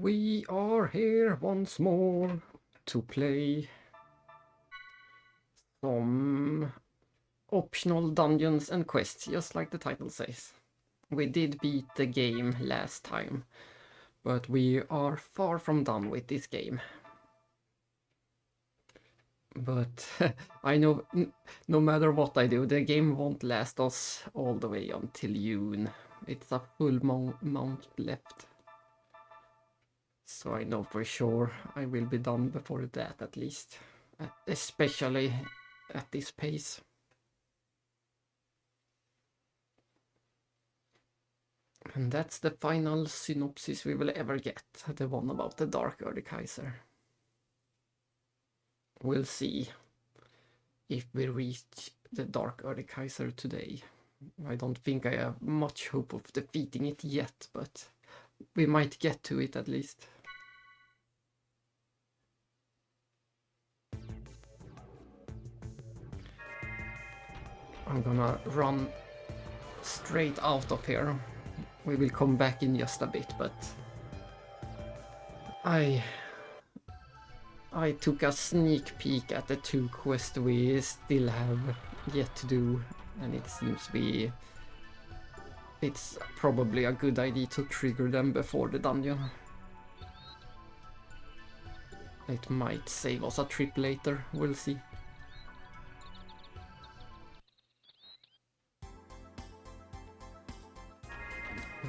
We are here once more to play some optional dungeons and quests, just like the title says. We did beat the game last time, but we are far from done with this game. But I know no matter what I do, the game won't last us all the way until June. It's a full month left. So I know for sure I will be done before that at least. Especially at this pace. And that's the final synopsis we will ever get, the one about the Dark Kaiser. We'll see if we reach the Dark Kaiser today. I don't think I have much hope of defeating it yet, but we might get to it at least. I'm gonna run straight out of here. We will come back in just a bit, but I took a sneak peek at the 2 quests we still have yet to do, and it seems it's probably a good idea to trigger them before the dungeon. It might save us a trip later, we'll see.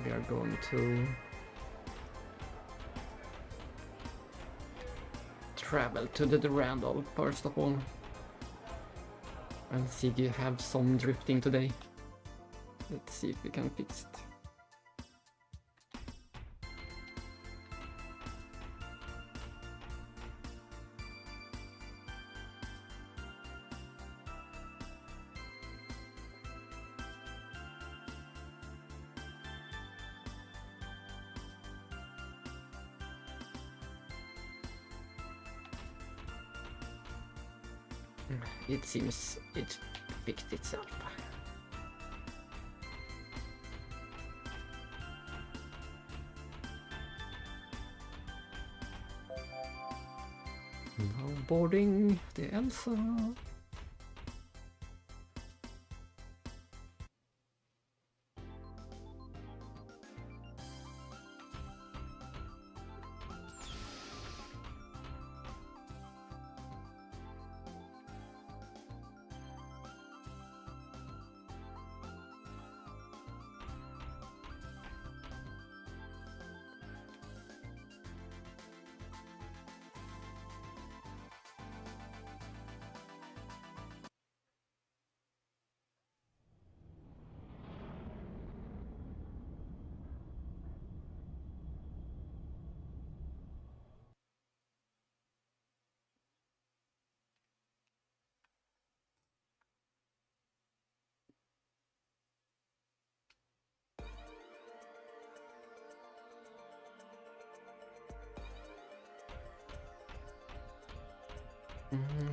We are going to travel to the Durandal first of all. And Siggy have some drifting today. Let's see if we can fix it. It seems it fixed itself. Now boarding the Elsa.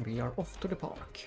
We are off to the park.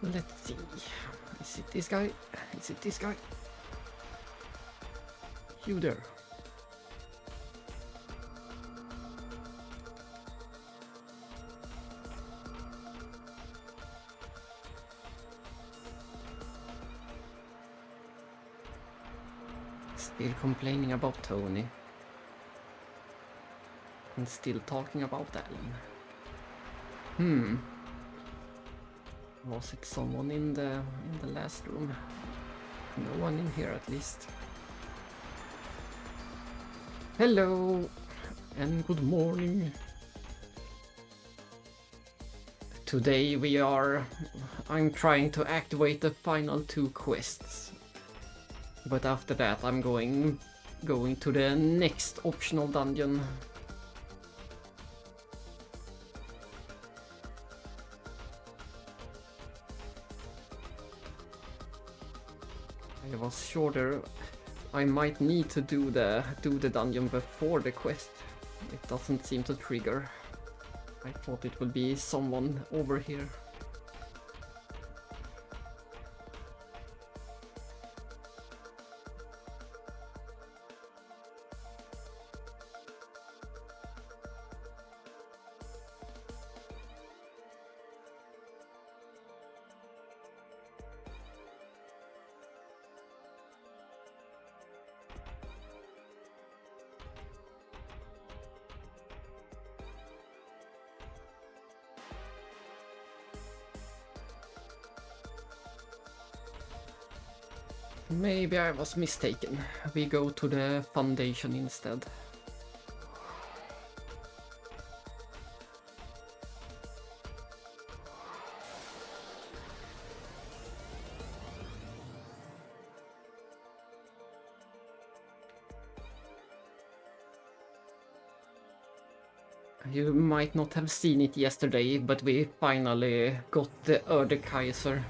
Let's see. Is it this guy? Is it this guy? You there. Still complaining about Tony. And still talking about Alan. Was it someone in the last room? No one in here at least. Hello and good morning. Today I'm trying to activate the final 2 quests. But after that I'm going to the next optional dungeon. I was sure I might need to do the dungeon before the quest. It doesn't seem to trigger. I thought it would be someone over here. Maybe I was mistaken. We go to the foundation instead. You might not have seen it yesterday, but we finally got the Erdekaiser.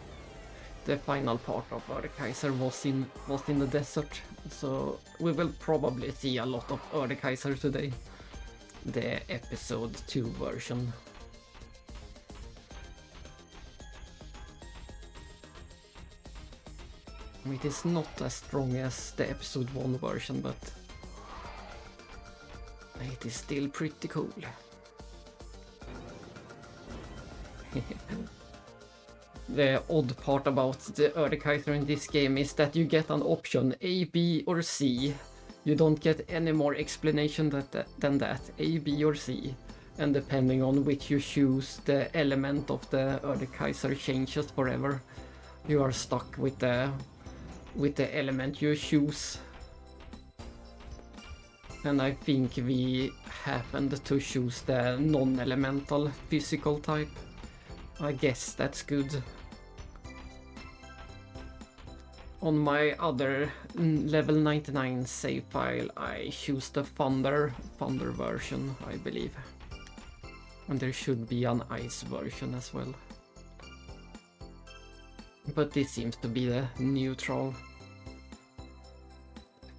The final part of Erdekaiser was in the desert, so we will probably see a lot of Erdekaiser today. The episode 2 version. It is not as strong as the episode 1 version, but it is still pretty cool. The odd part about the Erdekaiser in this game is that you get an option A, B or C. You don't get any more explanation than that, A, B or C. And depending on which you choose, the element of the Erdekaiser changes forever. You are stuck with the element you choose. And I think we happened to choose the non-elemental physical type. I guess that's good. On my other level 99 save file, I choose the Thunder version, I believe. And there should be an Ice version as well. But this seems to be the neutral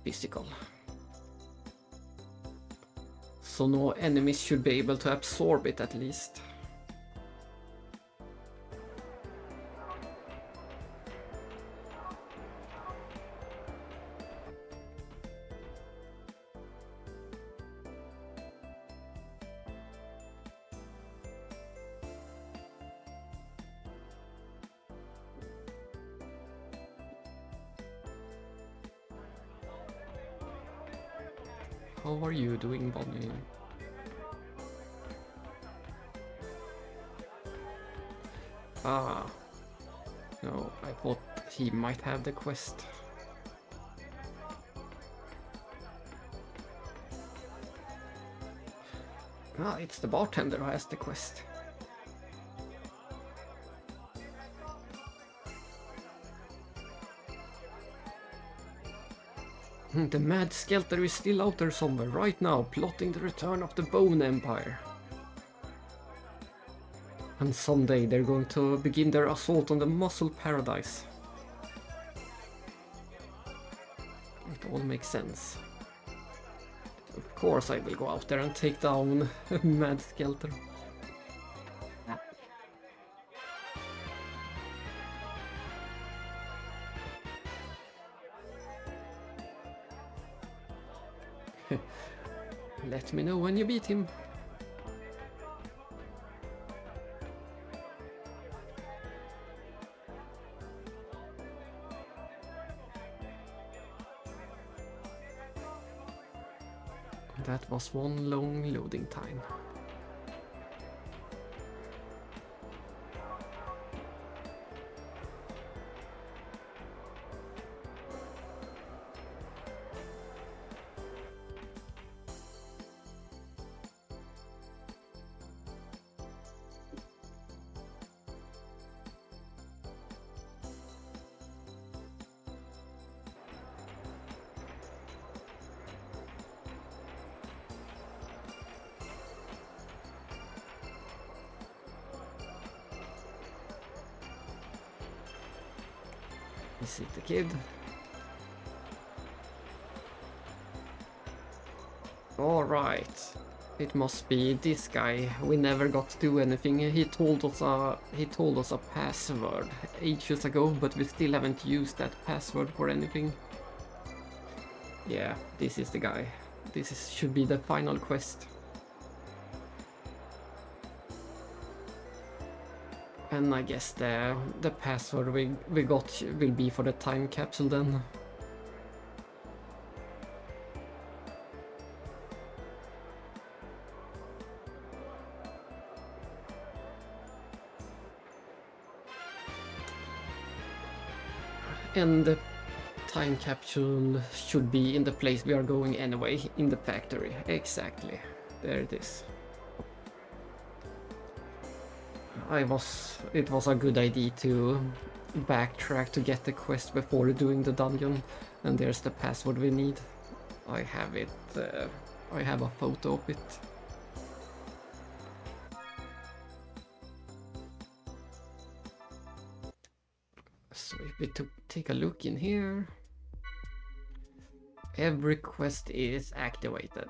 physical. So no enemies should be able to absorb it at least. How are you doing, Bonnie? Ah. No, I thought he might have the quest. Ah, it's the bartender who has the quest. The Mad Skelter is still out there somewhere right now, plotting the return of the Bone Empire. And someday they're going to begin their assault on the Muscle Paradise. It all makes sense. Of course I will go out there and take down Mad Skelter. Let me know when you beat him. That was one long loading time. Is it the kid? Alright. It must be this guy. We never got to do anything. He told us a password ages ago, but we still haven't used that password for anything. Yeah, this is the guy. Should be the final quest. And I guess the password we got will be for the time capsule then. And the time capsule should be in the place we are going anyway, in the factory. Exactly. There it is. It was a good idea to backtrack to get the quest before doing the dungeon, and there's the password we need. I have it, I have a photo of it. So if we take a look in here, every quest is activated.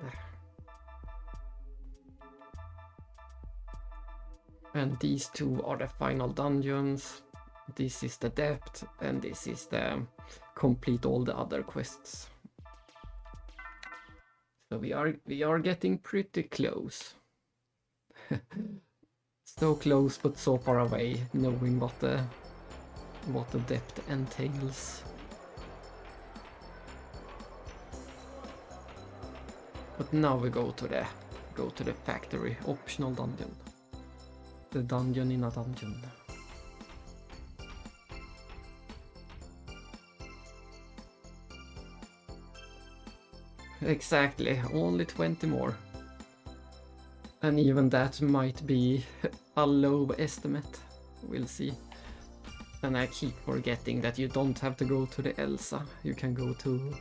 And these two are the final dungeons. This is the depth, and this is the complete all the other quests. So we are getting pretty close. So close, but so far away, knowing what the depth entails. But now we go to the factory optional dungeon. The dungeon in a dungeon. Exactly, only 20 more. And even that might be a low estimate. We'll see. And I keep forgetting that you don't have to go to the Elsa. You can go to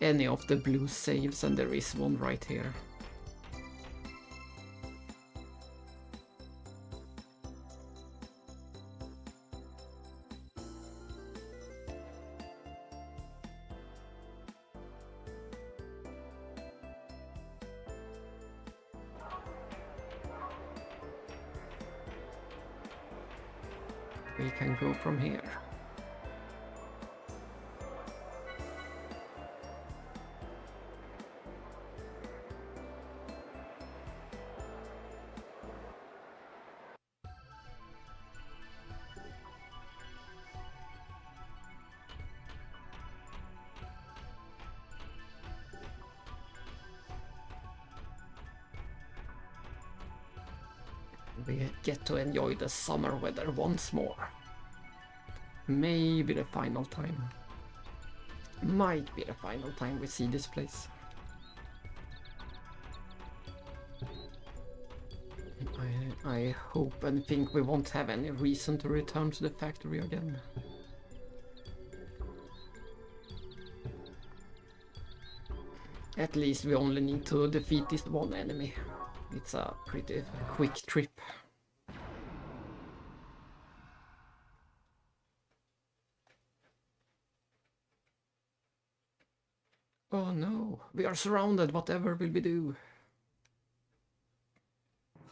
any of the blue saves, and there is one right here. We can go from here. We get to enjoy the summer weather once more. Maybe the final time. Might be the final time we see this place. I hope and think we won't have any reason to return to the factory again. At least we only need to defeat this one enemy. It's a pretty quick trip. Oh no, we are surrounded, whatever will we do?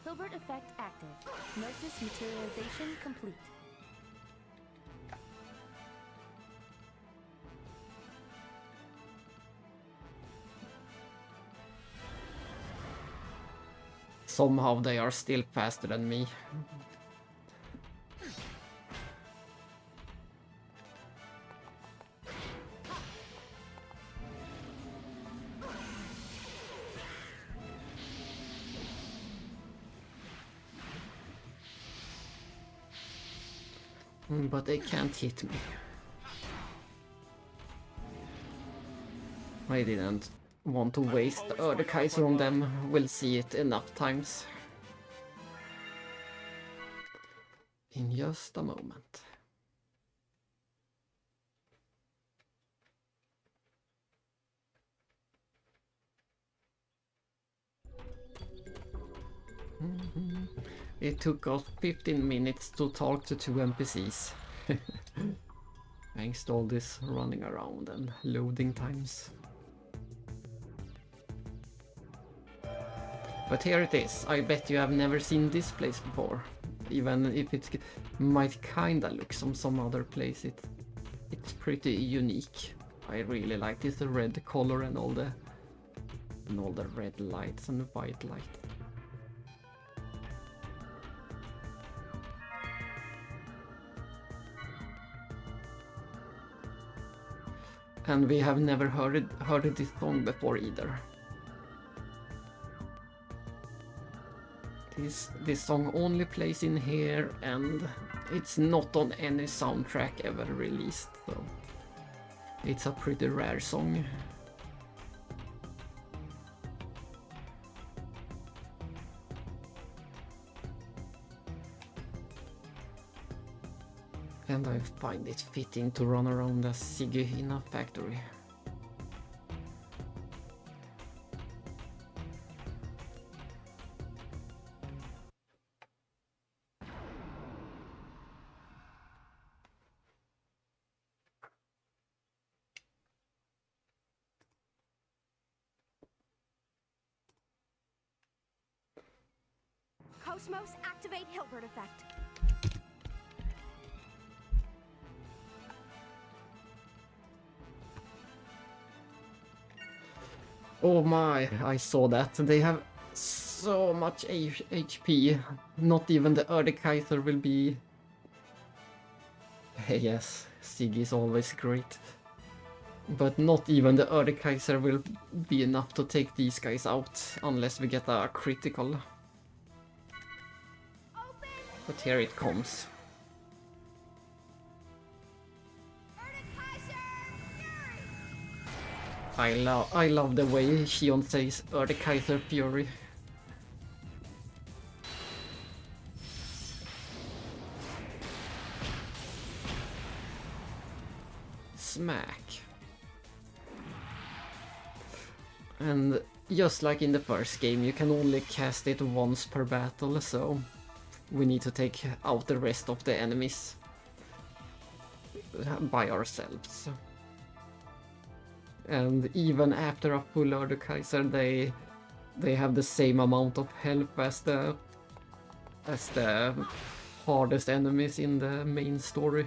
Hilbert effect active. Gnosis materialization complete. somehow they are still faster than me. But they can't hit me. I didn't want to waste the Kaiser on them. We'll see it enough times. In just a moment. It took us 15 minutes to talk to 2 NPCs. Thanks to all this running around and loading times. But here it is. I bet you have never seen this place before. Even if it might kinda look some other place, it's pretty unique. I really like this red color and all the red lights and the white light. And we have never heard this song before either. This song only plays in here, and it's not on any soundtrack ever released, so it's a pretty rare song. And I find it fitting to run around as Siggy in a factory. Cosmos, activate Hilbert effect. Oh my, I saw that. They have so much HP. Not even the Erdekaiser will be... Yes, Siggy is always great. But not even the Erdekaiser will be enough to take these guys out unless we get a critical. But here it comes. I love the way Shion says Erdekaiser Fury. Smack. And just like in the first game, you can only cast it once per battle, so we need to take out the rest of the enemies by ourselves. And even after a full Erdekaiser, they have the same amount of health as the hardest enemies in the main story.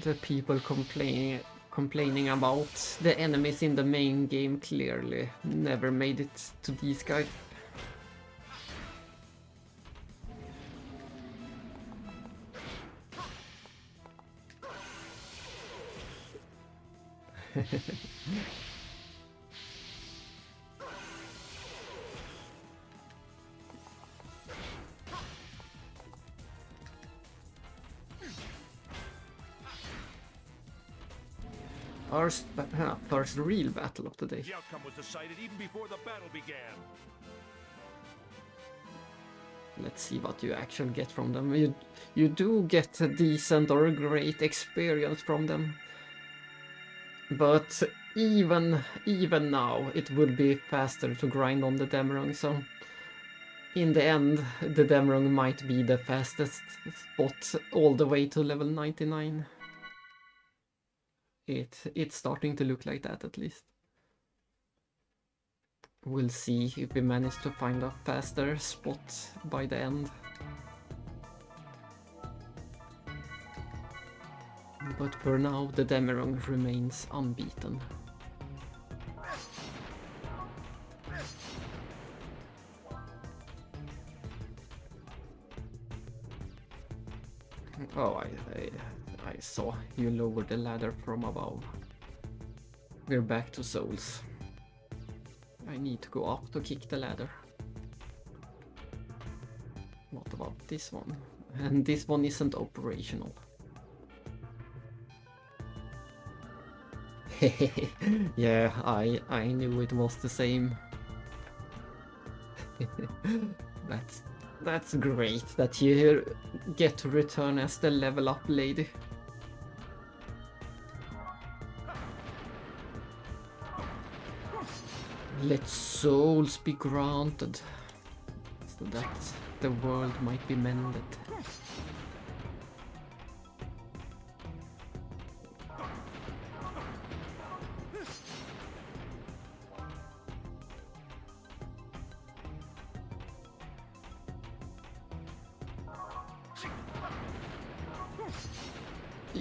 The people complaining about the enemies in the main game clearly never made it to these guys. First real battle of the day. The outcome was decided even before the battle began. Let's see what you actually get from them. You do get a decent or a great experience from them. But even now, it would be faster to grind on the Demerung, so in the end, the Demerung might be the fastest spot all the way to level 99. It's starting to look like that, at least. We'll see if we manage to find a faster spot by the end. But for now, the Demerung remains unbeaten. Oh, I saw you lowered the ladder from above. We're back to souls. I need to go up to kick the ladder. What about this one? And this one isn't operational. Yeah, I knew it was the same. That's great that you get to return as the level up lady. Let souls be granted, so that the world might be mended.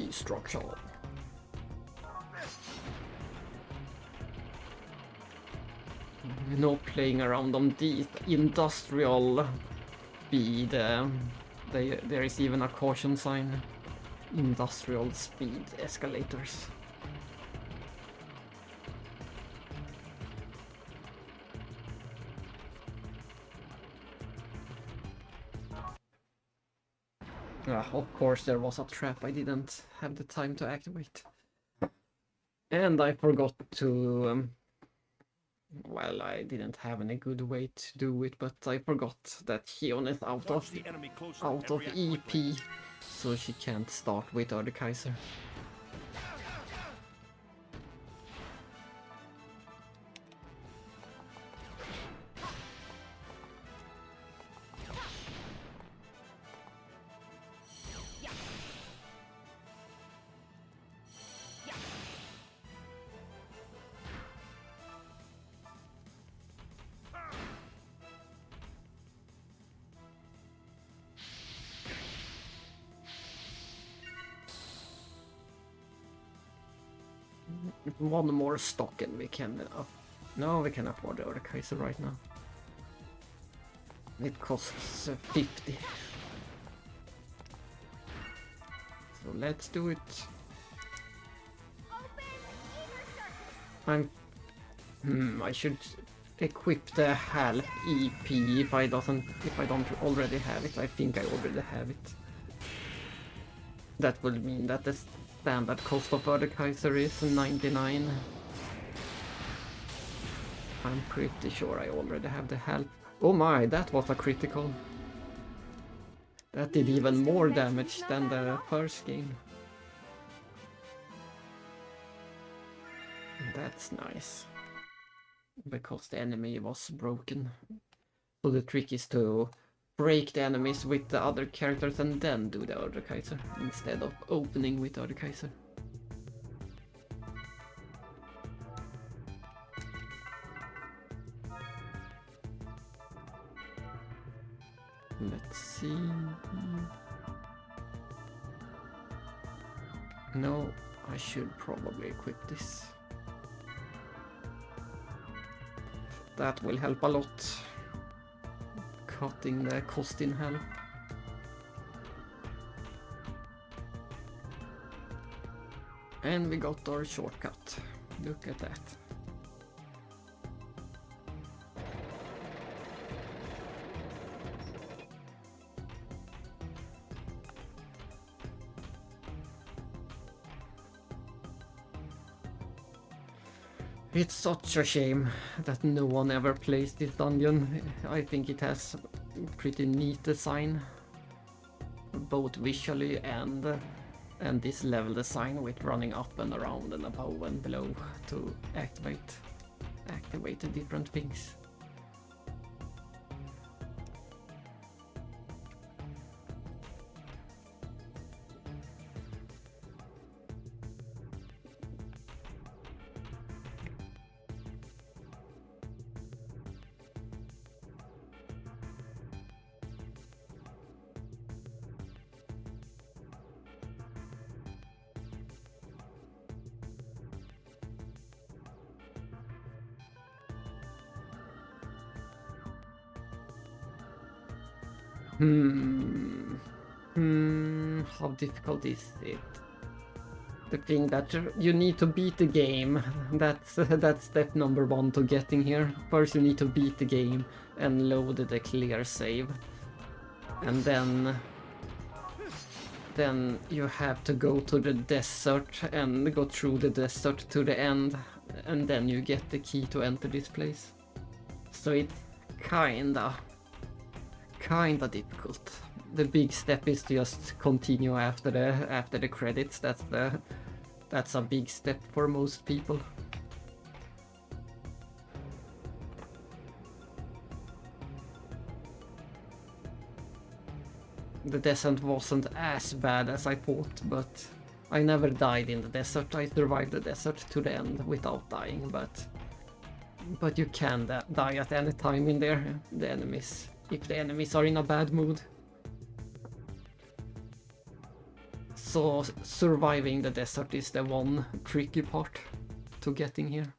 Structure. No playing around on the industrial speed. There is even a caution sign. Industrial speed escalators. Of course there was a trap I didn't have the time to activate. And I forgot to... well, I didn't have any good way to do it, but I forgot that Hion is out of EP, so she can't start with Erdekaiser. One more stock and we can... no, we can afford the Erdekaiser right now. It costs 50. So let's do it. I should equip the half EP if I don't already have it. I think I already have it. That would mean that the standard cost of Erdekaiser is 99. I'm pretty sure I already have the half. Oh my, that was a critical. That did even more damage than the first game. That's nice. Because the enemy was broken. So the trick is to break the enemies with the other characters and then do the Erdekaiser instead of opening with Erdekaiser. Let's see. No, I should probably equip this. That will help a lot. Cutting the cost in half. And we got our shortcut. Look at that. It's such a shame that no one ever plays this dungeon. I think it has a pretty neat design, both visually and And this level design with running up and around and above and below to activate the different things. How difficult is it? The thing that you need to beat the game. That's step number 1 to getting here. First you need to beat the game and load the clear save. And then you have to go to the desert and go through the desert to the end, and then you get the key to enter this place. So it's kinda difficult. The big step is to just continue after the credits. That's a big step for most people. The descent wasn't as bad as I thought, but I never died in the desert. I survived the desert to the end without dying, but you can die at any time in there, if the enemies are in a bad mood. So surviving the desert is the one tricky part to getting here.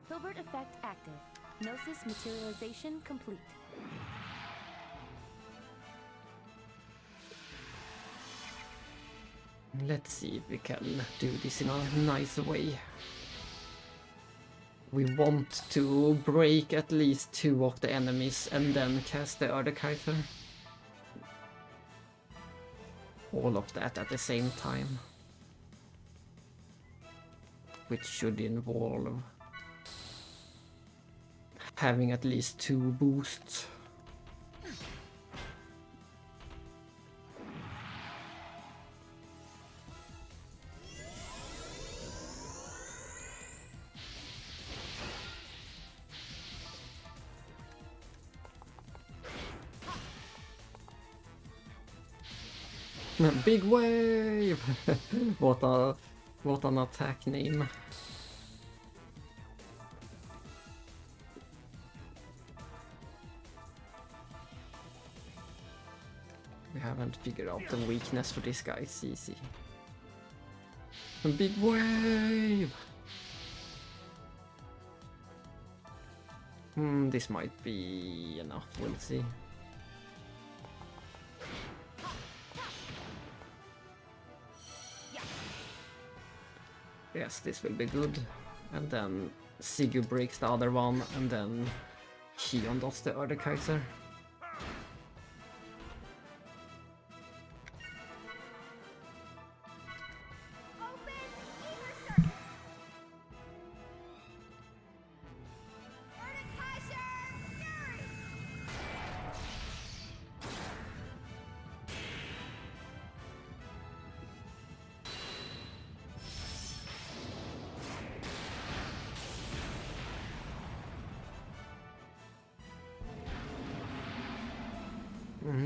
Hilbert effect active. Gnosis materialization complete. Let's see if we can do this in a nice way. We want to break at least 2 of the enemies and then cast the Erdekaiser. All of that at the same time. Which should involve having at least 2 boosts. Big wave! What an attack name. We haven't figured out the weakness for this guy, it's easy. A big wave! This might be enough, we'll see. Yes, this will be good. And then Sigurd breaks the other one, and then Kion does the Erdekaiser.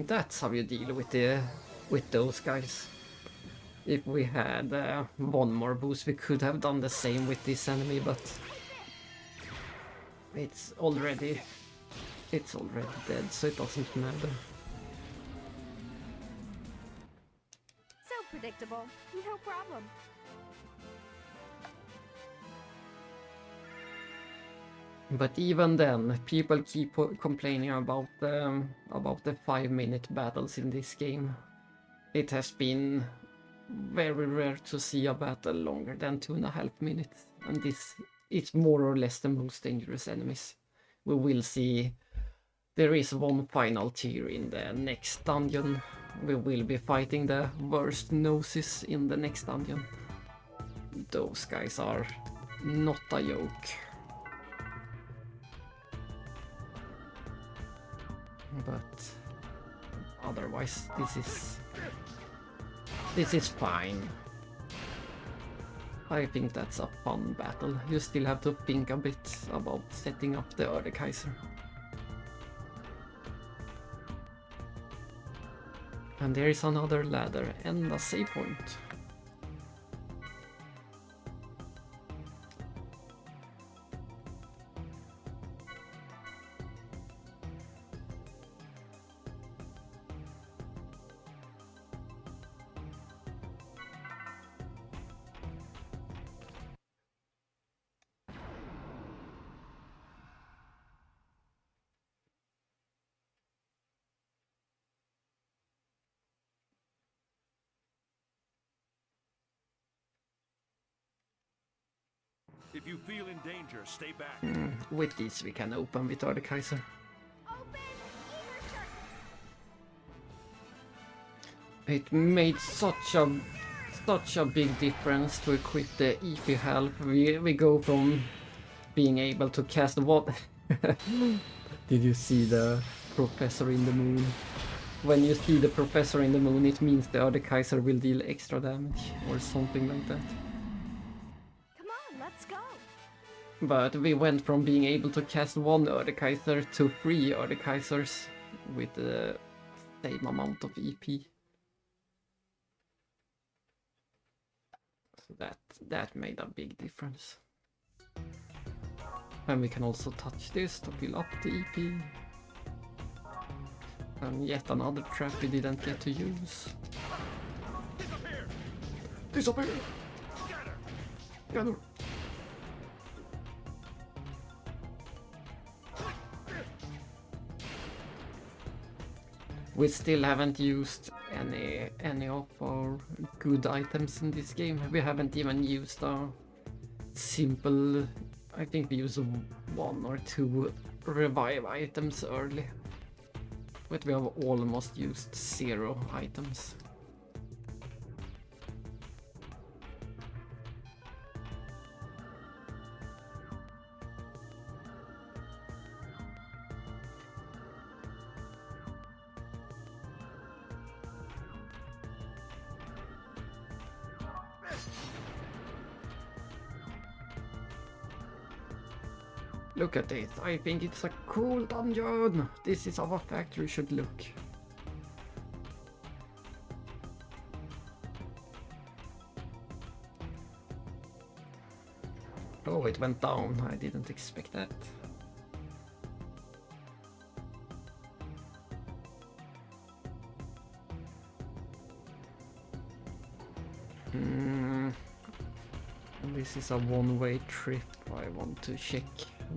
That's how you deal with those guys. If we had 1 more boost, we could have done the same with this enemy, but it's already dead, so it doesn't matter. So predictable. No problem. But even then, people keep complaining about the 5-minute battles in this game. It has been very rare to see a battle longer than 2.5 minutes, and this is more or less the most dangerous enemies. We will see there is 1 final tier in the next dungeon. We will be fighting the worst Gnosis in the next dungeon. those guys are not a joke. But otherwise, this is fine. I think that's a fun battle. You still have to think a bit about setting up the Erdekaiser. And there is another ladder and a save point. If you feel in danger, stay back. With this we can open with Erdekaiser. It made such a big difference to equip the EP help. We go from being able to cast what? Did you see the Professor in the Moon? When you see the Professor in the Moon, it means the Erdekaiser will deal extra damage or something like that. Come on, let's go. But we went from being able to cast one Erdekaiser to 3 Erdekaisers with the same amount of EP. So that made a big difference. And we can also touch this to fill up the EP. And yet another trap we didn't get to use. Disappear! Gather! We still haven't used any of our good items in this game. We haven't even used a simple... I think we used 1 or 2 revive items early. But we have almost used 0 items. Look at this, I think it's a cool dungeon! This is how a factory should look. Oh, it went down, I didn't expect that. This is a one-way trip, I want to check.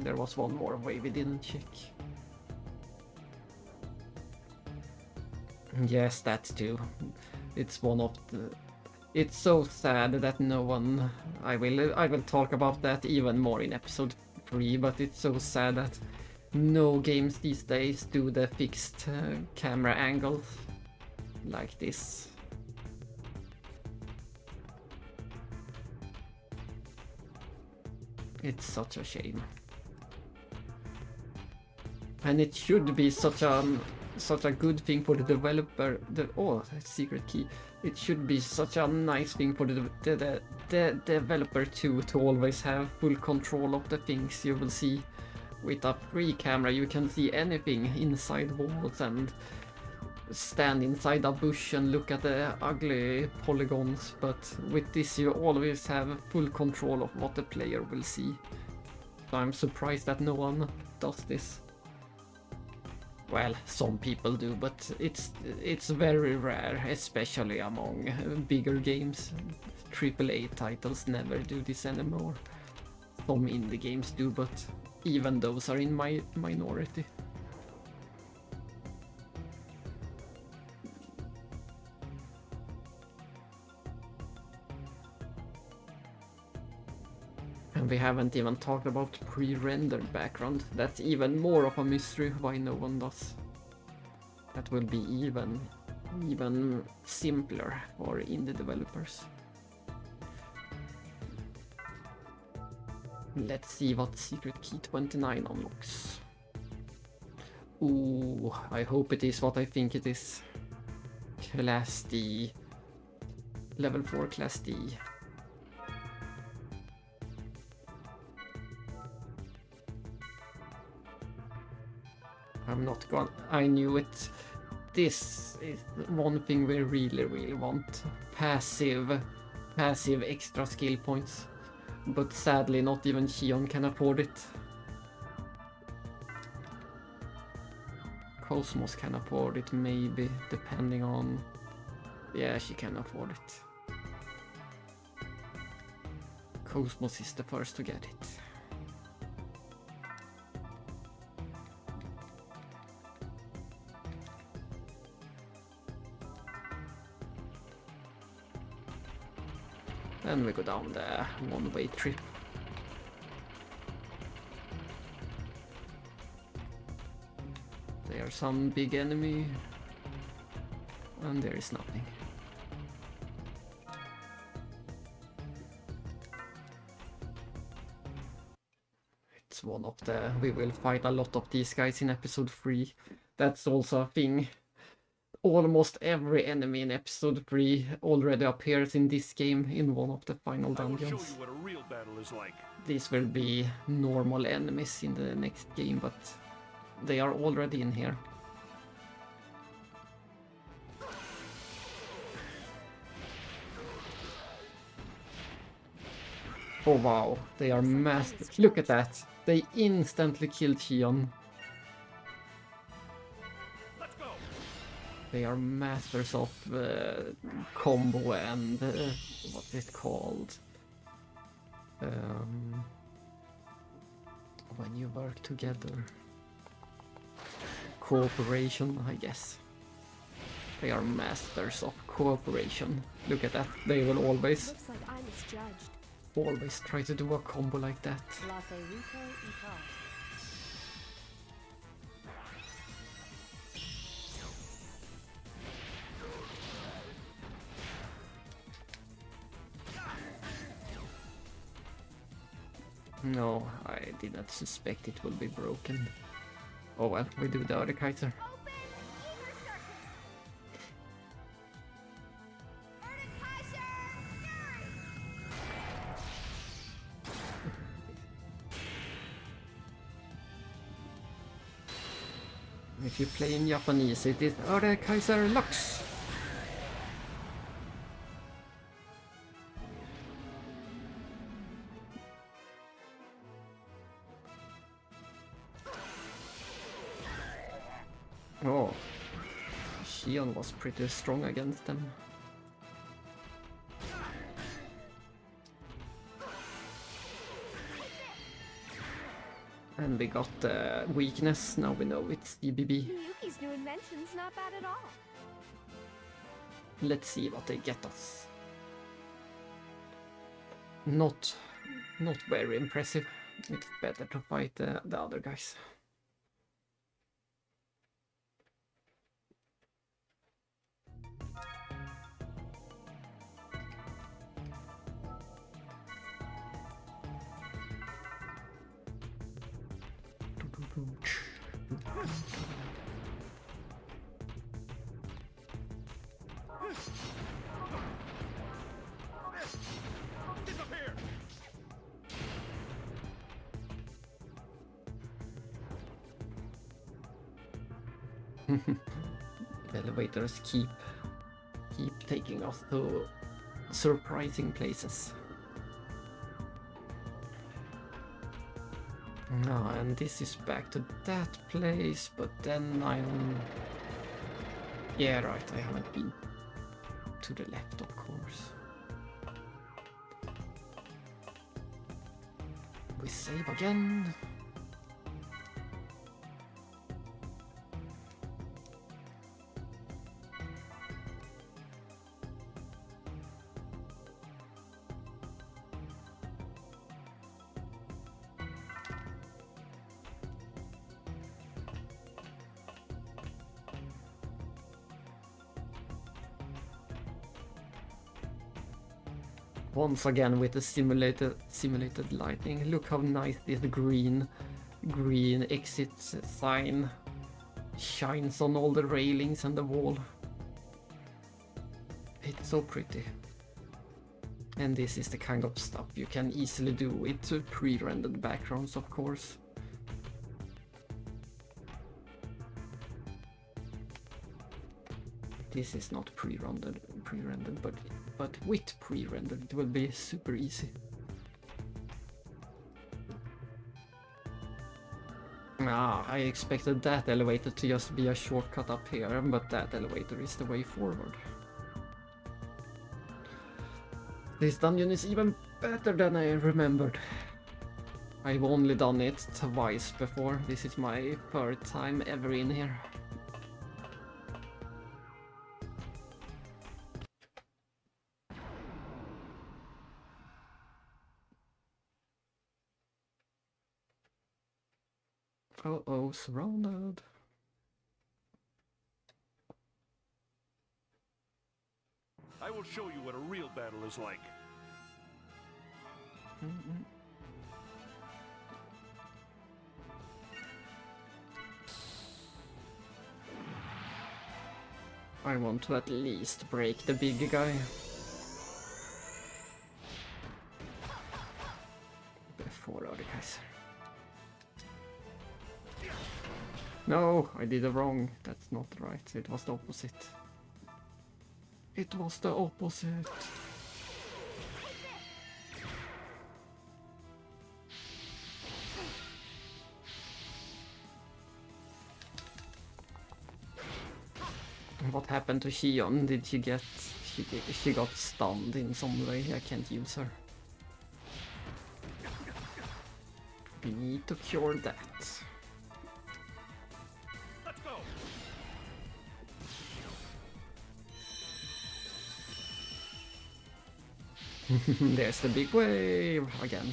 There was one more way we didn't check. Yes, that too. It's one of the... It's so sad that no one... I will talk about that even more in episode 3, but it's so sad that no games these days do the fixed camera angles like this. It's such a shame. And it should be such a good thing for the developer. Oh, that's secret key. It should be such a nice thing for the developer too, to always have full control of the things you will see. With a free camera you can see anything inside walls and stand inside a bush and look at the ugly polygons, but with this you always have full control of what the player will see. So I'm surprised that no one does this. Well, some people do, but it's very rare, especially among bigger games. AAA titles never do this anymore. Some indie games do, but even those are in my minority. And we haven't even talked about pre-rendered background. That's even more of a mystery why no one does. That will be even simpler for indie developers. Let's see what Secret Key 29 unlocks. Ooh, I hope it is what I think it is. Class D. Level 4 Class D. I'm not gonna... I knew it. This is one thing we really want. Passive extra skill points. But sadly not even Xion can afford it. Cosmos can afford it maybe, depending on... Yeah, she can afford it. Cosmos is the first to get it. Then we go down the one-way trip. There's some big enemy, and there is nothing. It's one of the... We will fight a lot of these guys in episode 3. That's also a thing. Almost every enemy in episode 3 already appears in this game in one of the final I will show you dungeons. what a real battle is like. These will be normal enemies in the next game, but they are already in here. Oh wow, they are master. Look at that! They instantly killed Xion. Let's go. They are masters of combo and what's it called? When you work together. Cooperation, I guess. They are masters of cooperation. Look at that. They will always Looks like I misjudged. try to do a combo like that. La Ferrito y Tal. No, I did not suspect it would be broken. Oh well, we do the other Kaiser. If you play in Japanese, it is Ore Kaiser Lux. Oh, Xion was pretty strong against them. And we got weakness, now we know it's DBB. Miyuki's new invention's not bad at all. Let's see what they get us. Not very impressive. It's better to fight the other guys. Disappear. Elevators keep taking us to surprising places. No, and this is back to that place, but then yeah, right, I haven't been to the left, of course. We save again. Once again with the simulated lightning. Look how nice this green exit sign shines on all the railings and the wall. It's so pretty. And this is the kind of stuff you can easily do with pre-rendered backgrounds, of course. This is not pre-rendered, but with pre-rendered it will be super easy. I expected that elevator to just be a shortcut up here, but that elevator is the way forward. This dungeon is even better than I remembered. I've only done it twice before. This is my third time ever in here. Uh-oh, surrounded. I will show you what a real battle is like. I want to at least break the big guy. Before Erdekaiser. No, I did it wrong. That's not right. It was the opposite. It was the opposite. What happened to Xion? Did she get... She got stunned in some way? I can't use her. We need to cure that. Let's go. There's the big wave again.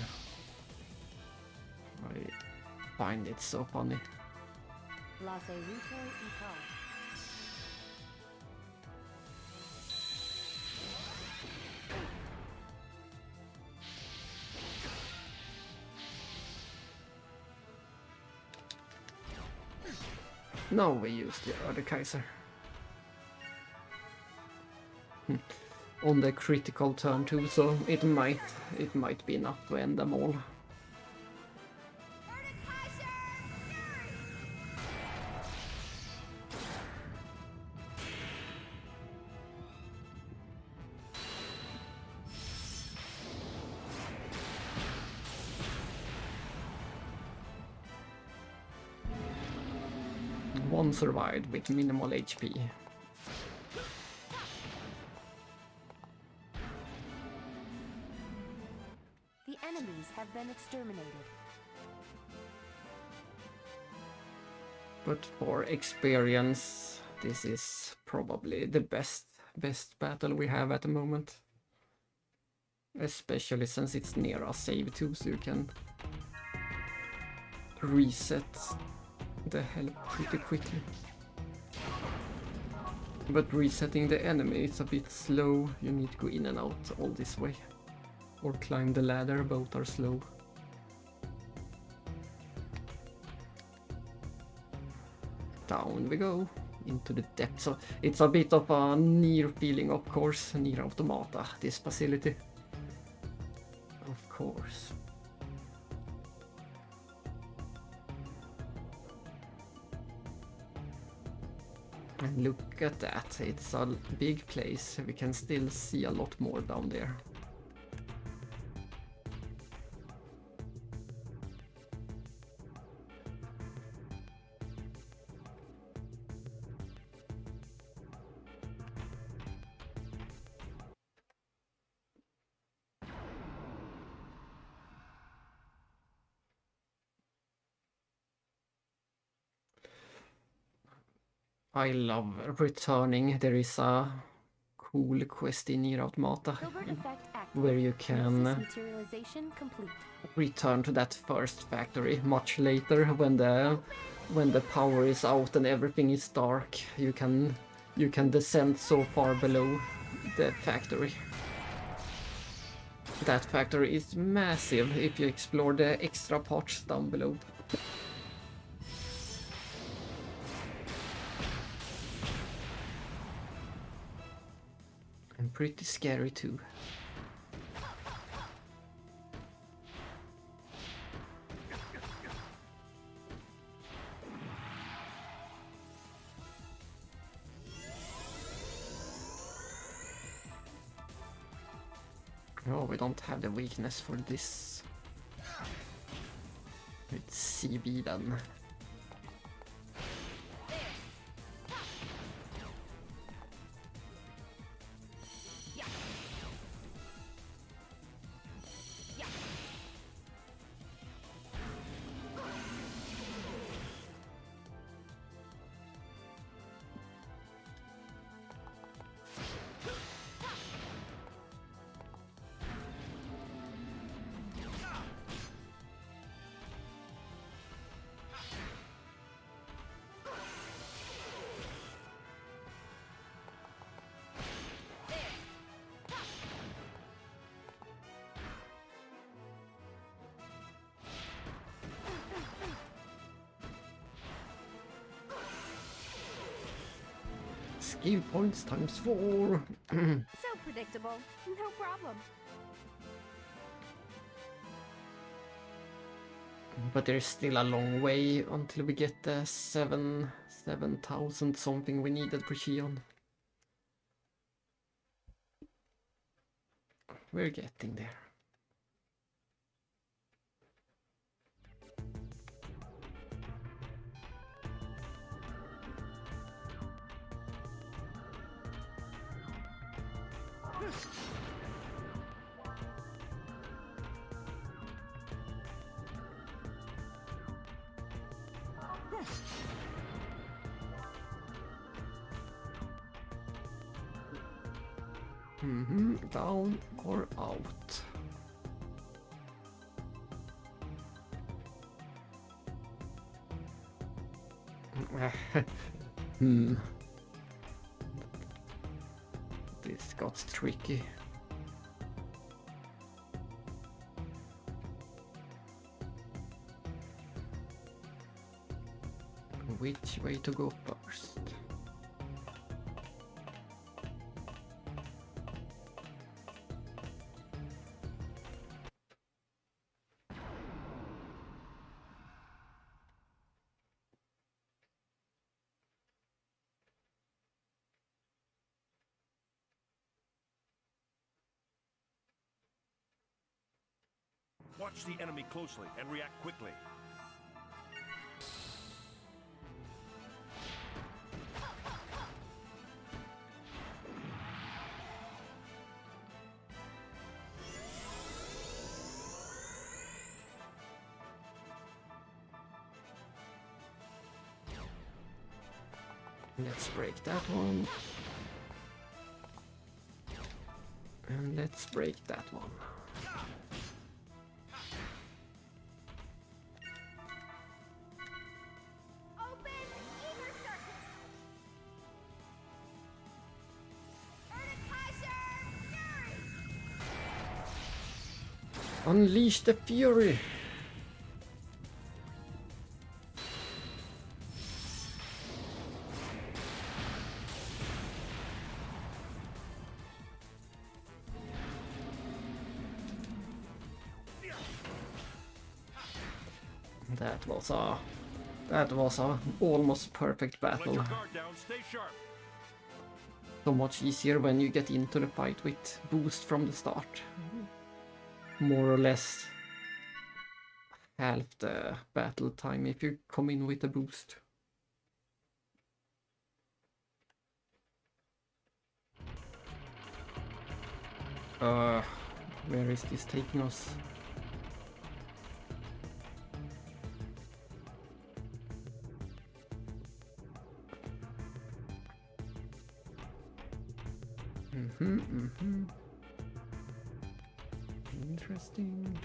I find it so funny. Now we use the Erdekaiser. On the critical turn too, so it might be enough to end them all. One survived with minimal HP. The enemies have been exterminated. But for experience, this is probably the best battle we have at the moment. Especially since it's near a save too, so you can reset the hell pretty quickly. But resetting the enemy is a bit slow. You need to go in and out all this way. Or climb the ladder, both are slow. Down we go, into the depths. So it's a bit of a Nier feeling, of course. Nier Automata, this facility. Of course. And look at that, it's a big place. We can still see a lot more down there. I love returning. There is a cool quest in Nier Automata where you can return to that first factory much later when the power is out and everything is dark. You can descend so far below the factory. That factory is massive if you explore the extra parts down below. And pretty scary too. Oh, we don't have the weakness for this. It's CB then. Skill points times 4. So predictable. No problem. But there's still a long way until we get the 7,000 something we needed per Shion. We're getting there. Down or out? This got tricky. Which way to go first? Watch the enemy closely and react quickly. Let's break that one. And let's break that one. Open ether circuit. Kaiser Fury. Unleash the fury! That was a almost perfect Let battle. your guard down, stay sharp. So much easier when you get into the fight with boost from the start. More or less half the battle time if you come in with a boost. Where is this taking us? Interesting.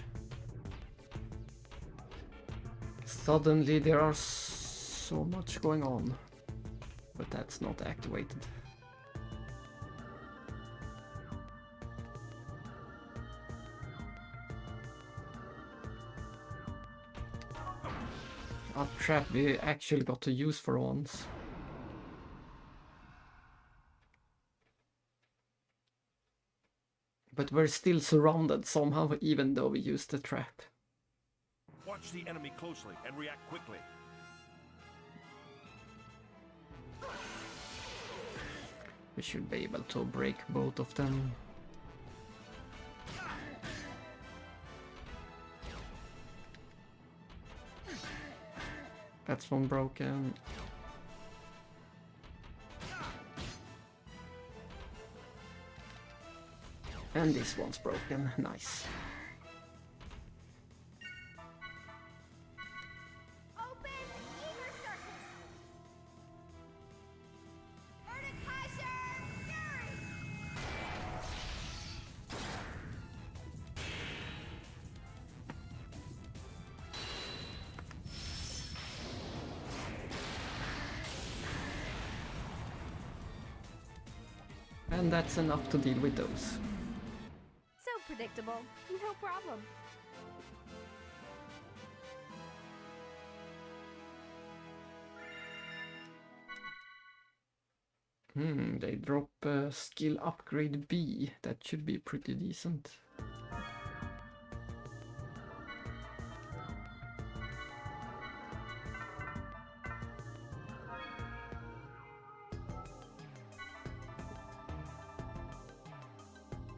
Suddenly there are so much going on, but that's not activated. A trap we actually got to use for once. But we're still surrounded somehow, even though we used the trap. Watch the enemy closely and react quickly. We should be able to break both of them. That's one broken. And this one's broken. Nice. Open eager circuit. Erdekaiser Fury. And that's enough to deal with those. So predictable. No problem. They drop skill upgrade B. That should be pretty decent.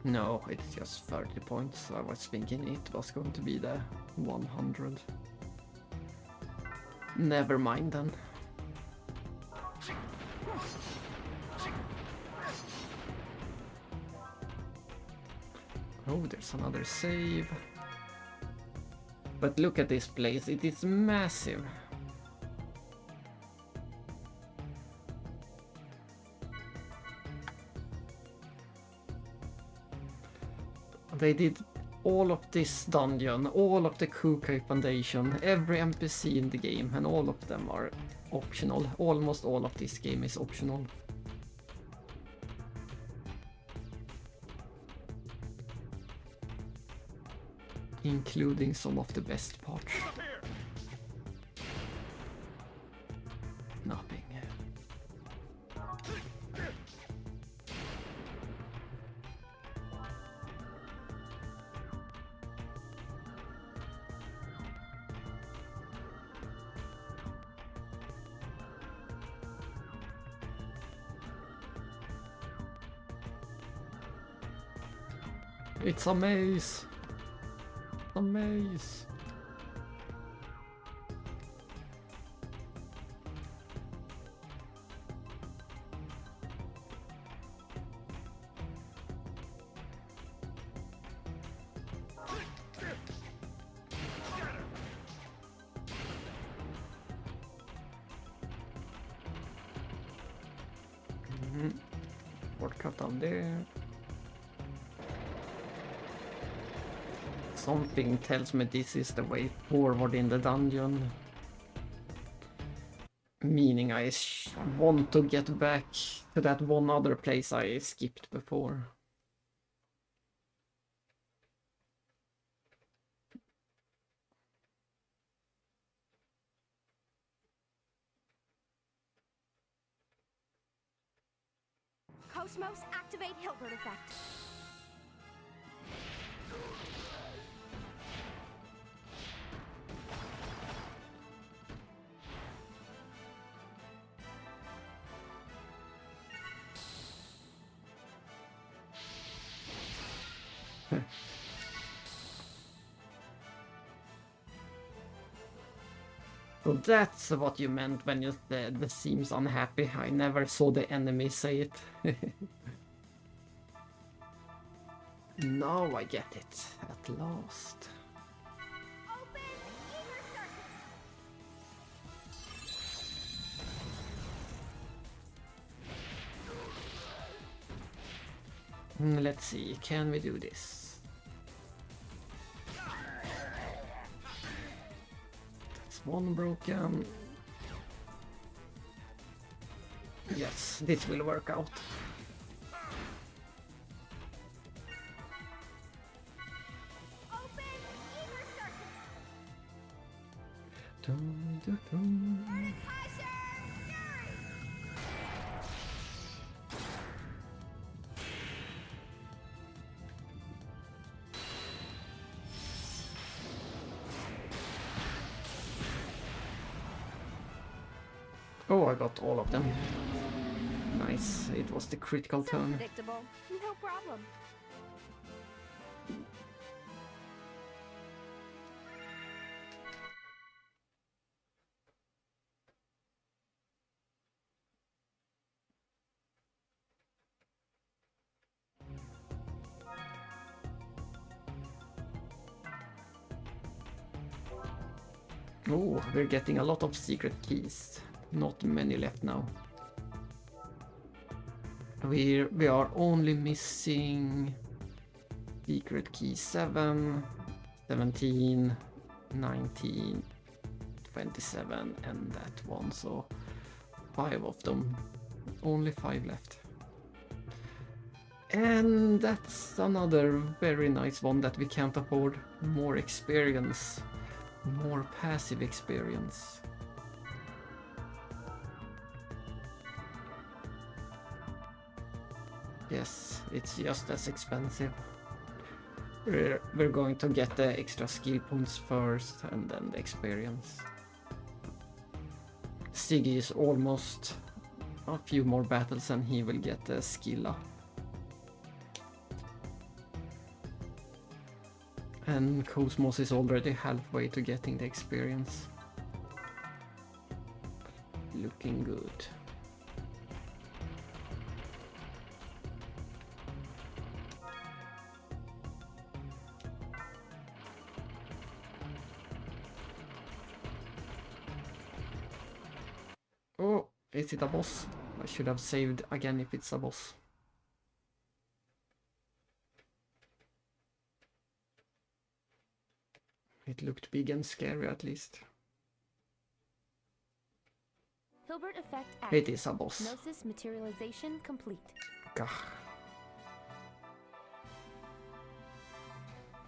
No, it's just 30 points. I was thinking it was going to be the 100. Never mind then. Oh, there's another save. But look at this place, it is massive. They did all of this dungeon, all of the Kukai Foundation, every NPC in the game, and all of them are optional. Almost all of this game is optional. Including some of the best parts. Nothing. It's a maze. A maze. Shortcut down there. Something tells me this is the way forward in the dungeon. Meaning I want to get back to that one other place I skipped before. Cosmos, activate Hilbert effect. So that's what you meant when you said this seems unhappy. I never saw the enemy say it. Now I get it, at last. Open eager circuit. Let's see, can we do this? That's one broken. Yes, this will work out. Dun, dun, dun. Oh, I got all of them. Nice. It was the critical So turn. predictable. No problem. Oh, we're getting a lot of secret keys. Not many left now. We are only missing secret key 7, 17, 19, 27 and that one, so 5 of them. Only 5 left. And that's another very nice one that we can't afford. More experience. More passive experience. Yes, it's just as expensive. We're going to get the extra skill points first and then the experience. Siggy is almost a few more battles and he will get the skill up. And Cosmos is already halfway to getting the experience. Looking good. Oh, is it a boss? I should have saved again if it's a boss. It looked big and scary at least. Hilbert effect It active. is a boss. Gnosis materialization complete. Gah.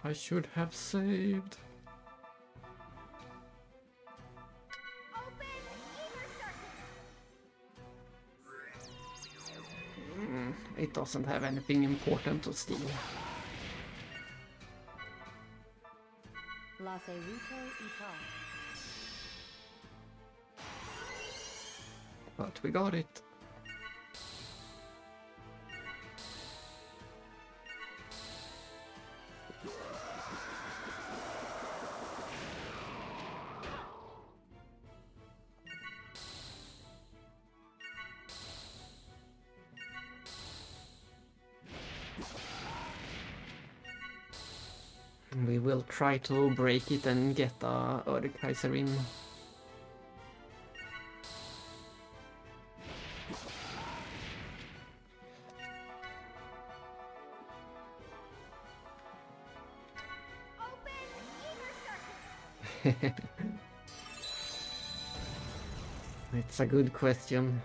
I should have saved. It doesn't have anything important to steal. Lacerito Ital. But we got it. We will try to break it and get a Erdkaiser in. It's a good question.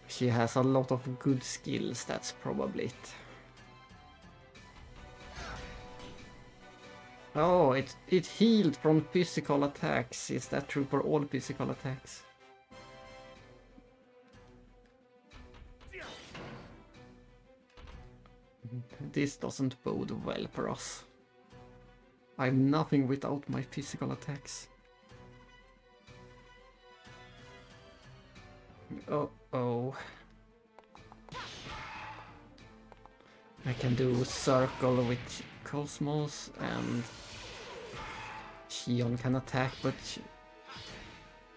She has a lot of good skills, that's probably it. Oh, it healed from physical attacks. Is that true for all physical attacks? This doesn't bode well for us. I'm nothing without my physical attacks. Oh. I can do circle with Cosmos and Xion can attack, but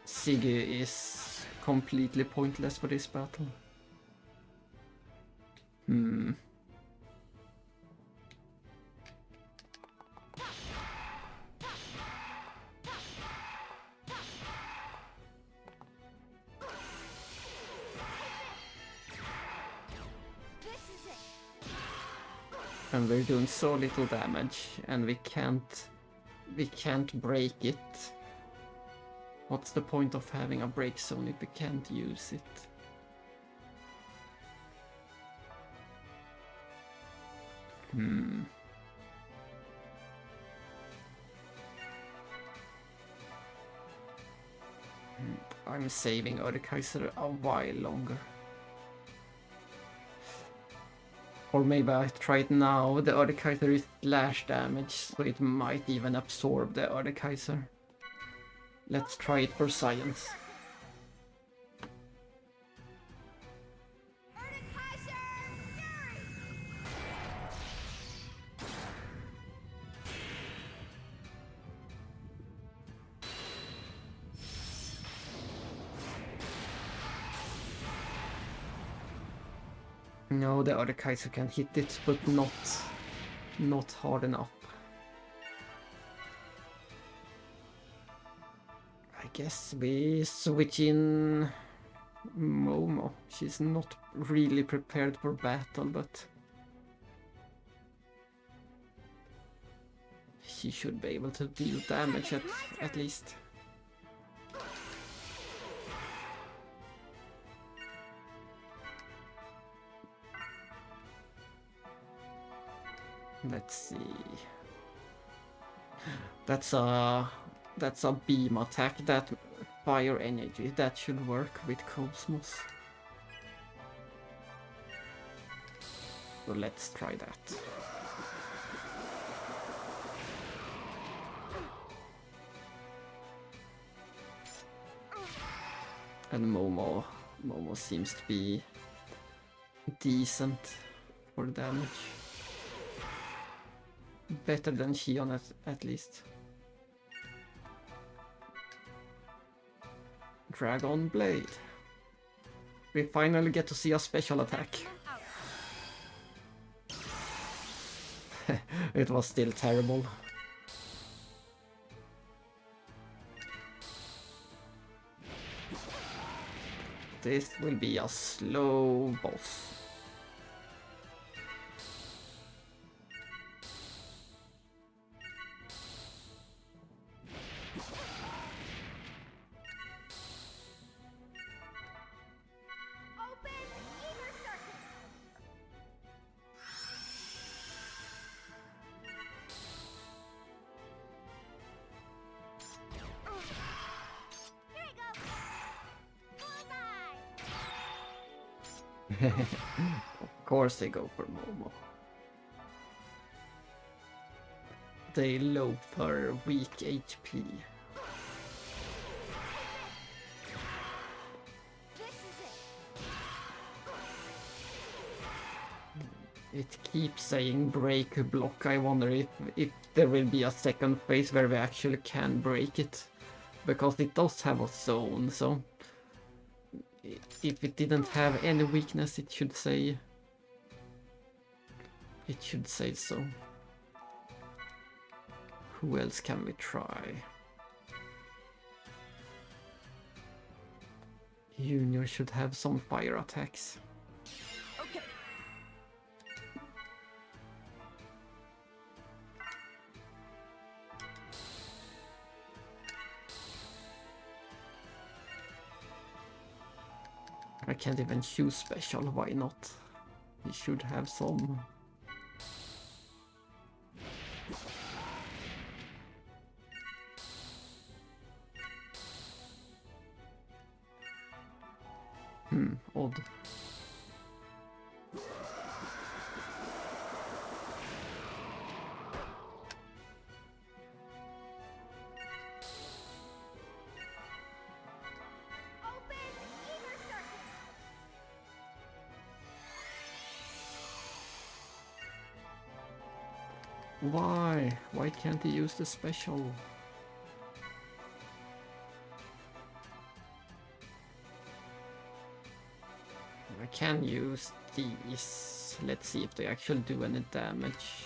Siggy is completely pointless for this battle. And we're doing so little damage, and we can't break it. What's the point of having a break zone if we can't use it? I'm saving Erdkaiser a while longer. Or maybe I try it now. The Erdkaiser is slash damage, so it might even absorb the Erdkaiser. Let's try it for science. No, the other Kaiser can hit it, but not hard enough. I guess we switch in Momo. She's not really prepared for battle, but she should be able to deal damage at least. Let's see. That's a beam attack. That fire energy, that should work with Cosmos. So let's try that. And Momo seems to be decent for damage. Better than Shion at least. Dragon Blade. We finally get to see a special attack. It was still terrible. This will be a slow boss. Of course they go for Momo. They low for weak HP. It keeps saying break block. I wonder if there will be a second phase where we actually can break it. Because it does have a zone, so if it didn't have any weakness, it should say so. Who else can we try? Junior should have some fire attacks. Okay. I can't even choose special, why not? He should have some. Odd. Why? Why can't he use the special? I can use these. Let's see if they actually do any damage.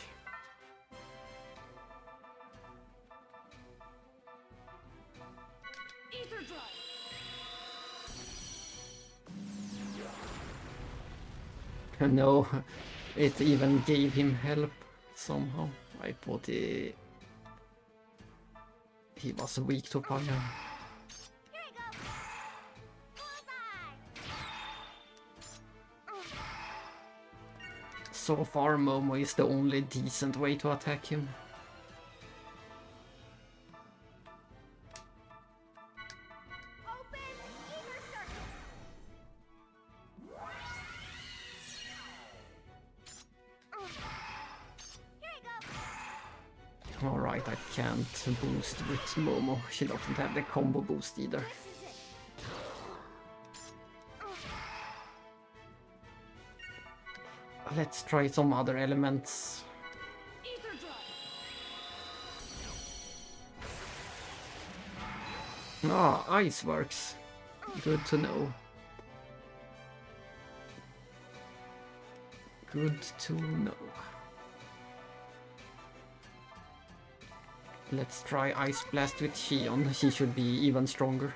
No, it even gave him help somehow. I thought he was weak to fire. So far, Momo is the only decent way to attack him. Alright, I can't boost with Momo. She doesn't have the combo boost either. Let's try some other elements. Ah, ice works. Good to know. Good to know. Let's try Ice Blast with Xion. He should be even stronger.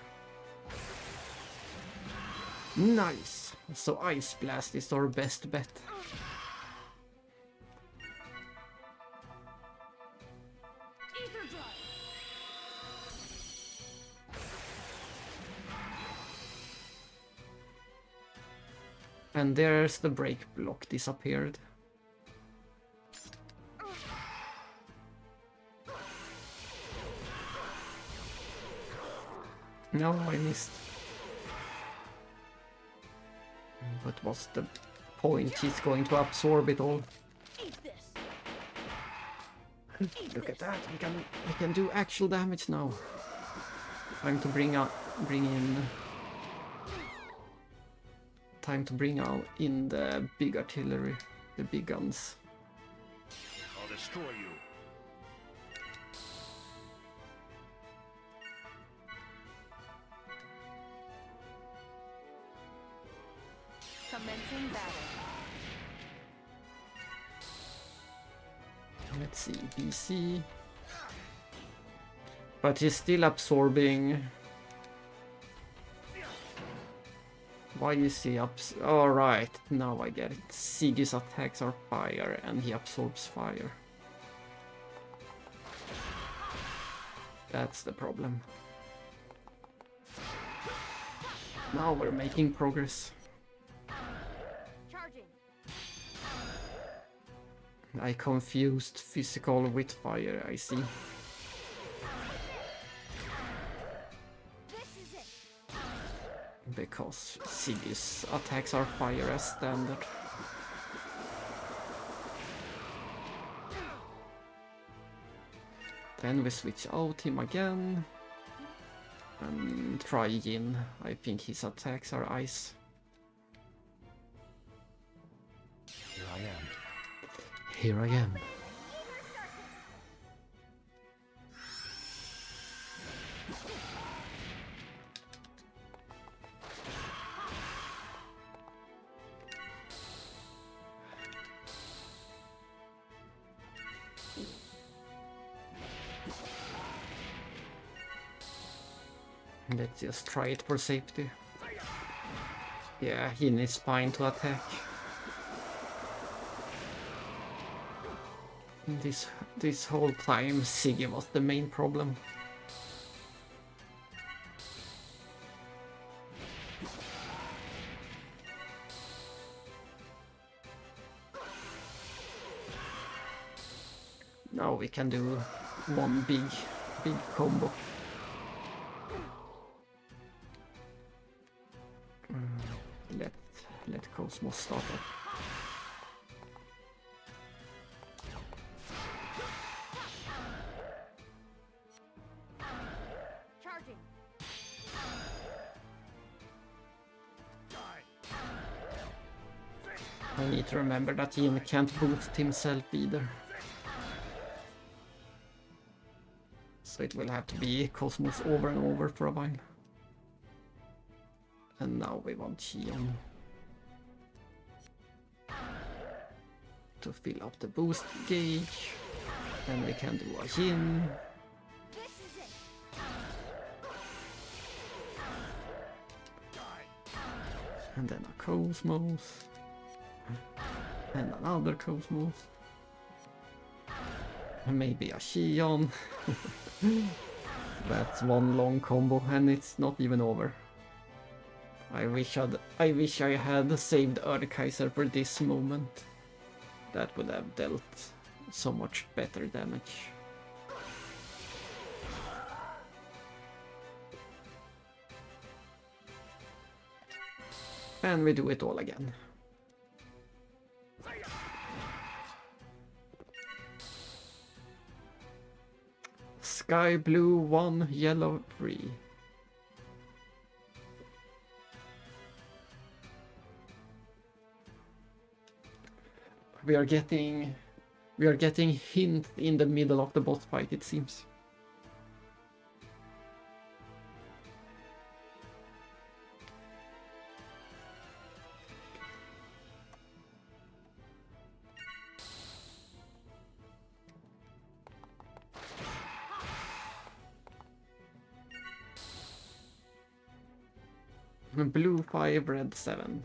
Nice! So Ice Blast is our best bet. And there's the break block disappeared. No, I missed. But what's the point? He's going to absorb it all. Look at that! We can do actual damage now. Time to bring in. Time to bring out in the big artillery, the big guns. I'll destroy you. Commencing battle. Let's see, BC. But he's still absorbing. Why is he Alright, now I get it. Siggy's attacks are fire and he absorbs fire. That's the problem. Now we're making progress. Charging. I confused physical with fire, I see. This is it. Because Siggy's attacks are fire as standard. Then we switch out him again. And try Yin. I think his attacks are ice. Here I am. Here I am. Let's just try it for safety. Yeah, Yin is fine to attack. This whole time, Siggy was the main problem. Now we can do one big combo. Let Cosmos start up. Charging. I need to remember that Yin can't boost himself either. So it will have to be Cosmos over and over for a while. And now we want Xion to fill up the boost gauge. Then we can do a Yin. This is it. And then a Cosmos. And another Cosmos. And maybe a Xion. That's one long combo and it's not even over. I wish I had saved Erdkaiser for this moment. That would have dealt so much better damage. And we do it all again. sky blue 1, yellow 3. We are getting hint in the middle of the boss fight, it seems. Blue 5, red 7.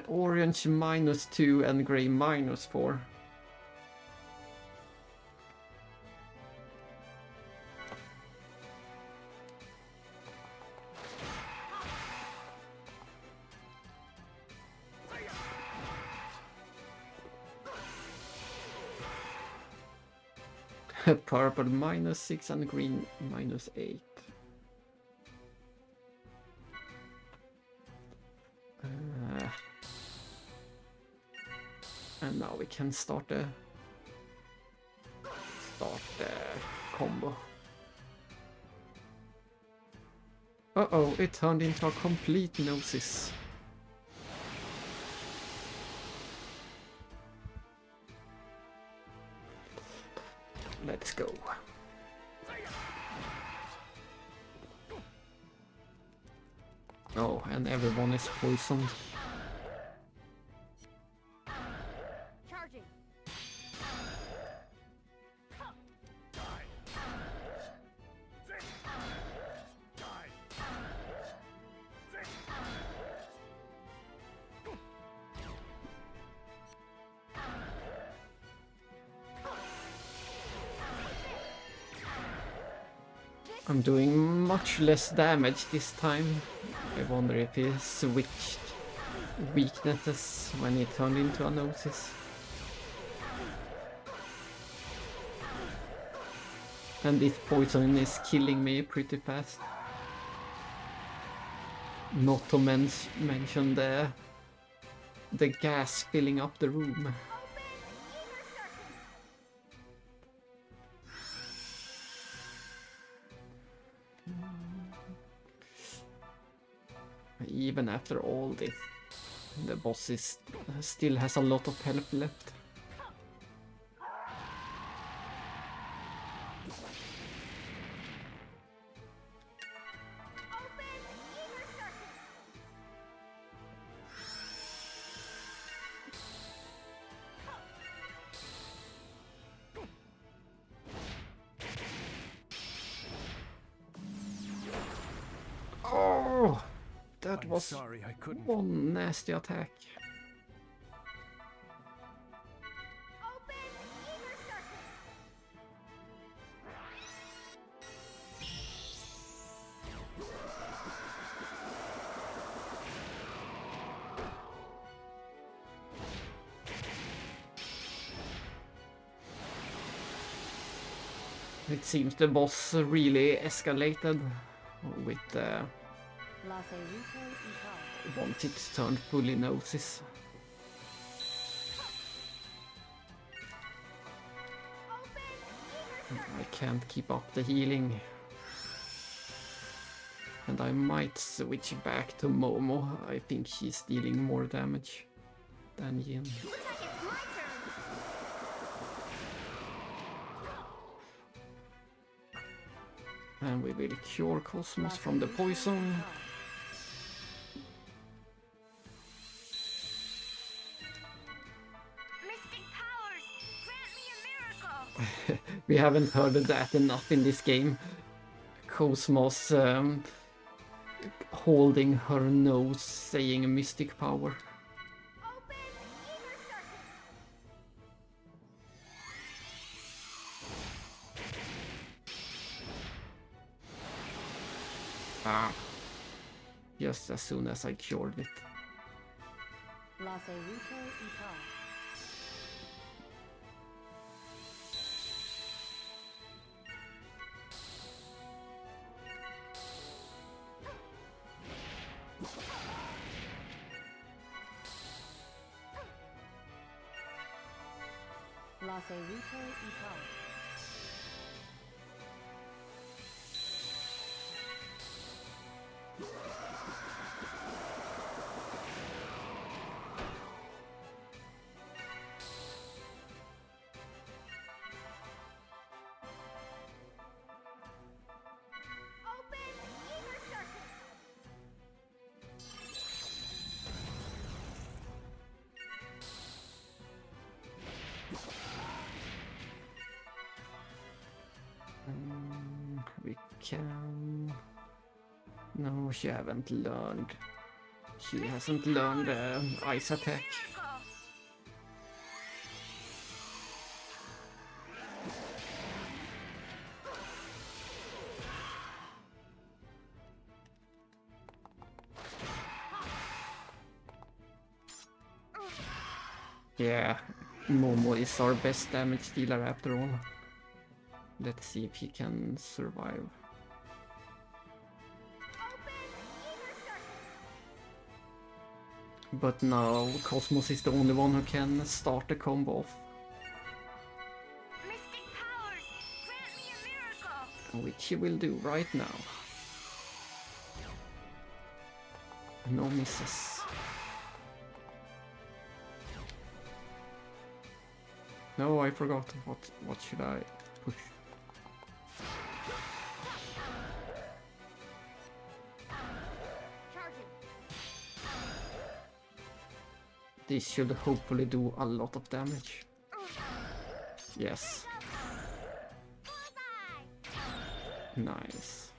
Orange -2 and gray -4. Purple -6 and green -8. And now we can start the combo. Uh-oh, it turned into a complete Gnosis. Let's go. Oh, and everyone is poisoned. Charging. I'm doing much less damage this time. I wonder if he switched weaknesses when he turned into a Gnosis. And this poison is killing me pretty fast. Not to mention the gas filling up the room. Even after all this, the boss still has a lot of health left. Oh, that I'm was sorry I couldn't. one nasty attack. It seems the boss really escalated with once it's turned fully Gnosis. I can't keep up the healing. And I might switch back to Momo. I think she's dealing more damage than Yin. And we will cure Cosmos from the poison. Mystic powers, grant me a miracle. We haven't heard that enough in this game. Cosmos holding her nose, saying a mystic power. Ah, just as soon as I cured it. Lacerito y tal. We can... No, she haven't learned. She hasn't learned ice attack. Yeah, Momo is our best damage dealer after all. Let's see if he can survive. But now Cosmos is the only one who can start the combo off. Mystic powers, grant me a miracle. Which he will do right now. No misses. No, I forgot. What should I push? Charging. This should hopefully do a lot of damage. Yes. Nice.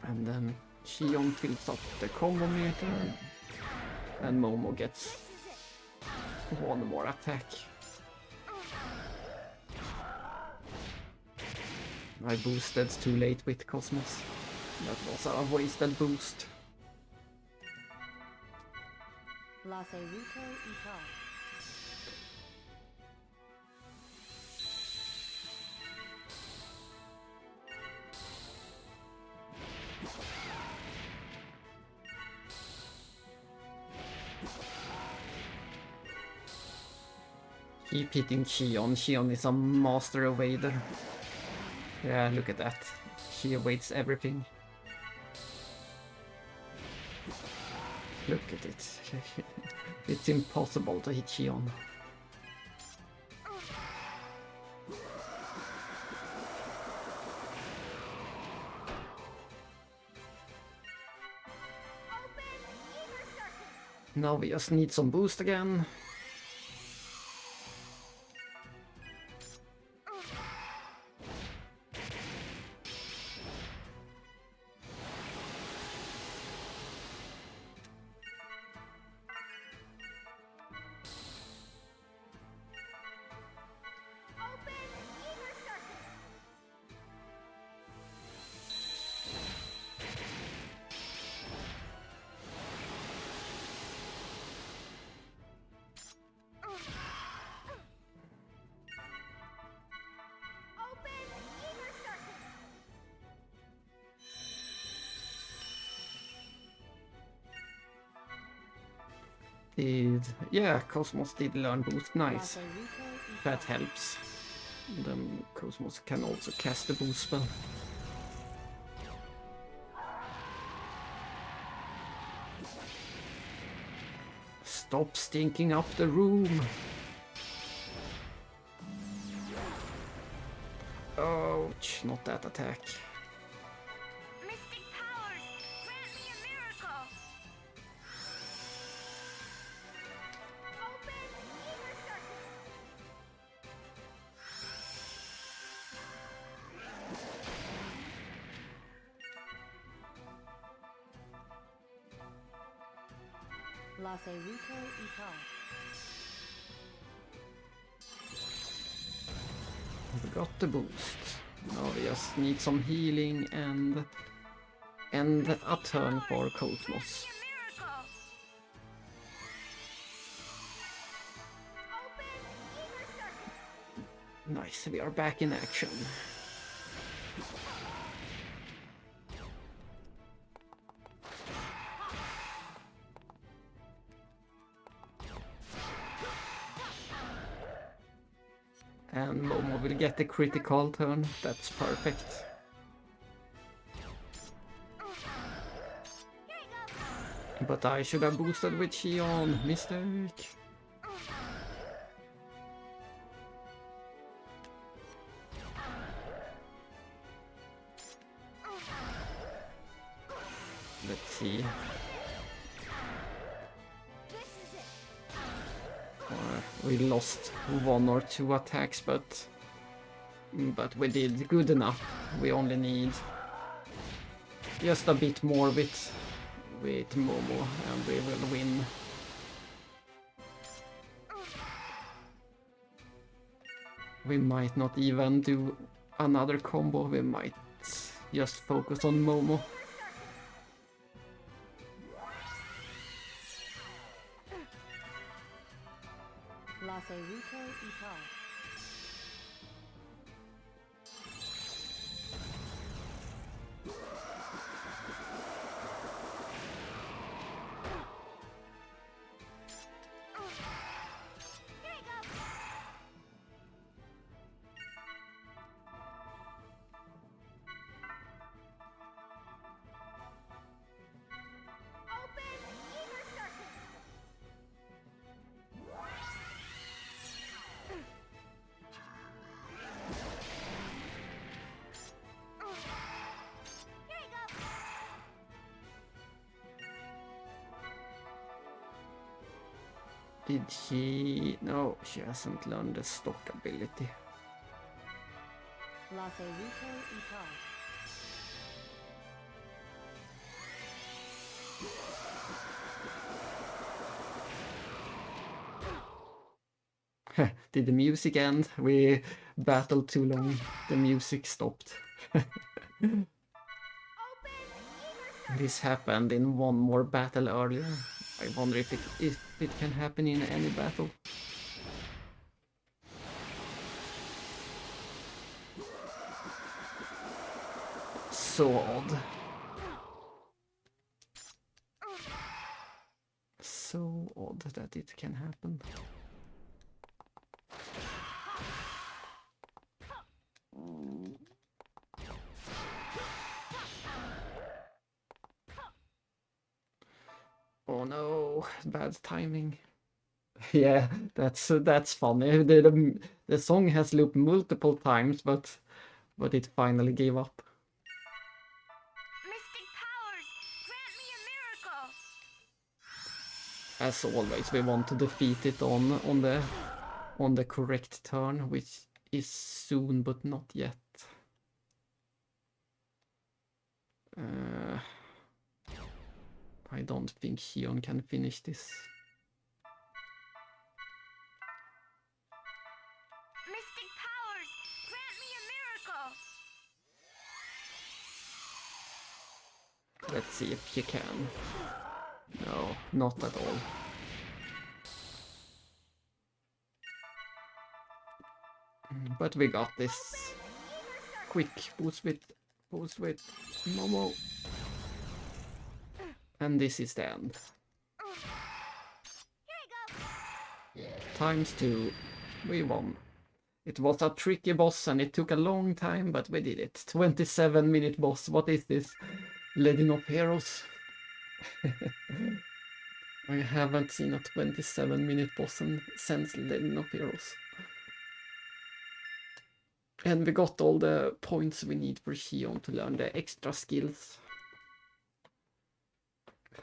And then Xion tilts up the combo meter, and Momo gets one more attack. I boosted too late with Cosmos. That was a wasted boost. Lacerito y tal. Keep hitting Xion. Xion is a master evader. Yeah, look at that. She evades everything. Look at it. It's impossible to hit Xion. Now we just need some boost again. Yeah, Cosmos did learn boost. Nice. That helps. Then Cosmos can also cast the boost spell. Stop stinking up the room. Ouch, not that attack. Mystic powers, grant me a miracle. Open ether circuit. Lacerito y tal. We got the boost. Now we just need some healing and a turn for Cosmos. Nice, we are back in action. And Momo will get the critical turn. That's perfect. But I should have boosted with Xion. Mistake. Let's see. We lost 1 or 2 attacks, but we did good enough. We only need just a bit more with Momo, and we will win. We might not even do another combo. We might just focus on Momo. Did she? No, she hasn't learned the stock ability. Did the music end? We battled too long. The music stopped. This happened in one more battle earlier. I wonder if it can happen in any battle. So odd. So odd that it can happen. Oh no, bad timing. Yeah, that's funny. The song has looped multiple times, but it finally gave up. Mystic powers, grant me a miracle. As always, we want to defeat it on the correct turn, which is soon, but not yet. I don't think Xion can finish this. Mystic powers, grant me a miracle. Let's see if he can. No, not at all. But we got this. Quick boost with Momo. And this is the end. Times 2. We won. It was a tricky boss and it took a long time, but we did it. 27-minute boss. What is this? Legend of Heroes. I haven't seen a 27-minute boss since Legend of Heroes. And we got all the points we need for Xion to learn the extra skills.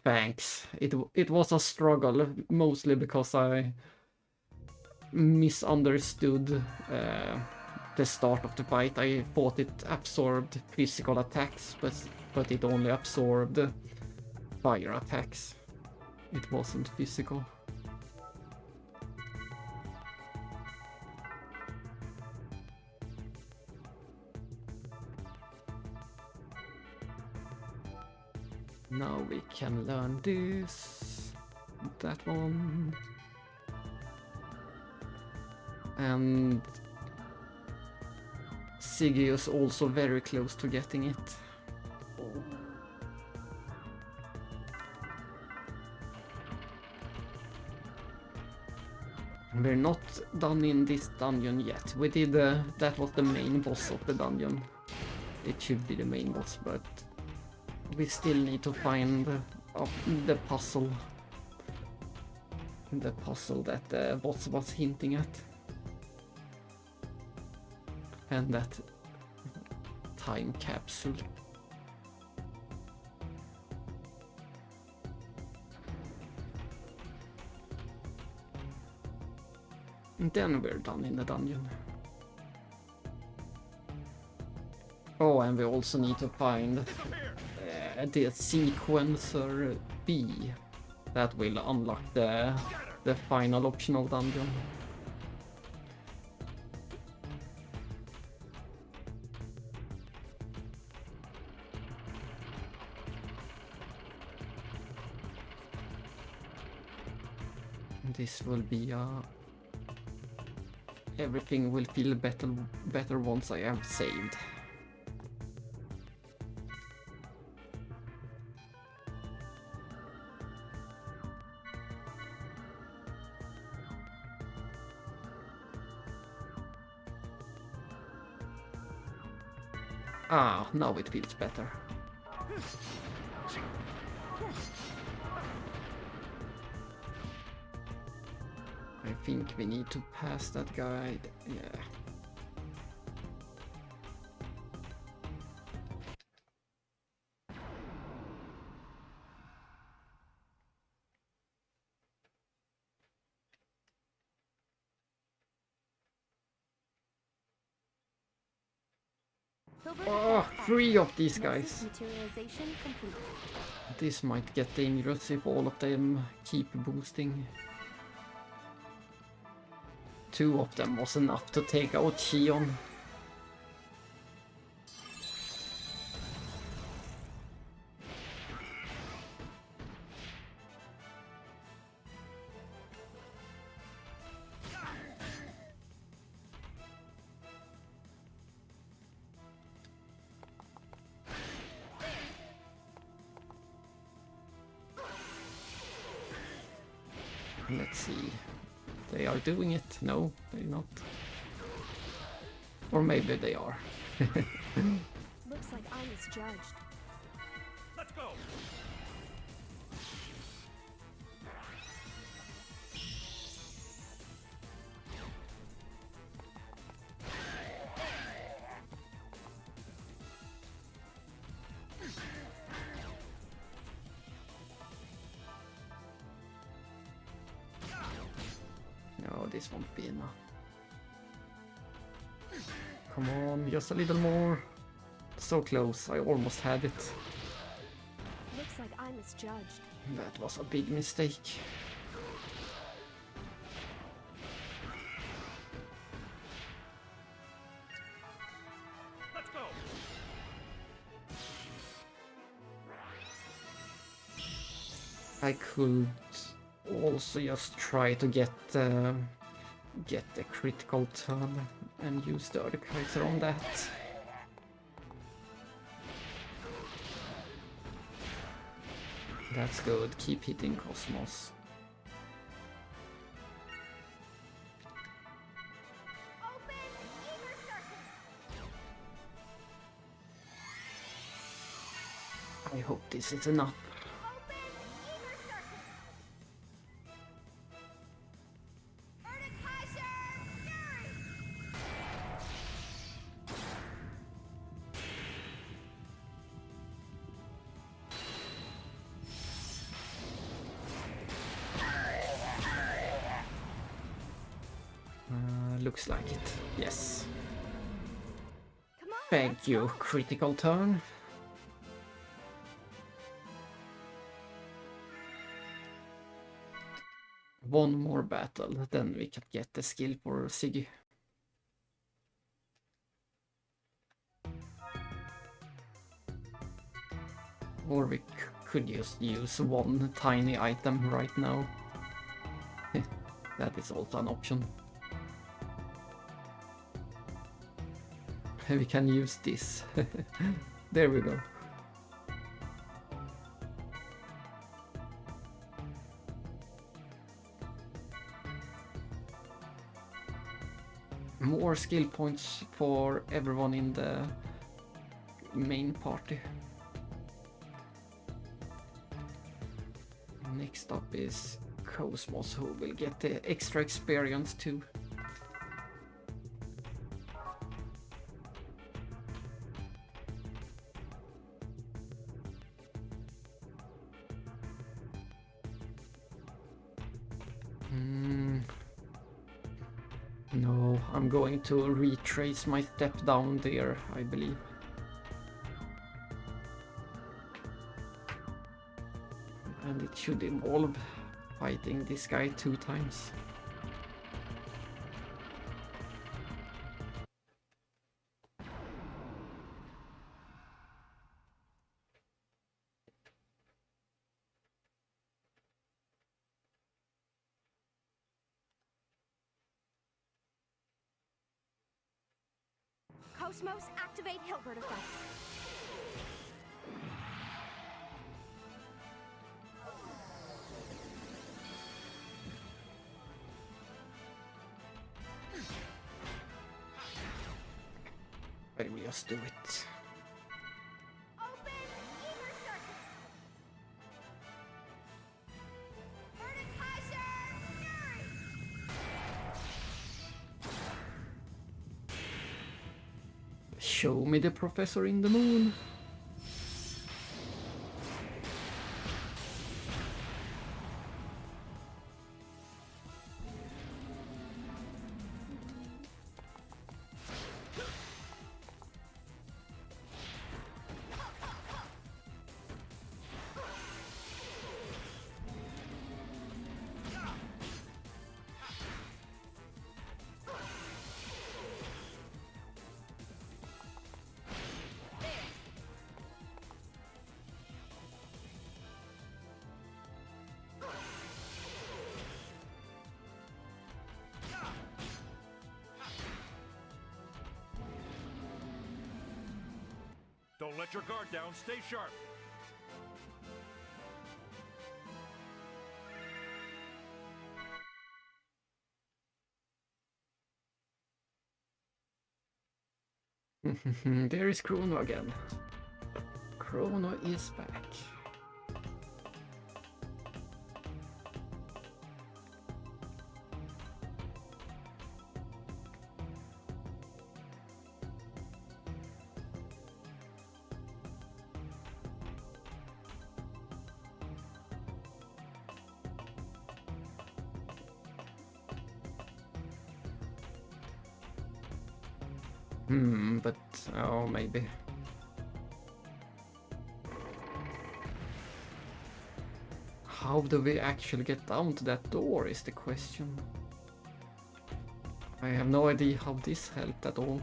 Thanks. It was a struggle, mostly because I misunderstood the start of the fight. I thought it absorbed physical attacks, but it only absorbed fire attacks. It wasn't physical. Now we can learn this, that one, and Siggy is also very close to getting it. We're not done in this dungeon yet. We did that was the main boss of the dungeon. It should be the main boss, but we still need to find the puzzle. The puzzle that the boss was hinting at. And that time capsule. And then we're done in the dungeon. Oh, and we also need to find the sequencer B that will unlock the final optional dungeon. This will be everything will feel better once I have saved. Ah, now it feels better. I think we need to pass that guy. Yeah. Oh, 3 of these guys. Materialization complete. This might get dangerous if all of them keep boosting. 2 of them was enough to take out Xion. Let's see. They are doing it. No, they're not. Or maybe they are. Looks like I misjudged. Let's go. No, this won't be enough. Come on, just a little more. So close, I almost had it. Looks like I misjudged. That was a big mistake. Let's go. I could also just try to get the critical turn and use the Erdkaiser on that. That's good, keep hitting Cosmos. I hope this is enough. Looks like it. Yes. Come on. Thank you, critical turn. One more battle, then we can get the skill for Siggy. Or we could just use one tiny item right now. That is also an option. we can use this. There we go. More skill points for everyone in the main party. Next up is Cosmos, who will get the extra experience too. No, I'm going to retrace my step down there, I believe. And it should involve fighting this guy 2 times. Cosmos, activate Hilbert effect. I will just do it. Open ether circuit. Mordekaiser Fury. Show me the professor in the moon. Don't let your guard down. Stay sharp. There is Chrono again. Chrono is back. But oh, maybe. How do we actually get down to that door is the question. I have no idea how this helped at all.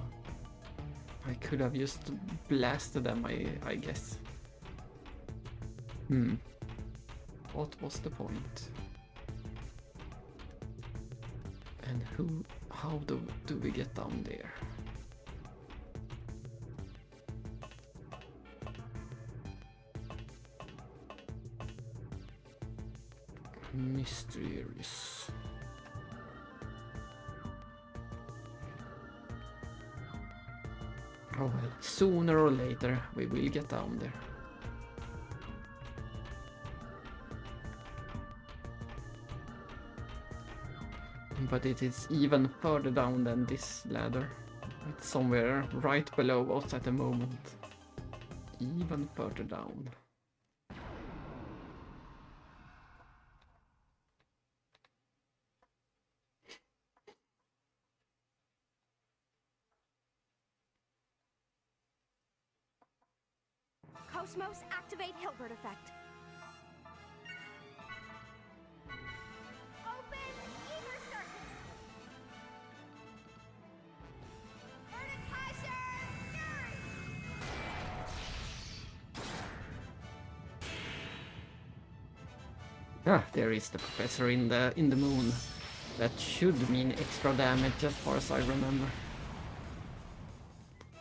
I could have just blasted them, I guess. What was the point? And how do we get down there? Mysterious. Oh well, sooner or later we will get down there. But it is even further down than this ladder. It's somewhere right below us at the moment. Even further down. Cosmos, activate Hilbert effect. Open ether circuit. Mordekaiser Fury. Ah, there is the professor in the moon. That should mean extra damage as far as I remember.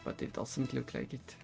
But but it doesn't look like it.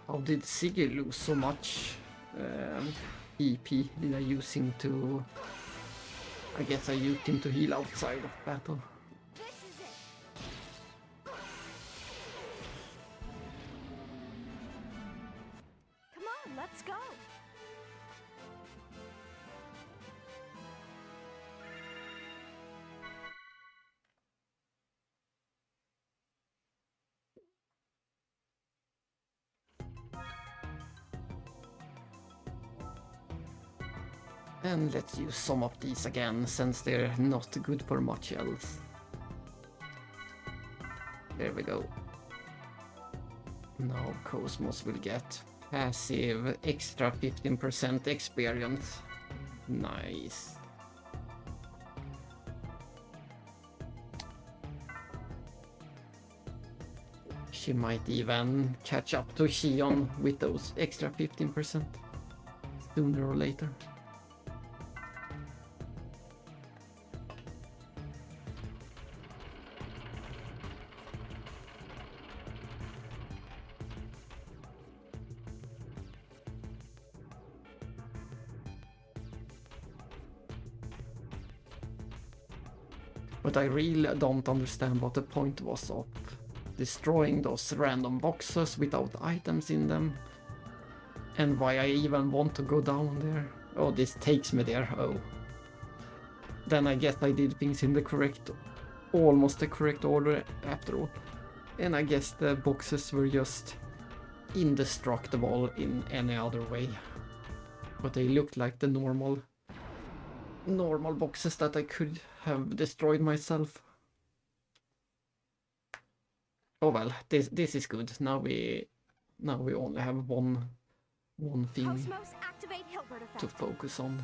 How did Siggy lose so much EP? Did I use him to... I guess I used him to heal outside of battle. This is it. Come on, let's go. And let's use some of these again, since they're not good for much else. There we go. Now Cosmos will get passive extra 15% experience. Nice. She might even catch up to Xion with those extra 15% sooner or later. But I really don't understand what the point was of destroying those random boxes without items in them. And why I even want to go down there. Oh, this takes me there, oh. Then I guess I did things in the correct, almost the correct order after all. And I guess the boxes were just indestructible in any other way. But they looked like the normal boxes that I could have destroyed myself. Oh well, this is good. Now we only have one thing Cosmos, activate Hilbert effect. to focus on.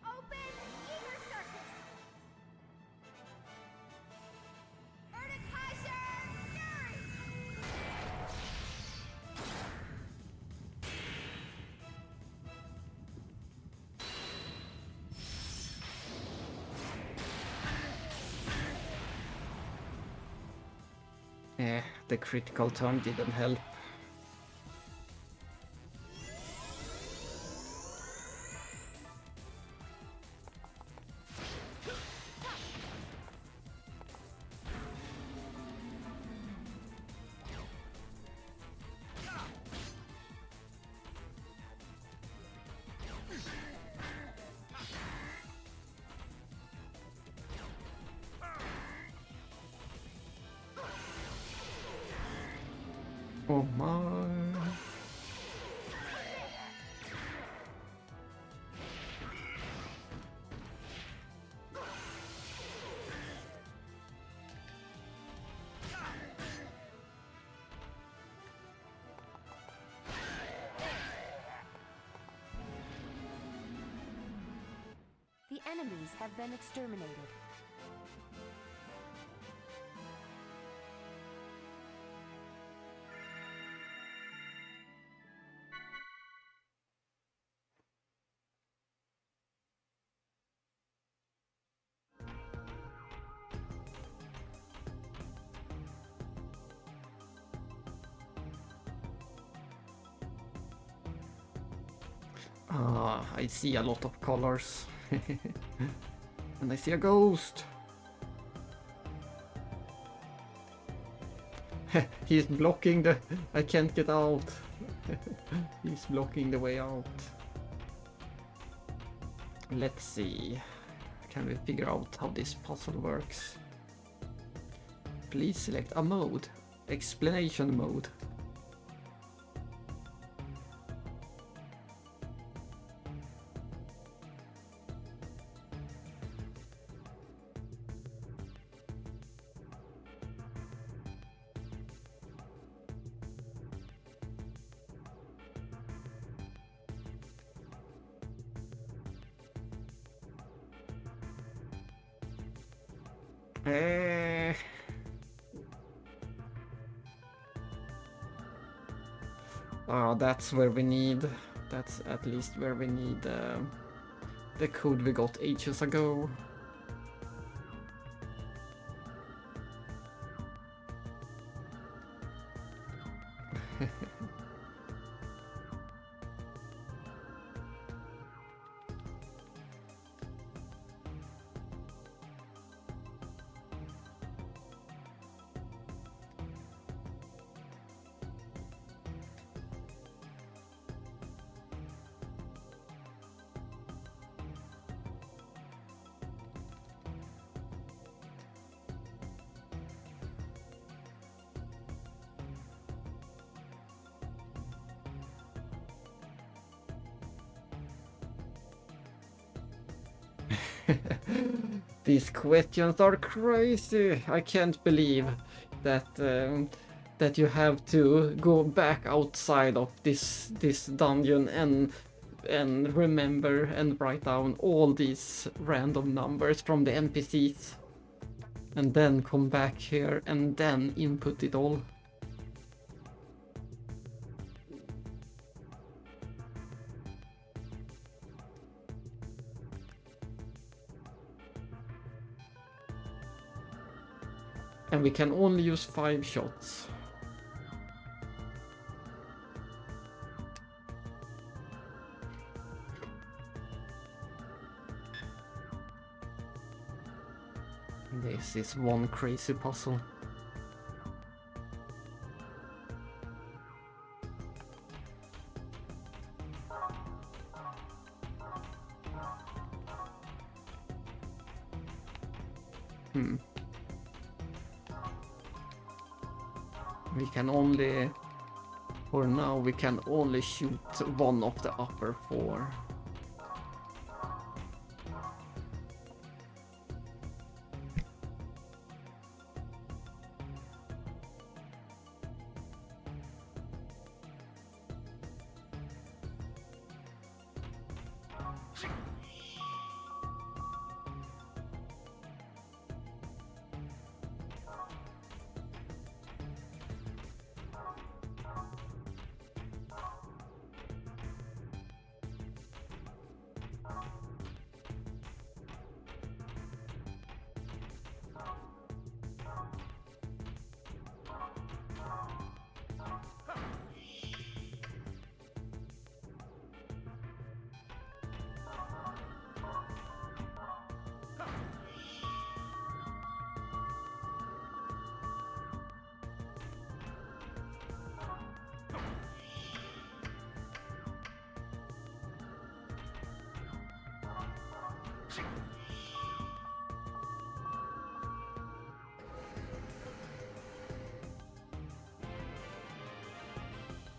Open ether circuit. Erdekaiser Fury. The critical turn didn't help. Oh my. The enemies have been exterminated. I see a lot of colors. And I see a ghost. He's blocking the... I can't get out. He's blocking the way out. Let's see. Can we figure out how this puzzle works? Please select a mode. Explanation mode. That's where we need. That's at least where we need the code we got ages ago. These questions are crazy. I can't believe that that you have to go back outside of this dungeon and remember and write down all these random numbers from the NPCs, and then come back here and then input it all. And we can only use 5 shots. This is one crazy puzzle. We can only, for now, we can only shoot one of the upper 4.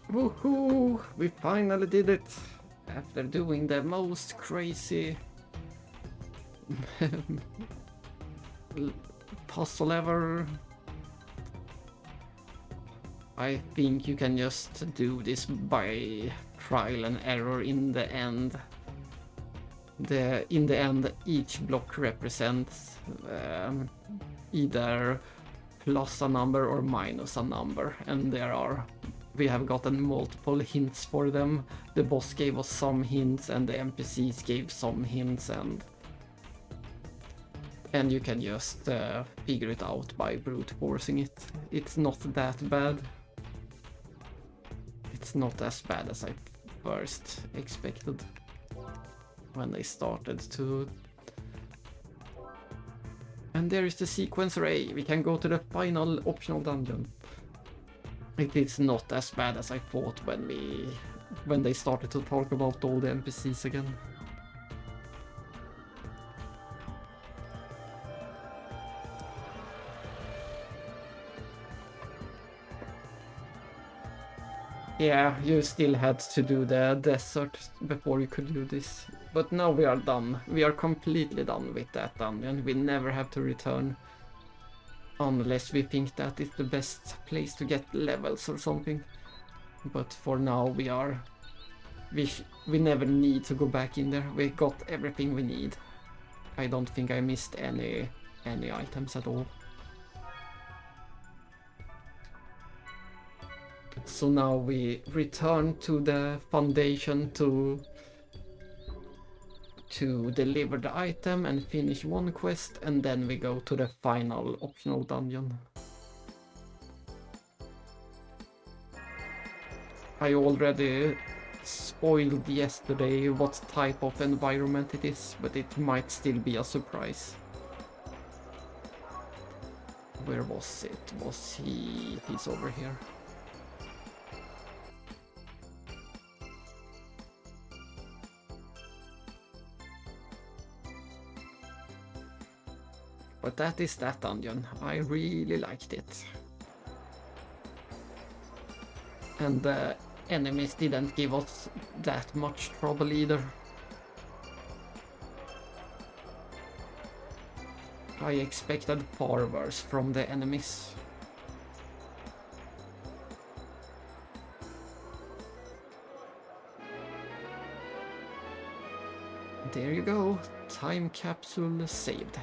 Woohoo! We finally did it! After doing the most crazy puzzle ever. I think you can just do this by trial and error in the end. In the end, each block represents either plus a number or minus a number, and we have gotten multiple hints for them. The boss gave us some hints and the NPCs gave some hints, and you can just figure it out by brute forcing it. It's not that bad. It's not as bad as I first expected when they started to. And there is the sequence ray. We can go to the final optional dungeon. It is not as bad as I thought when they started to talk about all the NPCs again. Yeah, you still had to do the desert before you could do this. But now we are done. We are completely done with that dungeon. We never have to return. Unless we think that is the best place to get levels or something. But for now we never need to go back in there. We got everything we need. I don't think I missed any items at all. So now we return to the foundation to deliver the item and finish one quest, and then we go to the final optional dungeon. I already spoiled yesterday what type of environment it is, but it might still be a surprise. Where was it? He's over here. But that is that dungeon. I really liked it. And the enemies didn't give us that much trouble either. I expected far worse from the enemies. There you go. Time capsule saved.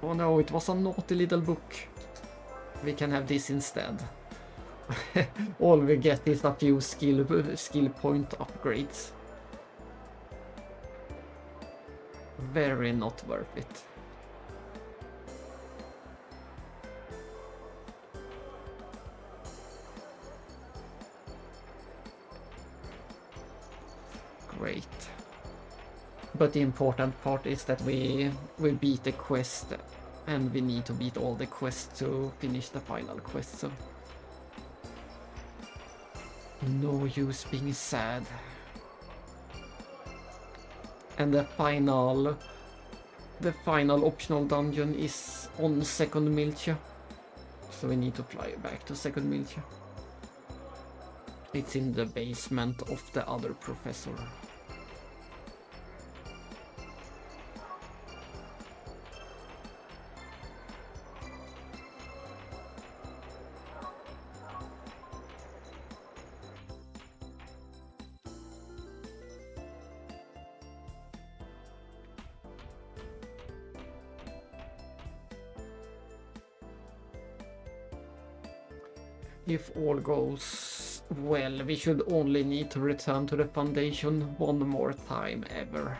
Oh no, it was a naughty little book. We can have this instead. All we get is a few skill point upgrades. Very not worth it. Great. But the important part is that we beat the quest, and we need to beat all the quests to finish the final quest, so no use being sad. And the final optional dungeon is on Second Miltia, so we need to fly back to Second Miltia. It's in the basement of the other professor. If all goes well, we should only need to return to the foundation one more time ever.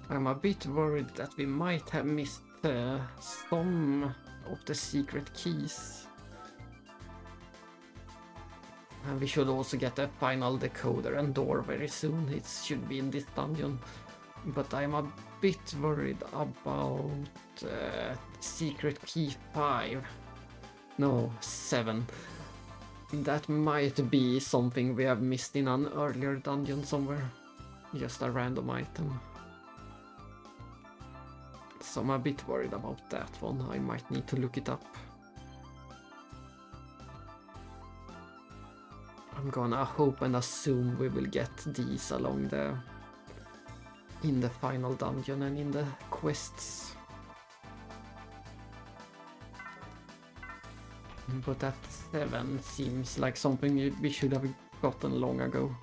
I'm a bit worried that we might have missed some of the secret keys. And we should also get a final decoder and door very soon. It should be in this dungeon. But I'm a bit worried about secret key 5. No, 7. That might be something we have missed in an earlier dungeon somewhere. Just a random item. So I'm a bit worried about that one. I might need to look it up. I'm gonna hope and assume we will get these along in the final dungeon and in the quests. But that 7 seems like something we should have gotten long ago.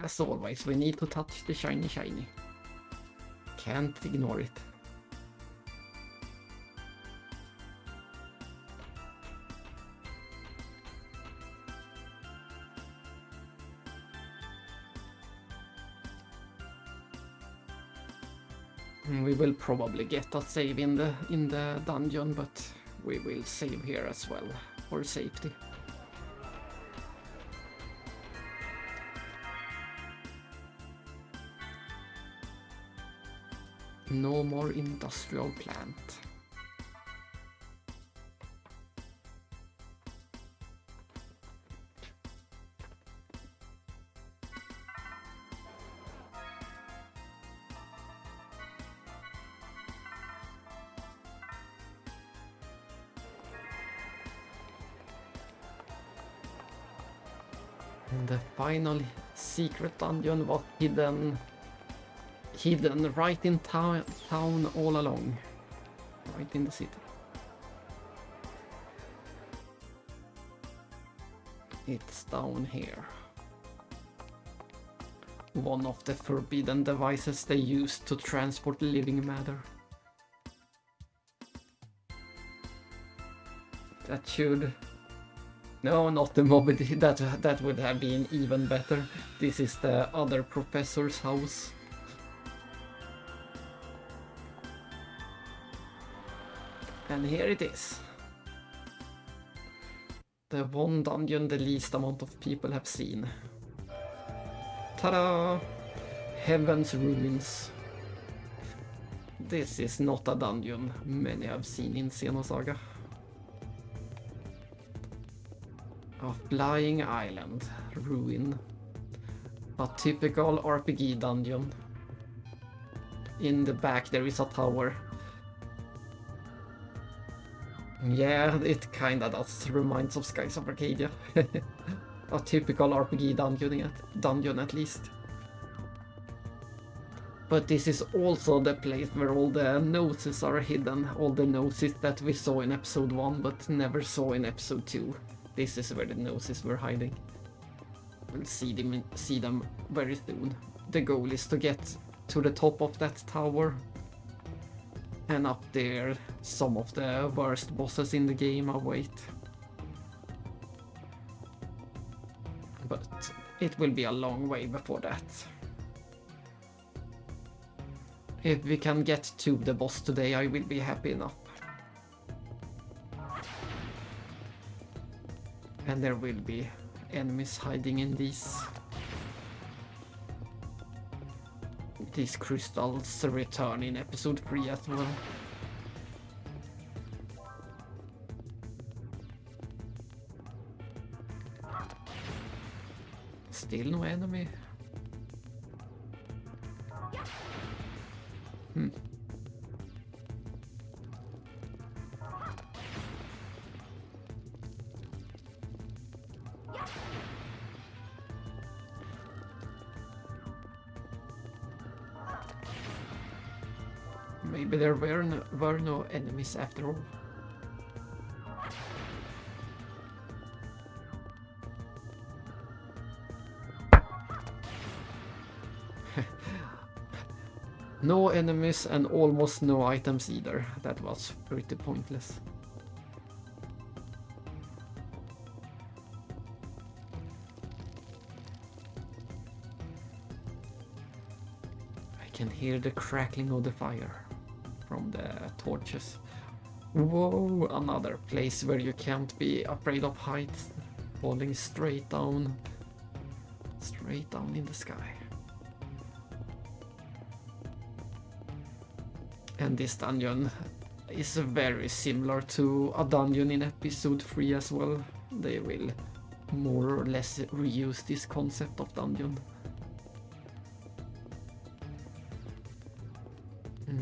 As always, we need to touch the shiny. Can't ignore it. We will probably get a save in the dungeon, but we will save here as well for safety. No more industrial plant. And the final secret dungeon was hidden right in town all along. Right in the city. It's down here. One of the forbidden devices they use to transport living matter. That should... No, not the mobility. That would have been even better. This is the other professor's house. And here it is. The one dungeon the least amount of people have seen. Ta-da! Heaven's Ruins. This is not a dungeon many have seen in Xenosaga. A flying island, ruin. A typical RPG dungeon. In the back there is a tower. Yeah, it kinda does. Reminds of Skies of Arcadia. A typical RPG dungeon at least. But this is also the place where all the noses are hidden. All the noses that we saw in episode 1 but never saw in episode 2. This is where the noses were hiding. We'll see them very soon. The goal is to get to the top of that tower. And up there, some of the worst bosses in the game await. But it will be a long way before that. If we can get to the boss today, I will be happy enough. And there will be enemies hiding in these crystals return in episode 3 as well. Still no enemy. Maybe there were no enemies after all. No enemies and almost no items either. That was pretty pointless. I can hear the crackling of the fire from the torches. Whoa, another place where you can't be afraid of heights. Falling straight down in the sky. And this dungeon is very similar to a dungeon in episode 3 as well. They will more or less reuse this concept of dungeon.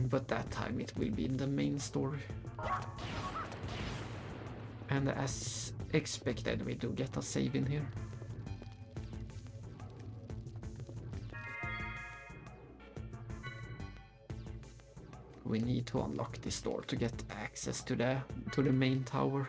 But that time it will be in the main story. And as expected, we do get a save in here. We need to unlock this door to get access to the main tower.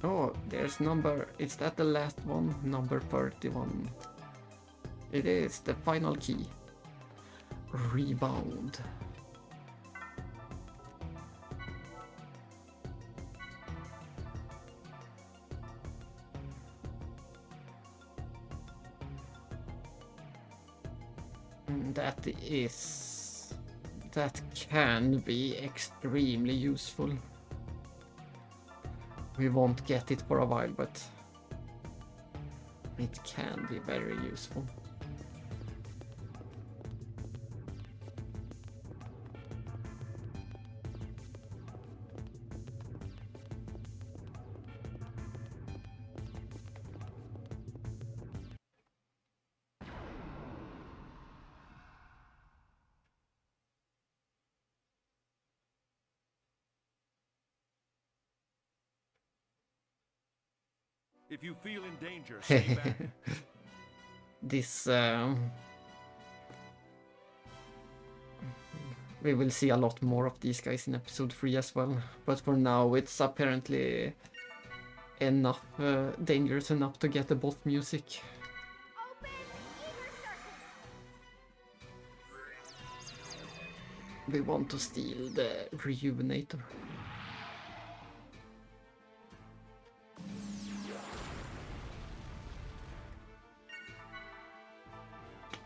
Oh, there's is that the last one? Number 31. It is the final key. Rebound. That can be extremely useful. We won't get it for a while, but it can be very useful. If you feel in danger, stay back. This we will see a lot more of these guys in episode 3 as well, but for now it's apparently enough dangerous enough to get the boss music. We want to steal the rejuvenator.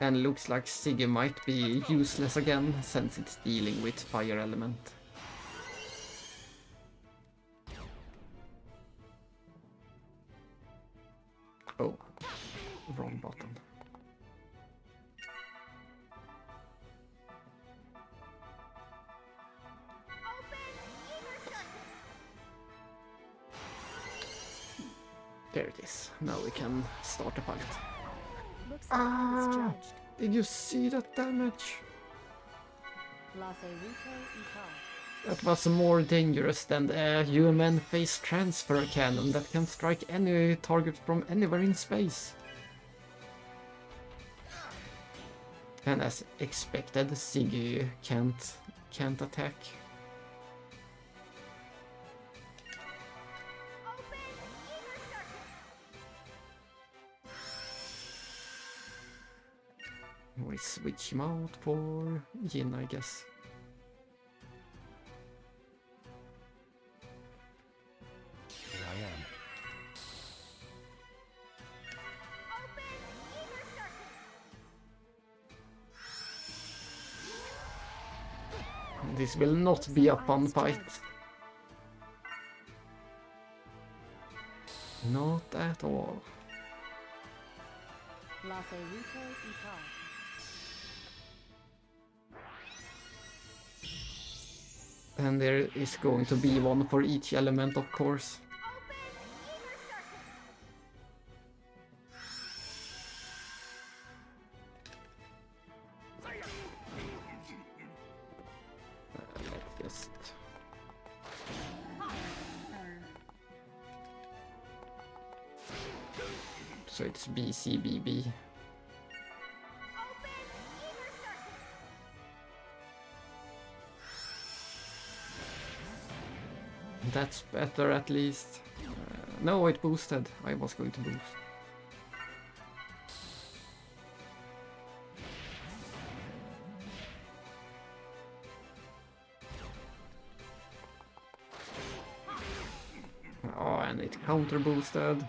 And looks like Siggy might be useless again, since it's dealing with fire element. Oh, wrong button. There it is. Now we can start the fight. Looks like I was judged. Did you see that damage? That was more dangerous than the human phase transfer cannon that can strike any target from anywhere in space. And as expected, Siggy can't attack. We switch him out for Jin, I guess. Here I am. This will not be a fun fight. Not at all. And there is going to be one for each element, of course. Let's just... So it's BCBB. That's better at least. No, it boosted. I was going to boost. Oh, and it counter boosted.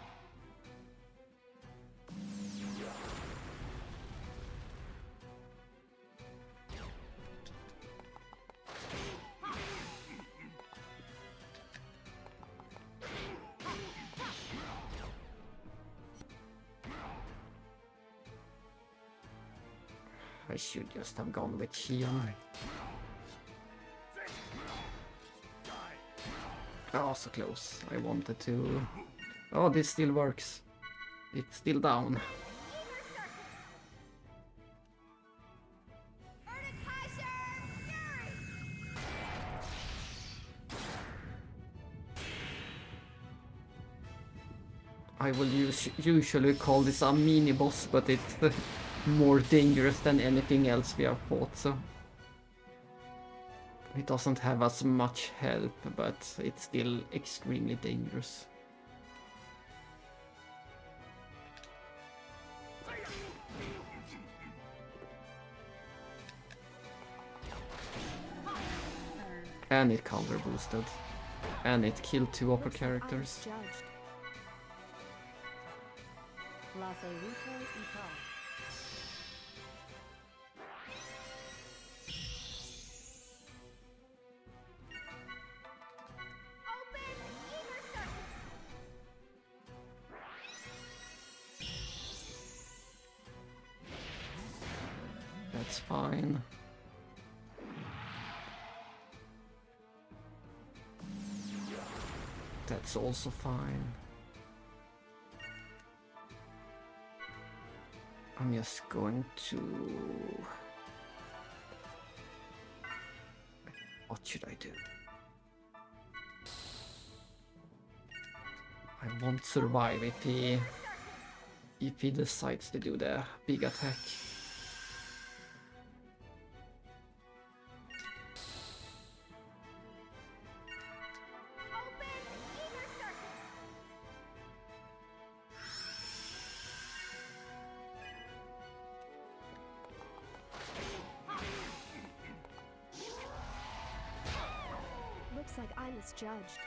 I should just have gone with Shion. Oh, so close. I wanted to... Oh, this still works. It's still down. I will usually call this a mini-boss, but it's more dangerous than anything else we have fought, so... It doesn't have as much help, but it's still extremely dangerous. And it counter boosted. And it killed 2 upper characters. That's fine. That's also fine. I'm just going to... What should I do? I won't survive if he decides to do the big attack. Looks like I misjudged.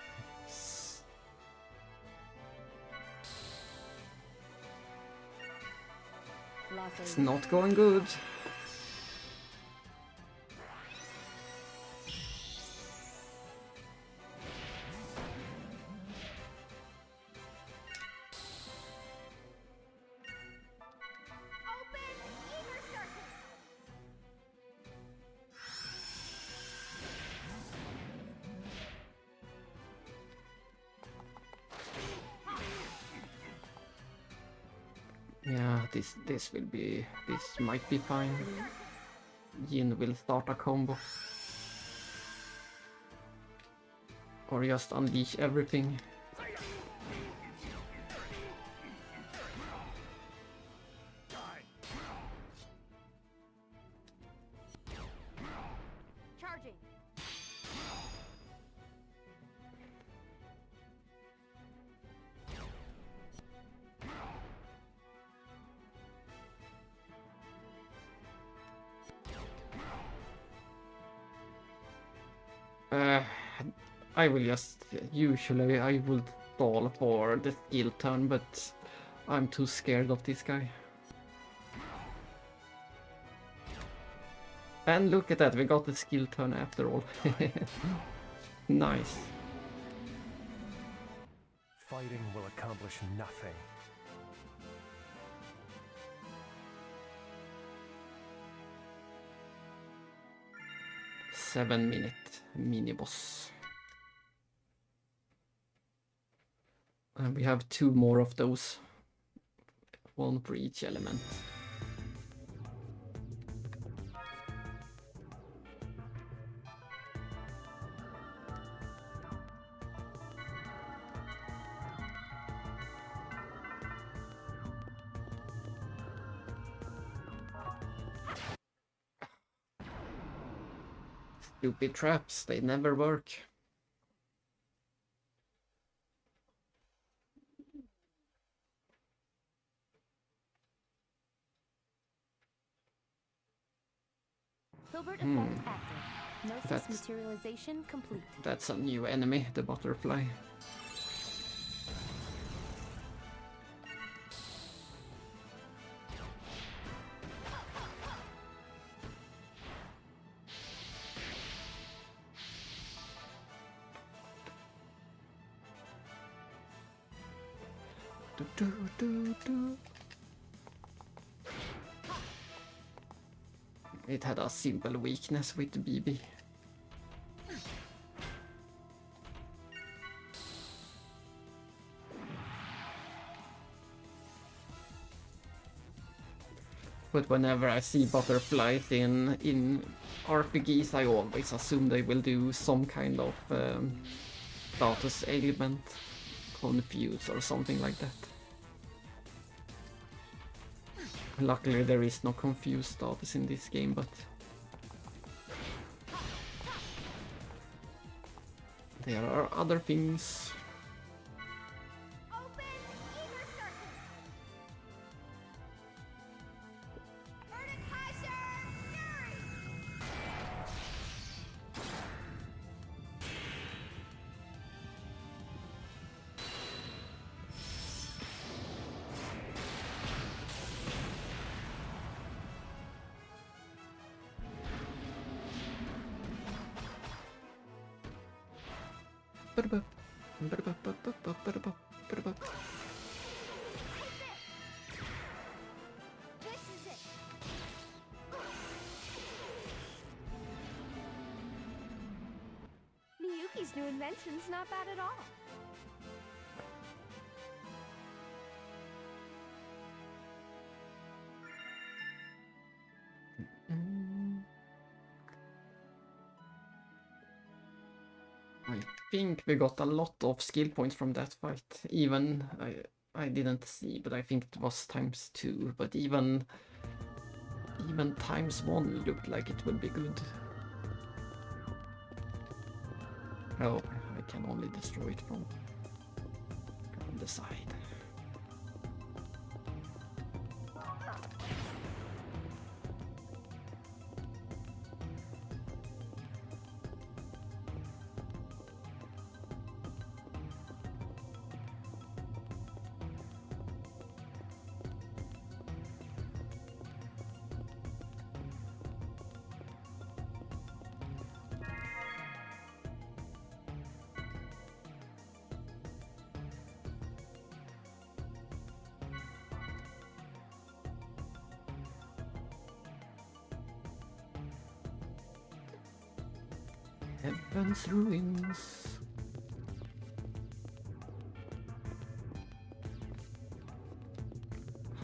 It's not going good. Yeah, this might be fine. Jin will start a combo. Or just unleash everything. Charging. I will just... Usually I would stall for the skill turn, but I'm too scared of this guy. And look at that, we got the skill turn after all. Nice. Fighting will accomplish nothing. Seven minutes. mini boss. And we have 2 more of those. 1 for each element. Stupid traps, they never work. Filbert effect active. Gnosis That's- materialization complete. That's a new enemy, the butterfly. It had a simple weakness with the BB. But whenever I see butterflies in RPGs, I always assume they will do some kind of status ailment, confuse or something like that. Luckily there is no confused status in this game, but there are other things. Miyuki's new invention's not bad at all. I think we got a lot of skill points from that fight. Even I didn't see, but I think it was ×2. But even ×1 looked like it would be good. Oh, I can only destroy it from the side. Heaven's ruins.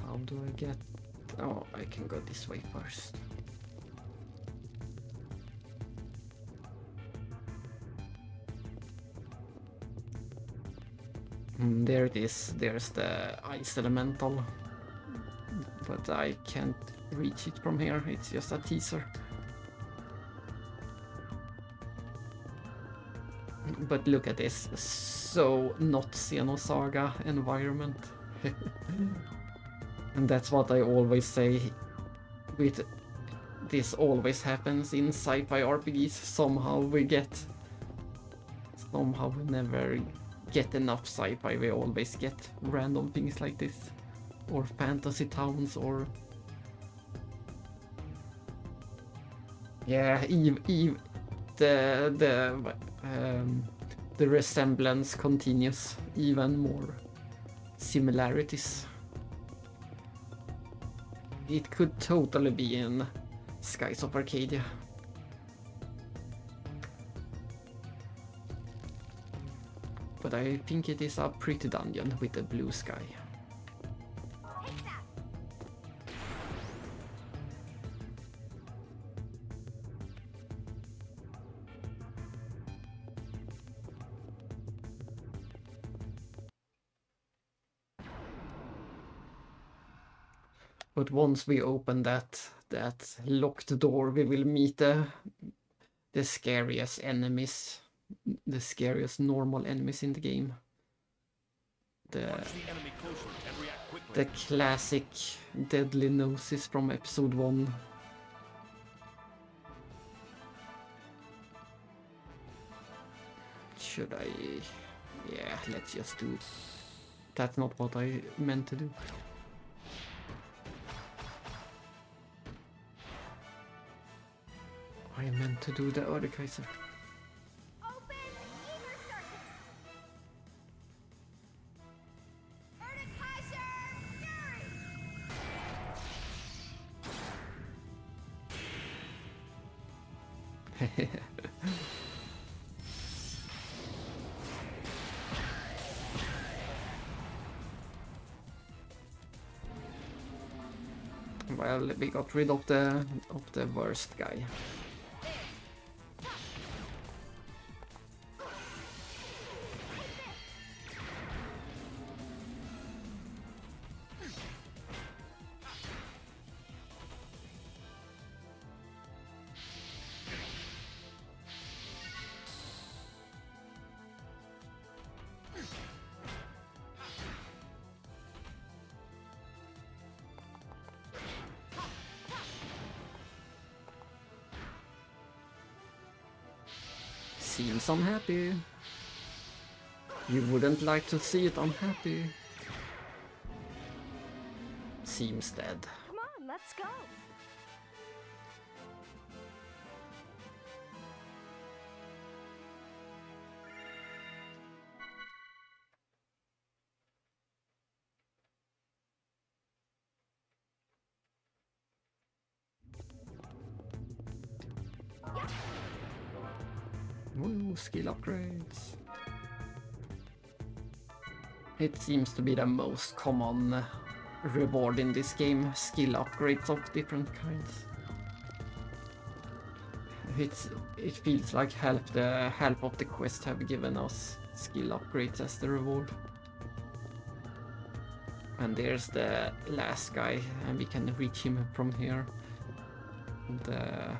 How do I get... Oh, I can go this way first. There it is. There's the ice elemental. But I can't reach it from here. It's just a teaser. But look at this, so not Xenosaga environment. And that's what I always say, with this always happens in sci-fi RPGs. Somehow we never get enough sci-fi, we always get random things like this. Or fantasy towns, or... Yeah, the resemblance continues, even more similarities. It could totally be in Skies of Arcadia. But I think it is a pretty dungeon with a blue sky. But once we open that locked door, we will meet the scariest enemies, the scariest normal enemies in the game. The classic deadly noses from episode 1. Should I? Yeah, let's just do. That's not what I meant to do. I meant to do the Erdekaiser. Well, we got rid of the worst guy. Seems unhappy. You wouldn't like to see it unhappy. Seems dead. Come on, let's go. Woo, skill upgrades. It seems to be the most common reward in this game, skill upgrades of different kinds. It feels like half of the quest have given us skill upgrades as the reward. And there's the last guy, and we can reach him from here. The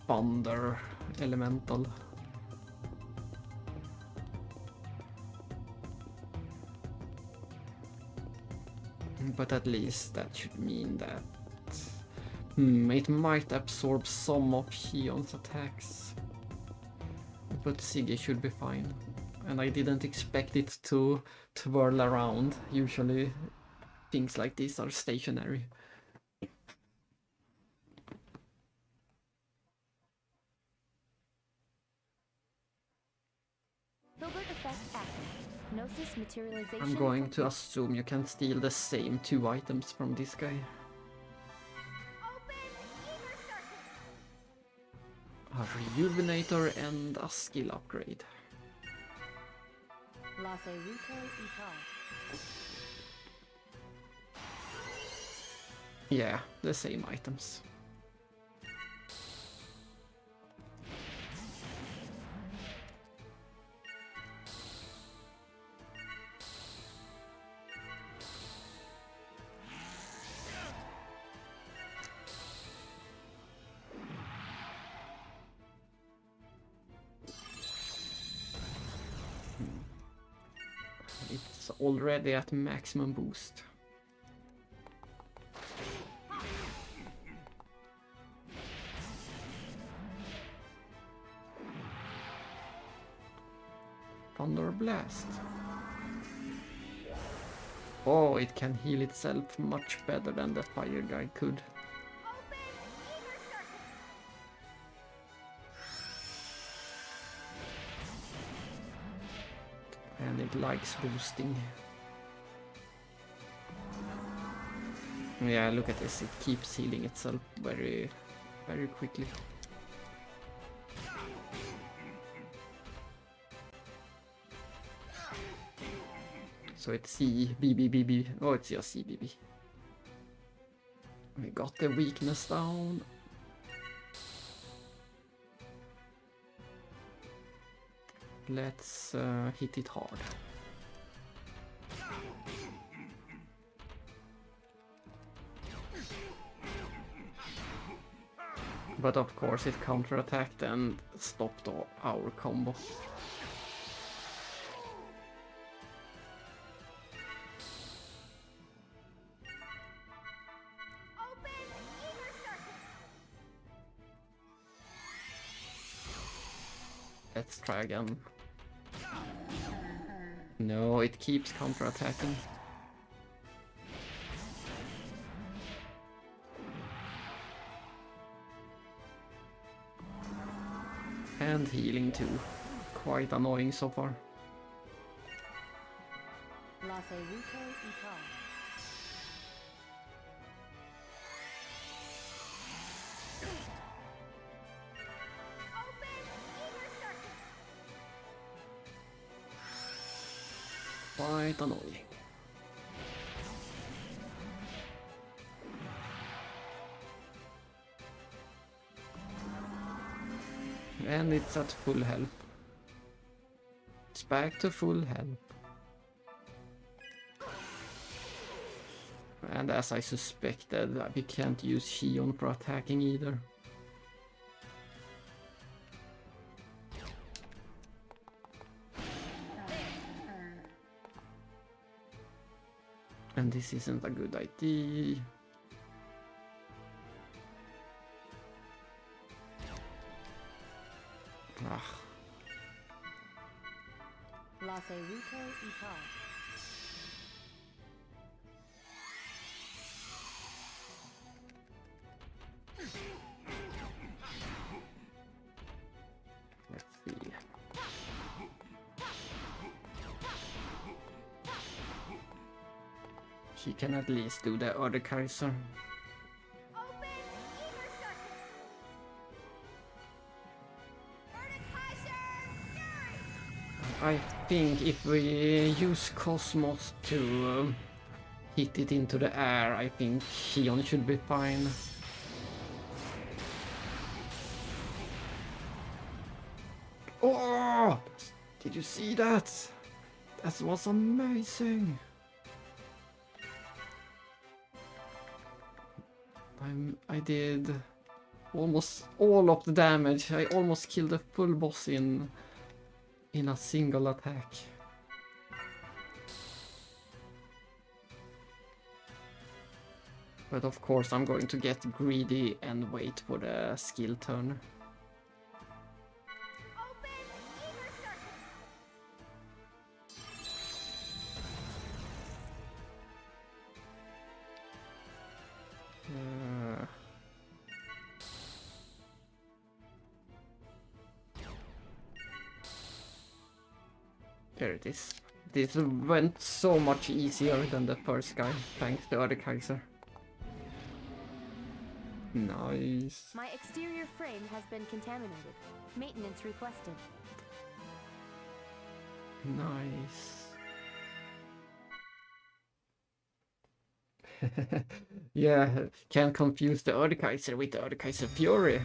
Thunder Elemental. But at least that should mean that it might absorb some of Hion's attacks. But Siggy should be fine. And I didn't expect it to twirl around. Usually things like this are stationary. Filbert effect active. Gnosis materialization. I'm going to assume you can steal the same 2 items from this guy. A Rejuvenator and a skill upgrade. Yeah, the same items. It's already at maximum boost. Thunder Blast. Oh, it can heal itself much better than the fire guy could. And it likes boosting. Yeah, look at this, it keeps healing itself very, very quickly. So it's C, B, B, B, B. Oh, it's just C, B, B. We got the weakness down. Let's hit it hard. But of course it counterattacked and stopped our combo. Let's try again. No, it keeps counterattacking. And healing too. Quite annoying so far. Quite annoying. And it's at full health. It's back to full health. And as I suspected, we can't use Shion for attacking either. And this isn't a good idea. Ah. Let's see. He can at least do the other Kaiser. I think if we use Cosmos to hit it into the air, I think Shion should be fine. Oh! Did you see that? That was amazing! I did almost all of the damage. I almost killed the full boss in a single attack. But of course I'm going to get greedy and wait for the skill turn. There it is. This went so much easier than the first guy, thanks to other Kaiser. Nice. My exterior frame has been contaminated. Maintenance requested. Nice. Yeah, can't confuse the other Kaiser with the other Kaiser Fury.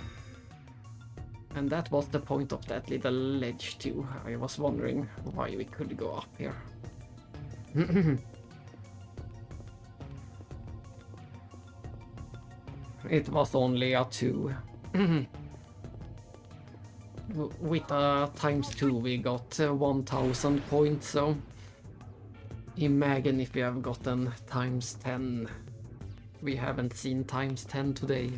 And that was the point of that little ledge too. I was wondering why we could go up here. It was only a 2. With a ×2 we got 1000 points, so imagine if we have gotten ×10. We haven't seen ×10 today.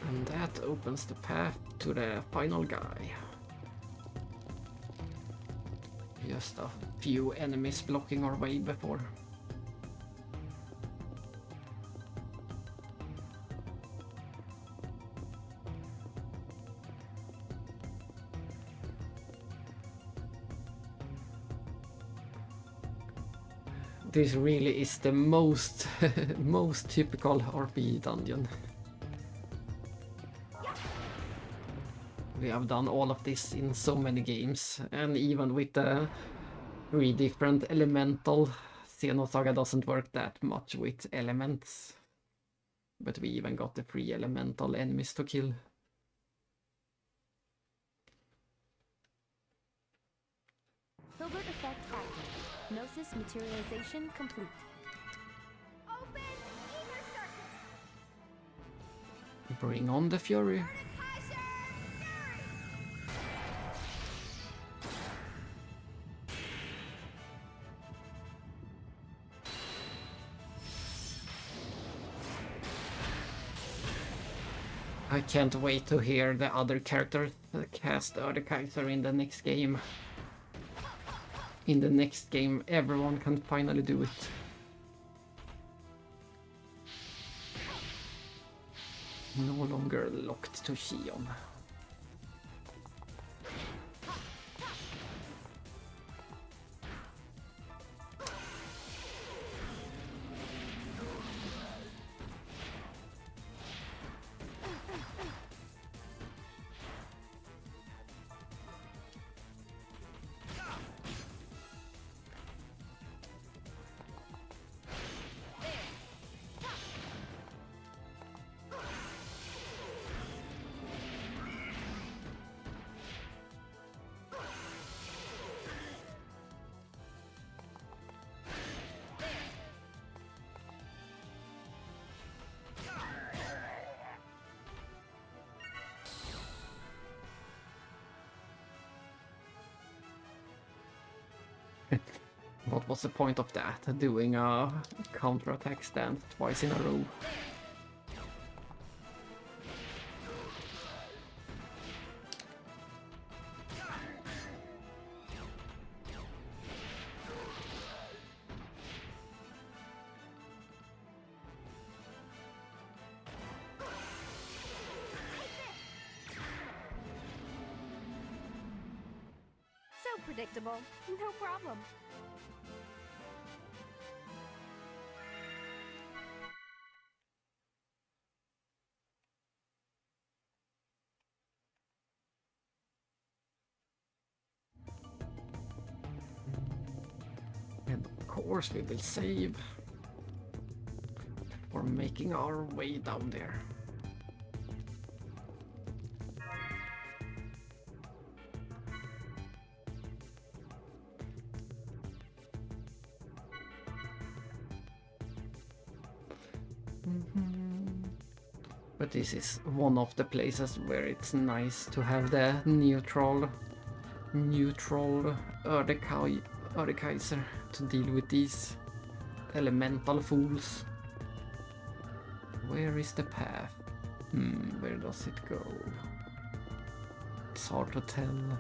And that opens the path to the final guy. Just a few enemies blocking our way before. This really is the most most typical RPG dungeon. We have done all of this in so many games, and even with the 3 different elemental, Xenosaga doesn't work that much with elements. But we even got the 3 elemental enemies to kill. Filbert effect active. Gnosis materialization complete. Open ether circuit. Bring on the fury. I can't wait to hear the other characters cast Kaiser in the next game. In the next game, everyone can finally do it. No longer locked to Xion. What was the point of that? Doing a counterattack stand twice in a row. So predictable. No problem. And of course we will save for making our way down there. But this is one of the places where it's nice to have the neutral Erdekaiser to deal with these elemental fools. Where is the path? Where does it go? It's hard to tell.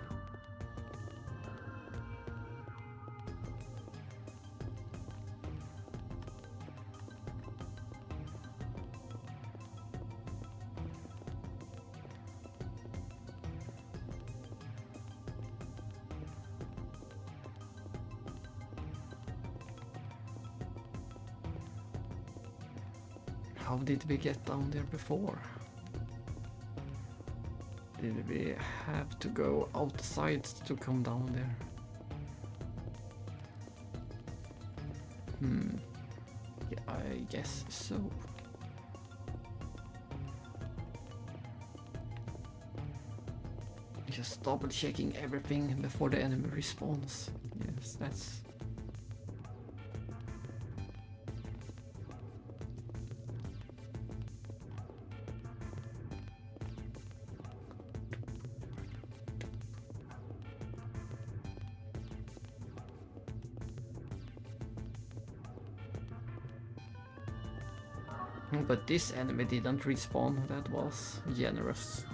How did we get down there before? Did we have to go outside to come down there? Yeah, I guess so. Just double checking everything before the enemy respawns. Yes, that's... But this enemy didn't respawn, that was generous.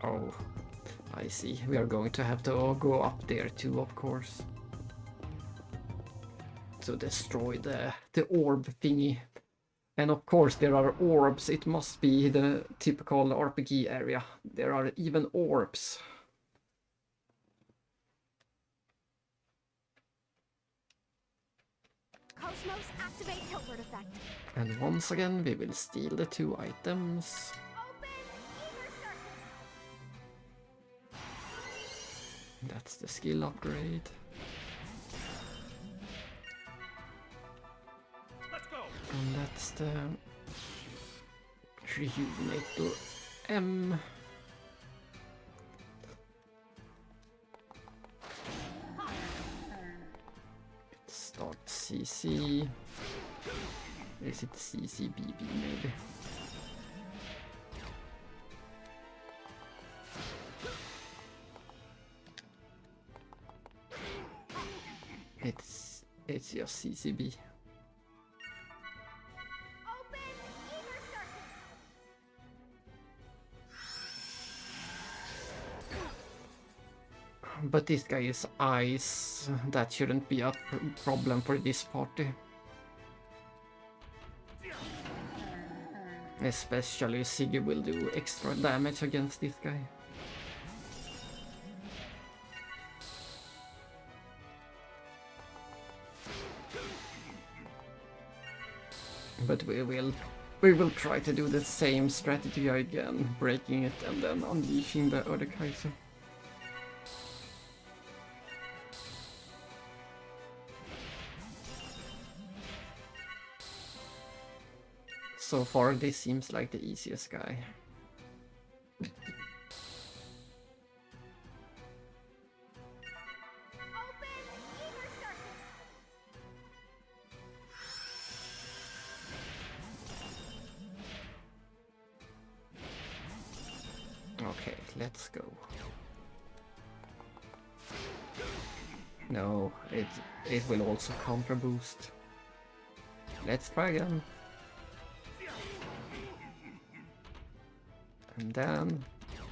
Oh, I see. We are going to have to go up there too, of course. To destroy the orb thingy. And of course there are orbs. It must be the typical RPG area. There are even orbs. Cosmos, activate Hilbert effect. And once again we will steal the 2 items. Open ether circuit. That's the skill upgrade. Let's go. And that's the Rejuvenator M. It starts CC. Is it CCBB maybe? It's just CCB. Open ether circuit. But this guy is ice. That shouldn't be a problem for this party. Especially Siggy will do extra damage against this guy. But we will try to do the same strategy again, breaking it and then unleashing the Erdekaiser. So far this seems like the easiest guy. Open ether circuit. Okay, let's go. No, it will also counter boost. Let's try again. And then,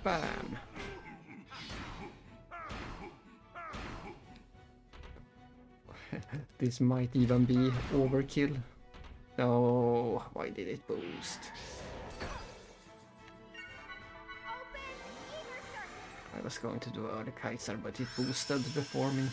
bam! This might even be overkill. No, why did it boost? Open ether circuit. I was going to do Erdekaiser, but it boosted before me. Open ether circuit.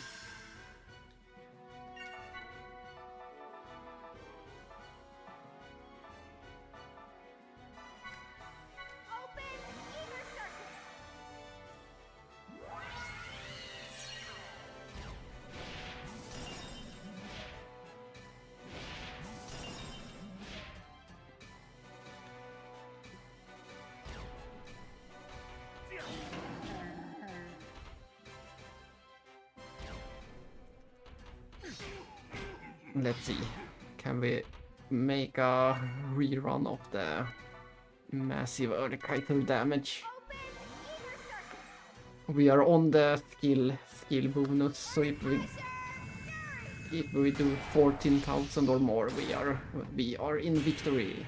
Let's see. Can we make a rerun of the massive Erdekaiser damage? Open ether circuit. We are on the skill bonus, so if we do 14,000 or more, we are in victory.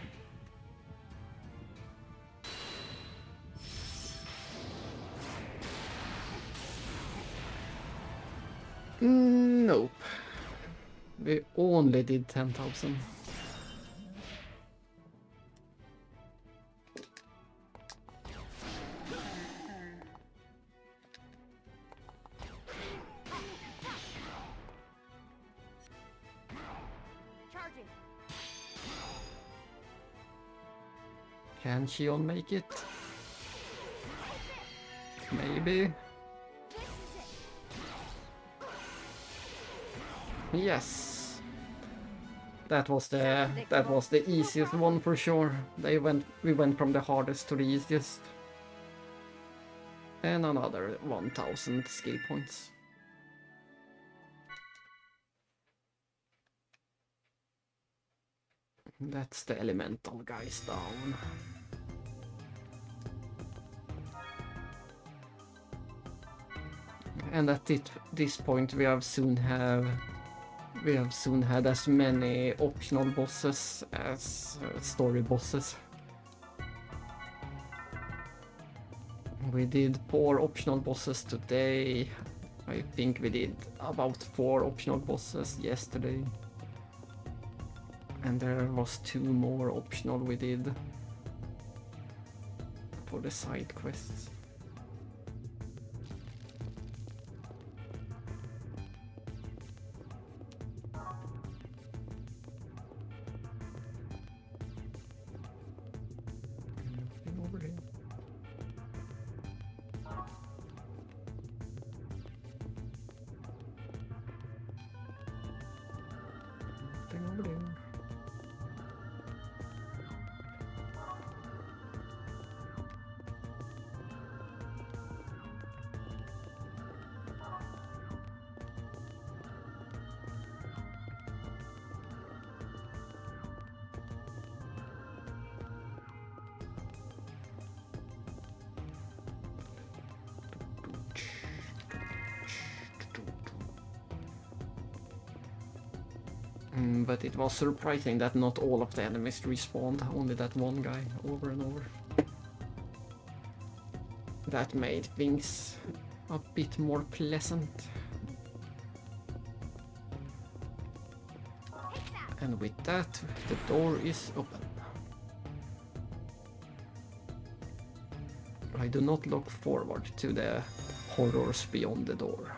Nope. We only did 10,000. Charging. Can Shion make it? Maybe. This is it. Yes. That was the easiest one for sure. We went from the hardest to the easiest. And another 1,000 skill points. That's the elemental guys down. And at this point we have soon had as many optional bosses as story bosses. We did 4 optional bosses today. I think we did about 4 optional bosses yesterday. And there was 2 more optional we did for the side quests. Nothing over here. Nothing over there. But it was surprising that not all of the enemies respawned, only that one guy over and over. That made things a bit more pleasant. And with that, the door is open. I do not look forward to the horrors beyond the door.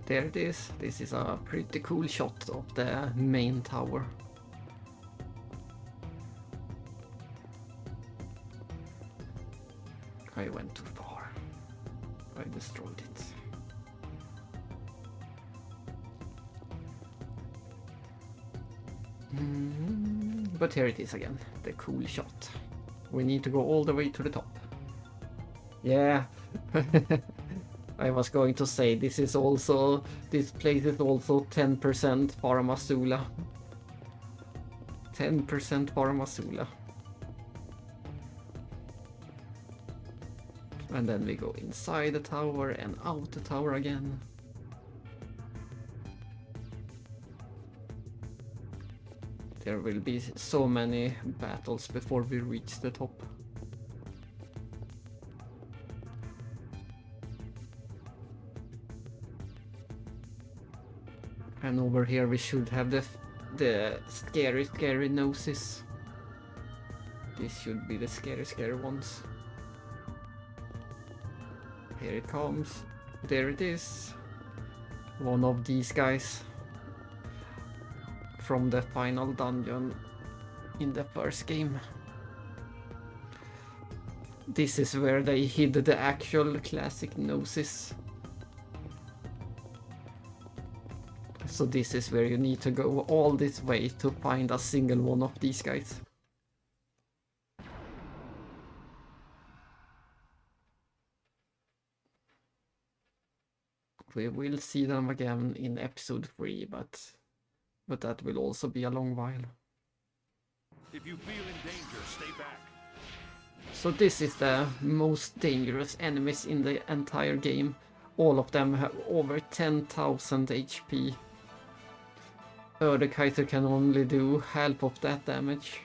There it is. This is a pretty cool shot of the main tower. I went too far. I destroyed it. But here it is again, the cool shot. We need to go all the way to the top. Yeah. I was going to say this place is also 10% Paramasula. 10% Paramasula. And then we go inside the tower and out the tower again. There will be so many battles before we reach the top. And over here we should have the scary noses. This should be the scary ones. Here it comes. There it is. One of these guys from the final dungeon in the first game. This is where they hid the actual classic noses. So this is where you need to go all this way to find a single one of these guys. We will see them again in episode 3, but that will also be a long while. If you feel in danger, stay back. So this is the most dangerous enemies in the entire game. All of them have over 10,000 HP. The Kaiser can only do half of that damage.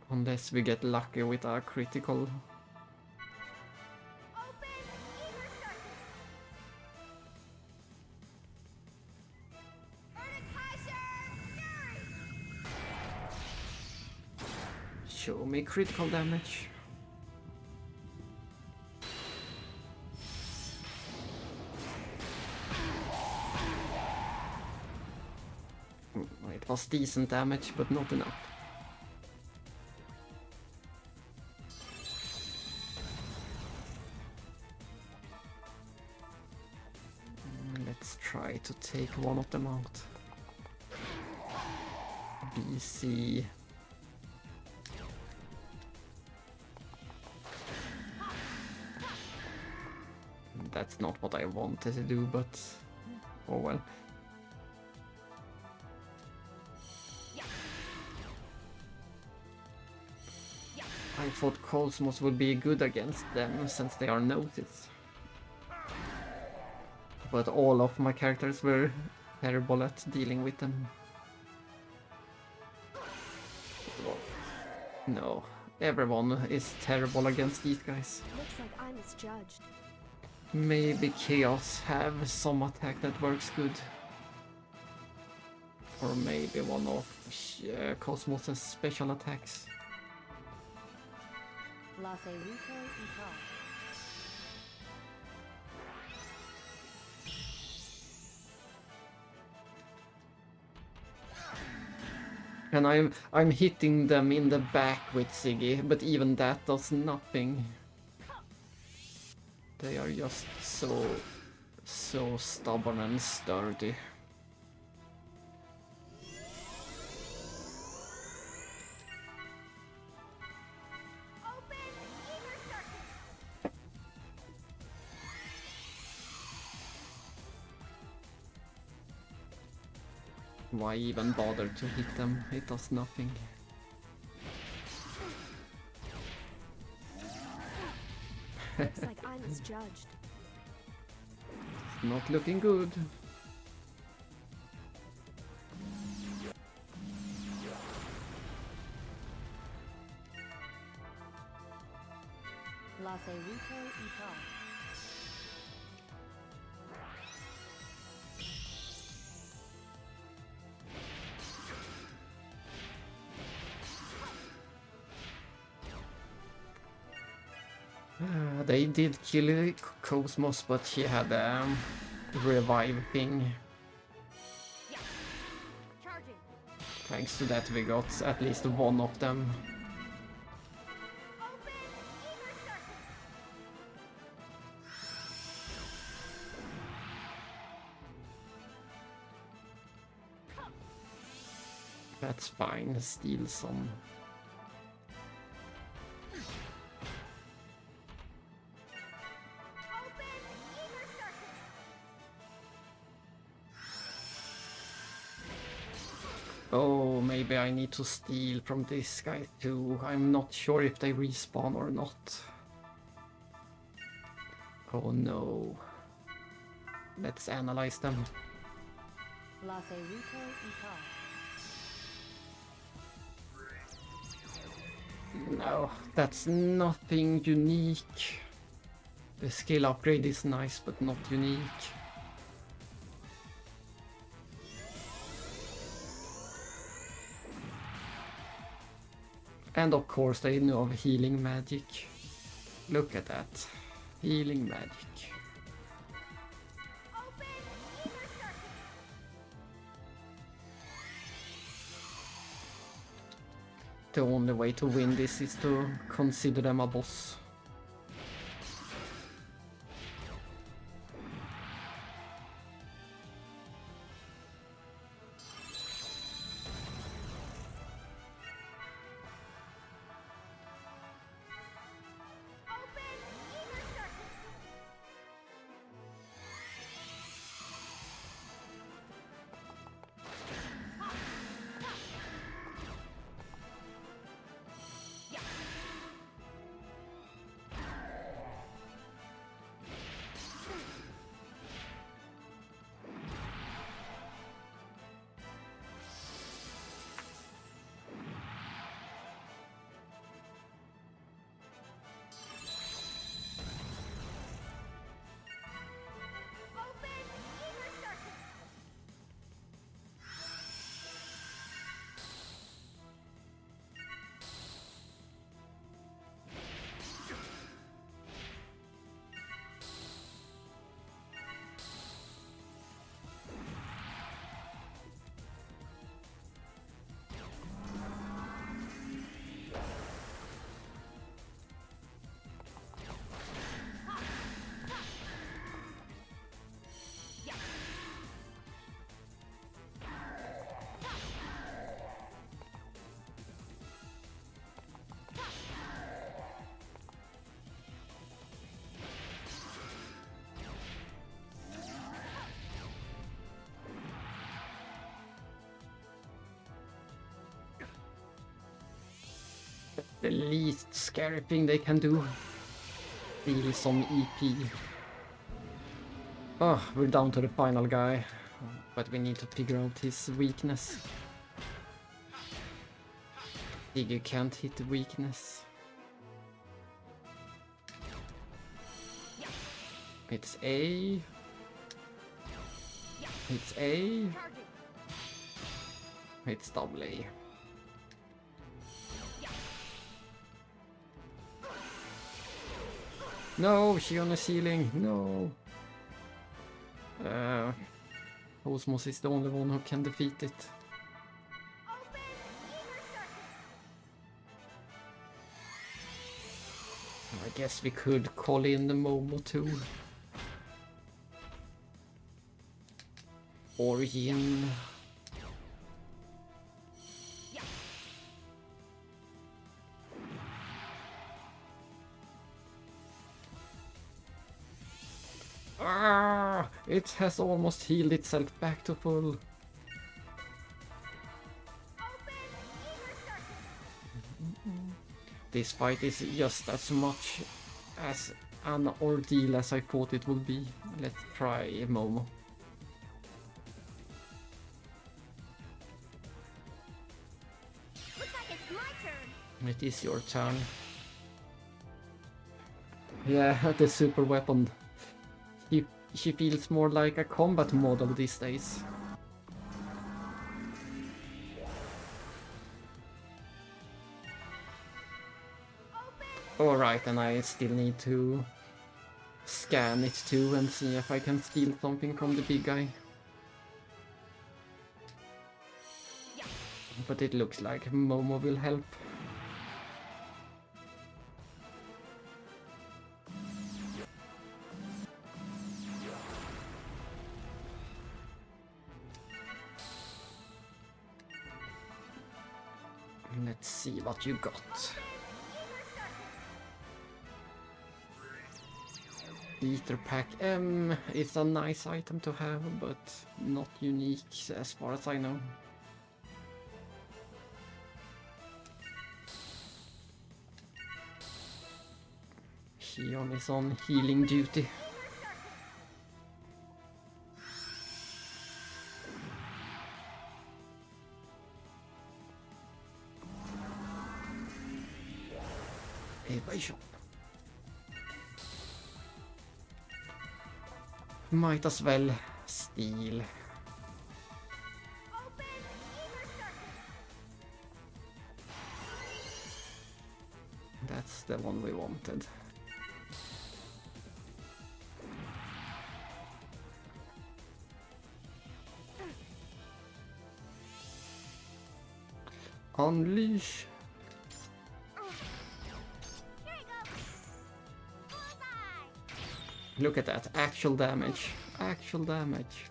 Unless we get lucky with a critical. Show me critical damage. It was decent damage, but not enough. Let's try to take one of them out. BC. That's not what I wanted to do, but oh well. I thought Cosmos would be good against them since they are noticed. But all of my characters were terrible at dealing with them. No, everyone is terrible against these guys. Looks like I misjudged. Maybe Chaos have some attack that works good. Or maybe one of Cosmos' special attacks. La Ferrito y Tal. And I'm hitting them in the back with Siggy, but even that does nothing. They are just so stubborn and sturdy. Why even bother to hit them? It does nothing. Looks like I misjudged. Not looking good. La Ferrito y Tal. They did kill Cosmos, but she had a revive thing. Charging. Thanks to that we got at least one of them. That's fine, steal some. Oh, maybe I need to steal from this guy too. I'm not sure if they respawn or not. Oh no. Let's analyze them. La Ferrito y Tal. No, that's nothing unique. The skill upgrade is nice, but not unique. And of course they know of healing magic. Look at that. Healing magic. The only way to win this is to consider them a boss. the least scary thing they can do. Steal some EP. Oh, we're down to the final guy, but we need to figure out his weakness. Think you can't hit the weakness. It's A. It's A. It's double A. No, she on the ceiling. No. Osmos is the only one who can defeat it. I guess we could call in the Momo too. Origin. Ah, it has almost healed itself back to full. This fight is just as much as an ordeal as I thought it would be. Let's try Momo. Looks like it's my turn. It is your turn. Yeah, the super weapon. She feels more like a combat model these days. Alright, and I still need to scan it too and see if I can steal something from the big guy. But it looks like Momo will help. Let's see what you got. Ether Pack M, it's a nice item to have, but not unique as far as I know. Xion is on healing duty. Evasion. Might as well steal. That's the one we wanted. Unleash. Look at that, actual damage. Actual damage.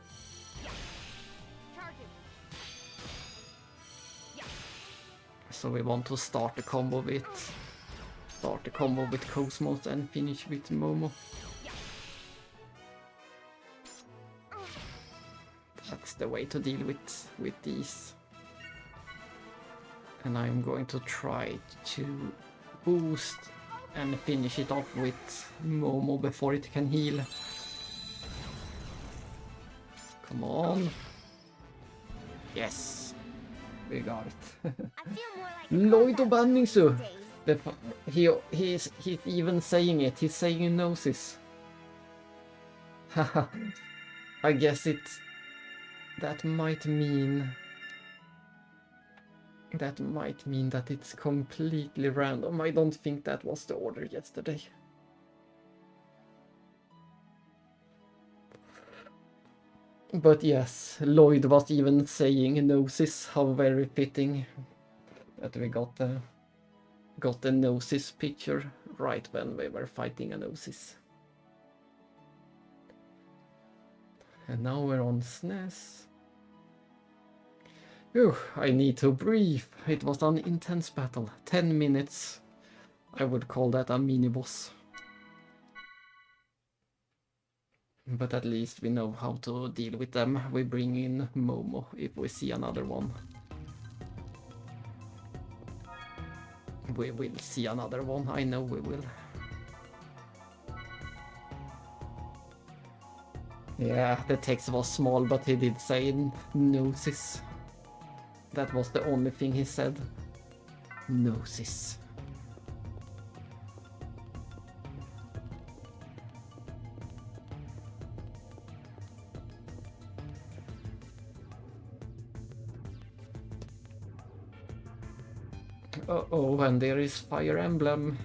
So we want to start the combo with Cosmos and finish with Momo. That's the way to deal with these. And I'm going to try to boost and finish it off with Momo before it can heal. Come on. Yes. We got it. Lloyd Banningsu. He's even saying it. He's saying he knows this. Haha. I guess that might mean that it's completely random. I don't think that was the order yesterday. But yes, Lloyd was even saying Gnosis, how very fitting that we got the Gnosis picture right when we were fighting a Gnosis. And now we're on SNES. Whew, I need to breathe. It was an intense battle. 10 minutes. I would call that a mini-boss. But at least we know how to deal with them. We bring in Momo if we see another one. We will see another one, I know we will. Yeah, the text was small, but he did say Gnosis. That was the only thing he said. Gnosis. Uh-oh, and there is Fire Emblem.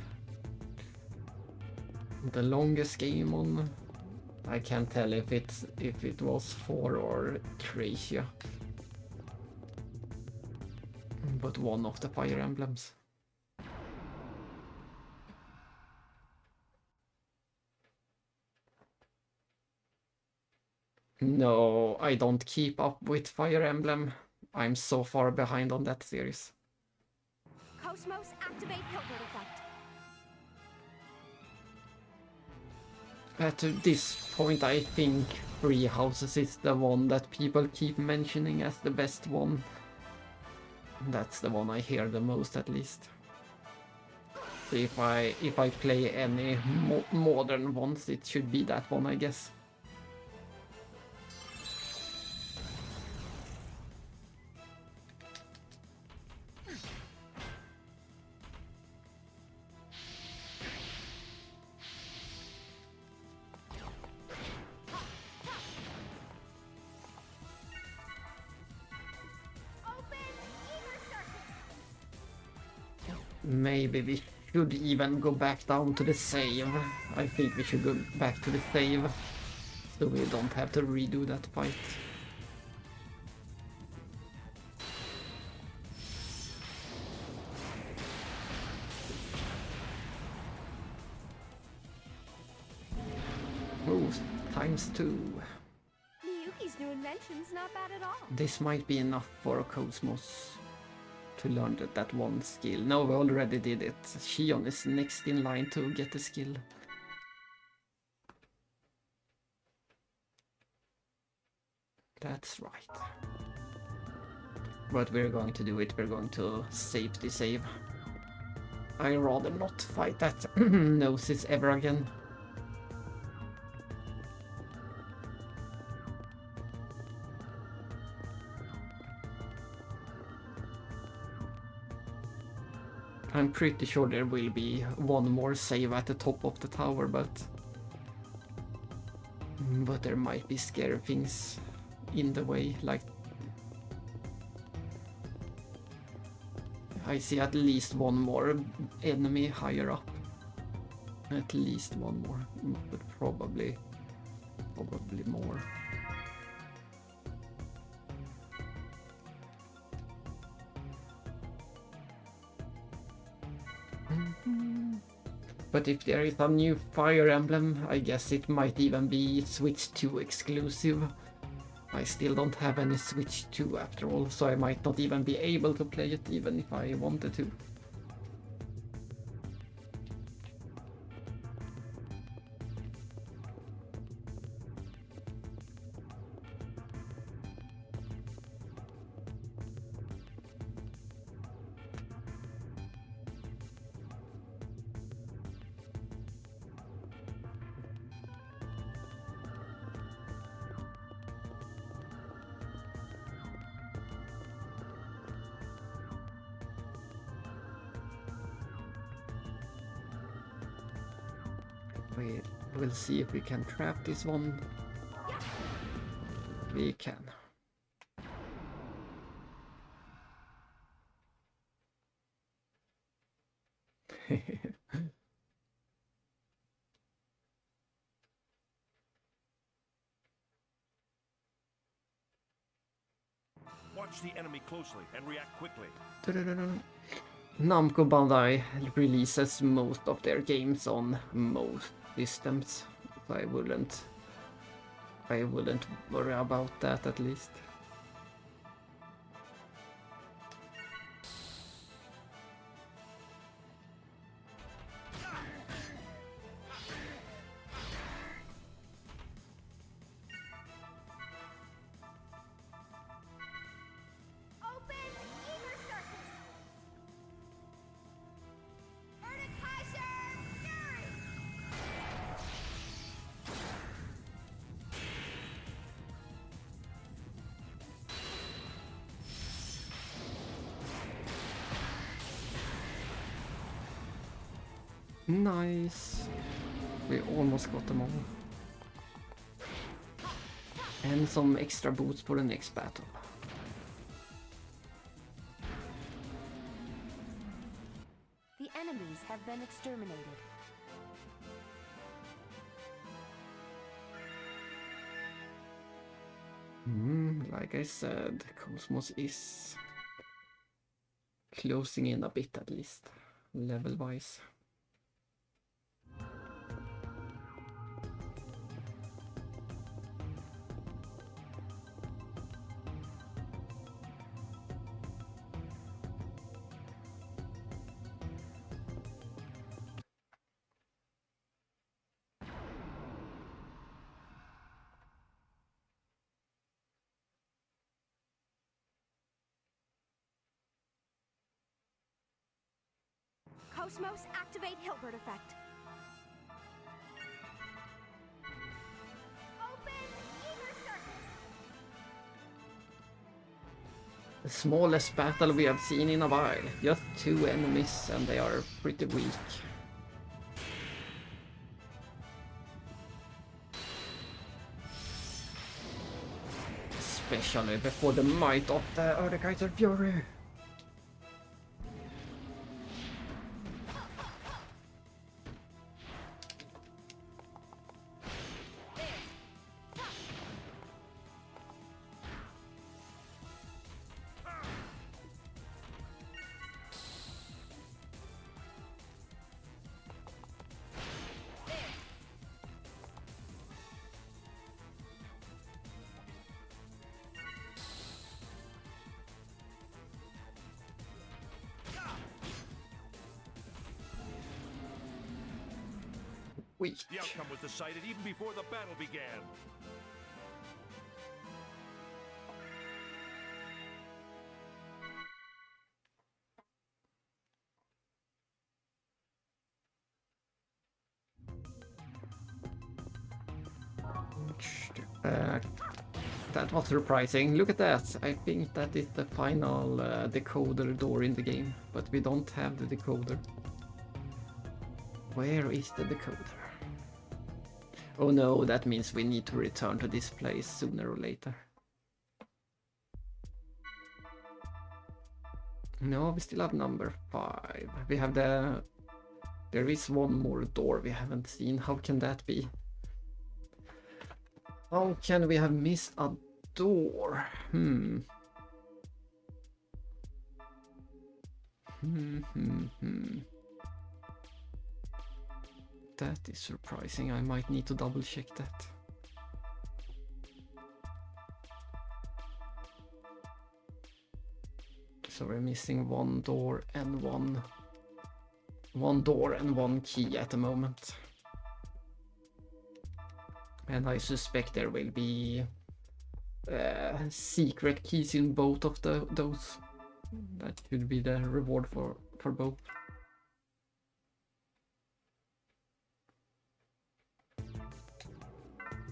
The longest game on... I can't tell if it was 4 or Thracia. But one of the Fire Emblems. No, I don't keep up with Fire Emblem. I'm so far behind on that series. Cosmos, activate Hilbert effect. At this point, I think Three Houses is the one that people keep mentioning as the best one. That's the one I hear the most, at least. So if I play any modern ones, it should be that one, I guess. Maybe we should even go back down to the save. I think we should go back to the save, so we don't have to redo that fight. Oh, ×2. Miyuki's new invention's not bad at all. This might be enough for Cosmos to learn that one skill. No, we already did it. Shion is next in line to get the skill. That's right. But we're going to do it. We're going to safety save. I'd rather not fight that Gnosis ever again. I'm pretty sure there will be one more save at the top of the tower, but there might be scary things in the way, like I see at least one more enemy higher up. At least one more, but probably more. But if there is a new Fire Emblem, I guess it might even be Switch 2 exclusive. I still don't have any Switch 2 after all, so I might not even be able to play it even if I wanted to. We'll see if we can trap this one. We can. Watch the enemy closely and react quickly. Namco Bandai releases most of their games on most systems, so I wouldn't worry about that at least. Nice. We almost got them all. And some extra boots for the next battle. The enemies have been exterminated. Like I said, Cosmos is closing in a bit at least, level-wise. Cosmos, activate Hilbert effect. Open ether circuit. The smallest battle we have seen in a while. Just 2 enemies and they are pretty weak. Especially before the might of the Erdekaiser Fury. Weak. The outcome was decided even before the battle began. That was surprising. Look at that. I think that is the final decoder door in the game, but we don't have the decoder. Where is the decoder? Oh no, that means we need to return to this place sooner or later. No, we still have number 5. We have the... There is one more door we haven't seen. How can that be? How can we have missed a door? That is surprising. I might need to double check that. So we're missing one door and one door and one key at the moment. And I suspect there will be secret keys in both of those. That should be the reward for both.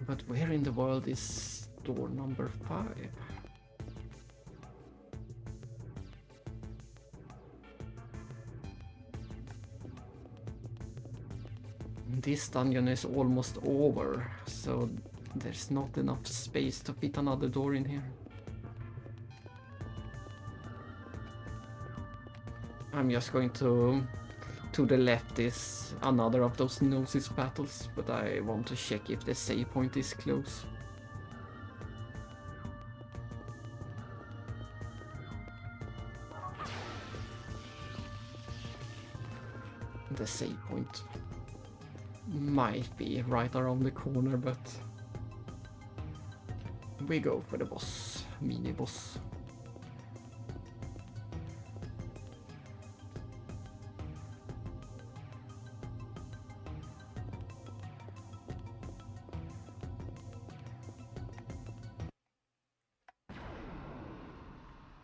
But where in the world is door number 5? This dungeon is almost over, so there's not enough space to fit another door in here. I'm just going to the left is another of those Gnosis battles, but I want to check if the save point is close. The save point might be right around the corner, but we go for the boss, mini boss.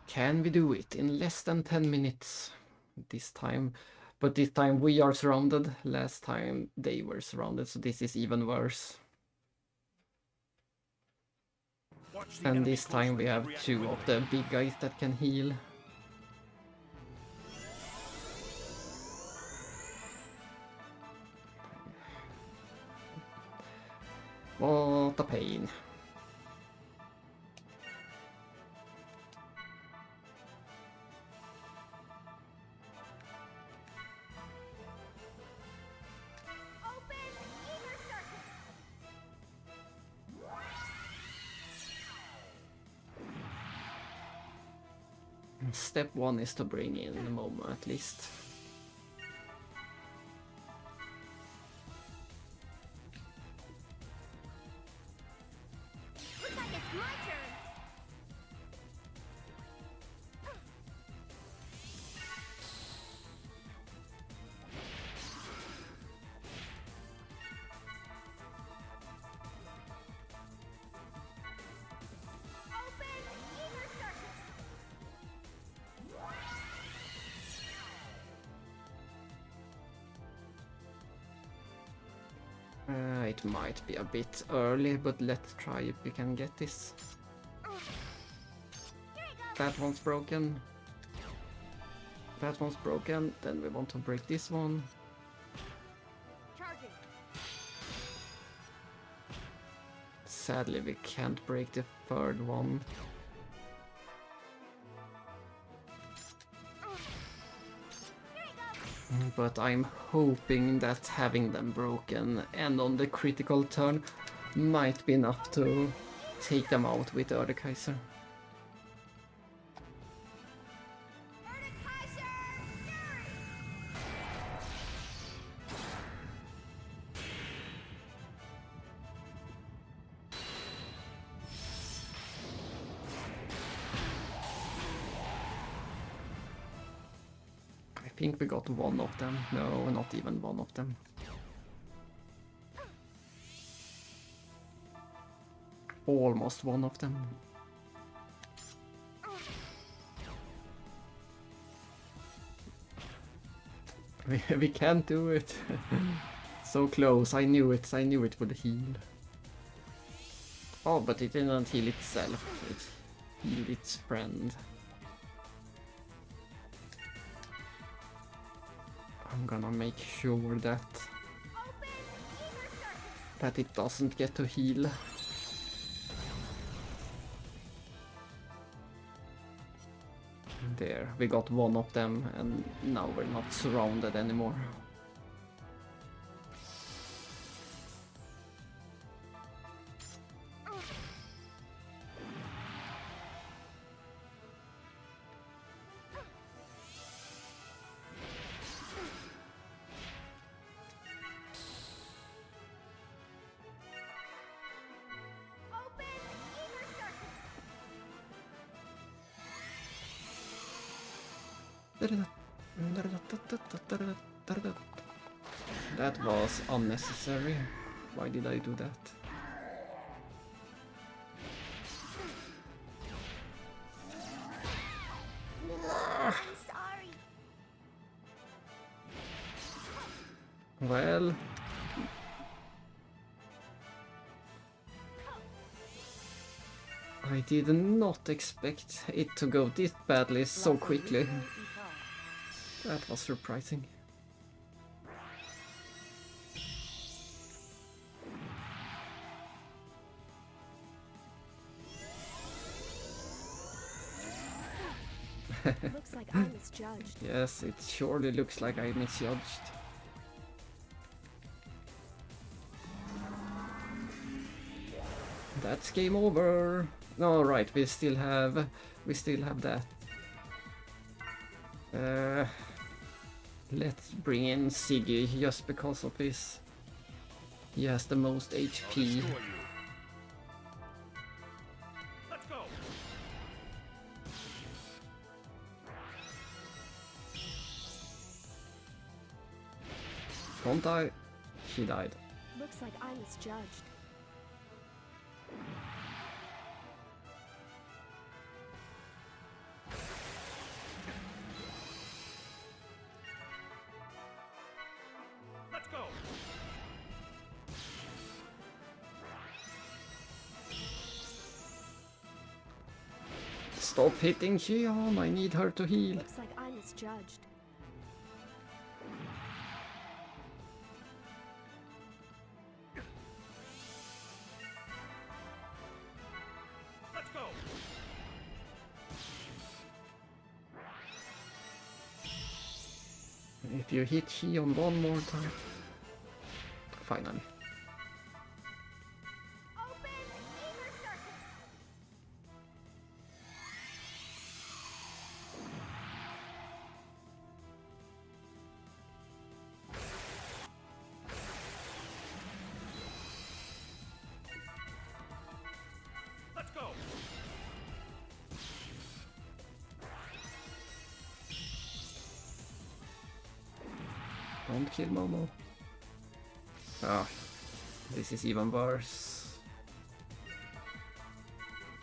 Can we do it in less than 10 minutes this time? But this time we are surrounded. Last time they were surrounded, so this is even worse. And this time we have 2 of the big guys that can heal. What a pain. Step 1 is to bring in the Momo at least. Looks like it's my turn. Open inner circuit. It might be a bit early, but let's try if we can get this. That one's broken. That one's broken. Then we want to break this one. Charging. Sadly, we can't break the third one. But I'm hoping that having them broken and on the critical turn might be enough to take them out with Erdekaiser. I think we got one of them. No, not even one of them. Almost one of them. We can't do it. So close. I knew it would heal. Oh, but it didn't heal itself. It healed its friend. I'm gonna make sure that it doesn't get to heal. There, we got one of them and now we're not surrounded anymore. That was unnecessary. Why did I do that? I'm sorry. Well, I did not expect it to go this badly so quickly. That was surprising. Looks like I misjudged. Yes, it surely looks like I misjudged. That's game over. No, right, we still have that. Let's bring in Siggy just because of this. He has the most HP. Let's go. Don't die. She died. Looks like I misjudged. Let's go. Stop hitting Xion, I need her to heal. Looks like I misjudged. If you hit Shion one more time. Finally. Open ether circuit. Let's go. Don't kill Momo. Ah, this is even worse.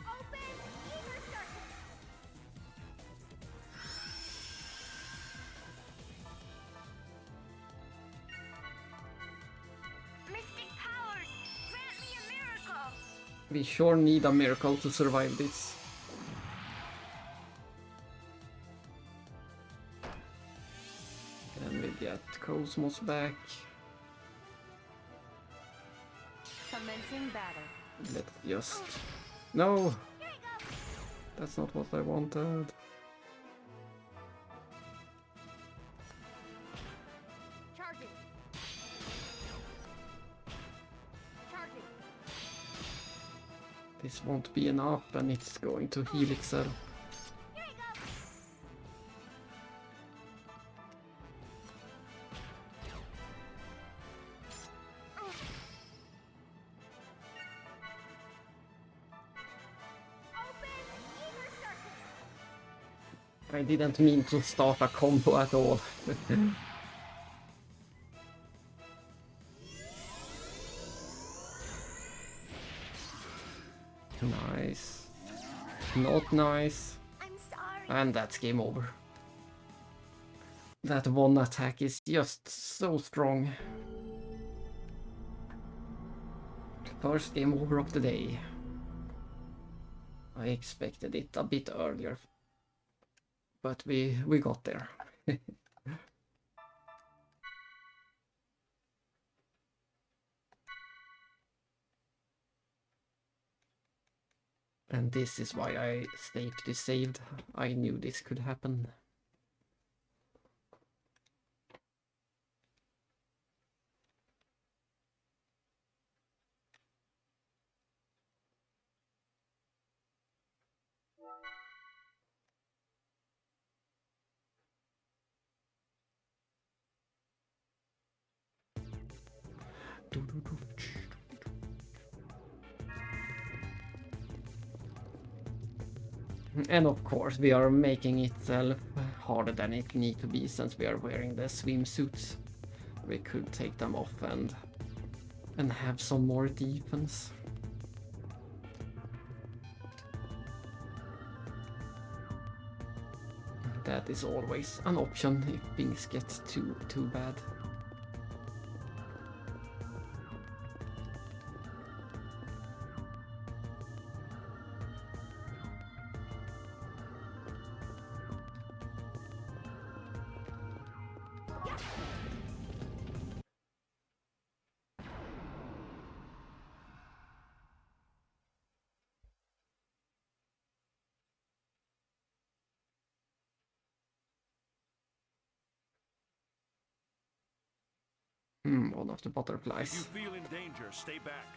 Open ether circuit. Mystic powers, grant me a miracle. We sure need a miracle to survive this. And we get Cosmos back. Commencing battle. Let's just... No! Here you go. That's not what I wanted. Charging. Charging. This won't be enough and it's going to heal itself. Here you go. Open ether circuit. I didn't mean to start a combo at all. Nice. Not nice. I'm sorry. And that's game over. That one attack is just so strong. First game over of the day. I expected it a bit earlier, but we got there. And this is why I safety saved. I knew this could happen. And of course we are making itself harder than it need to be since we are wearing the swimsuits. We could take them off and have some more defense. That is always an option if things get too bad. One of the If butterflies. you feel in danger, stay back.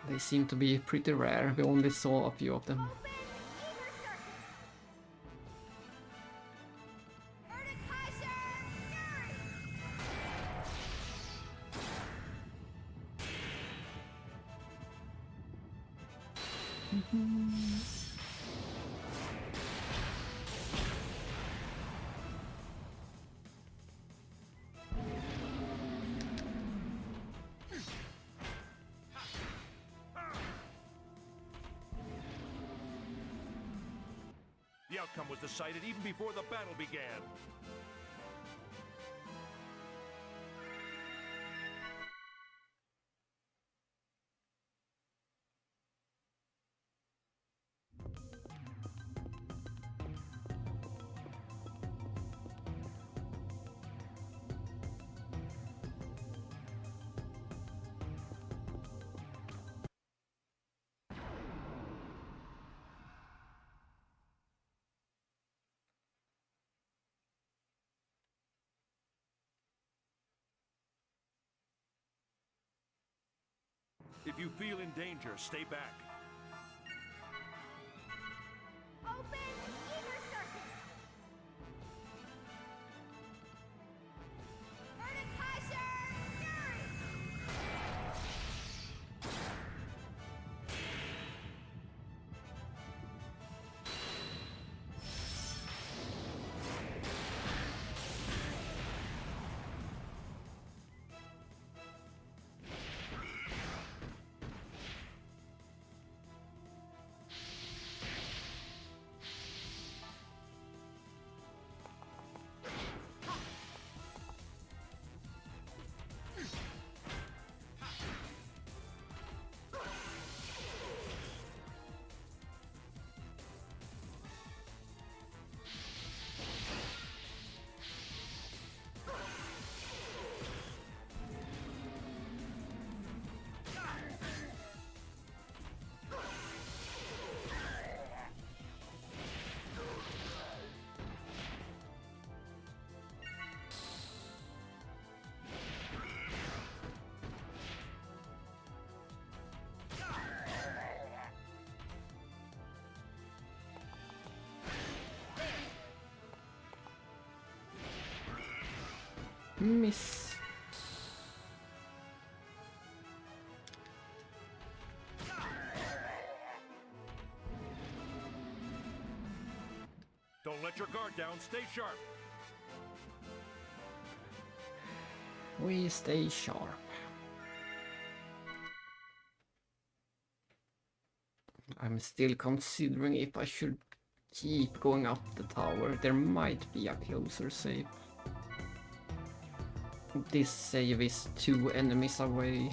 They seem to be pretty rare. We only saw a few of them. Open ether circuit. Erdekaiser The outcome was decided even before the battle began. If you feel in danger, stay back. Open inner circuit. Kaiser Fury. Miss. Don't let your guard down. Stay sharp. We stay sharp. I'm still considering if I should keep going up the tower. There might be a closer save. This save is 2 enemies away.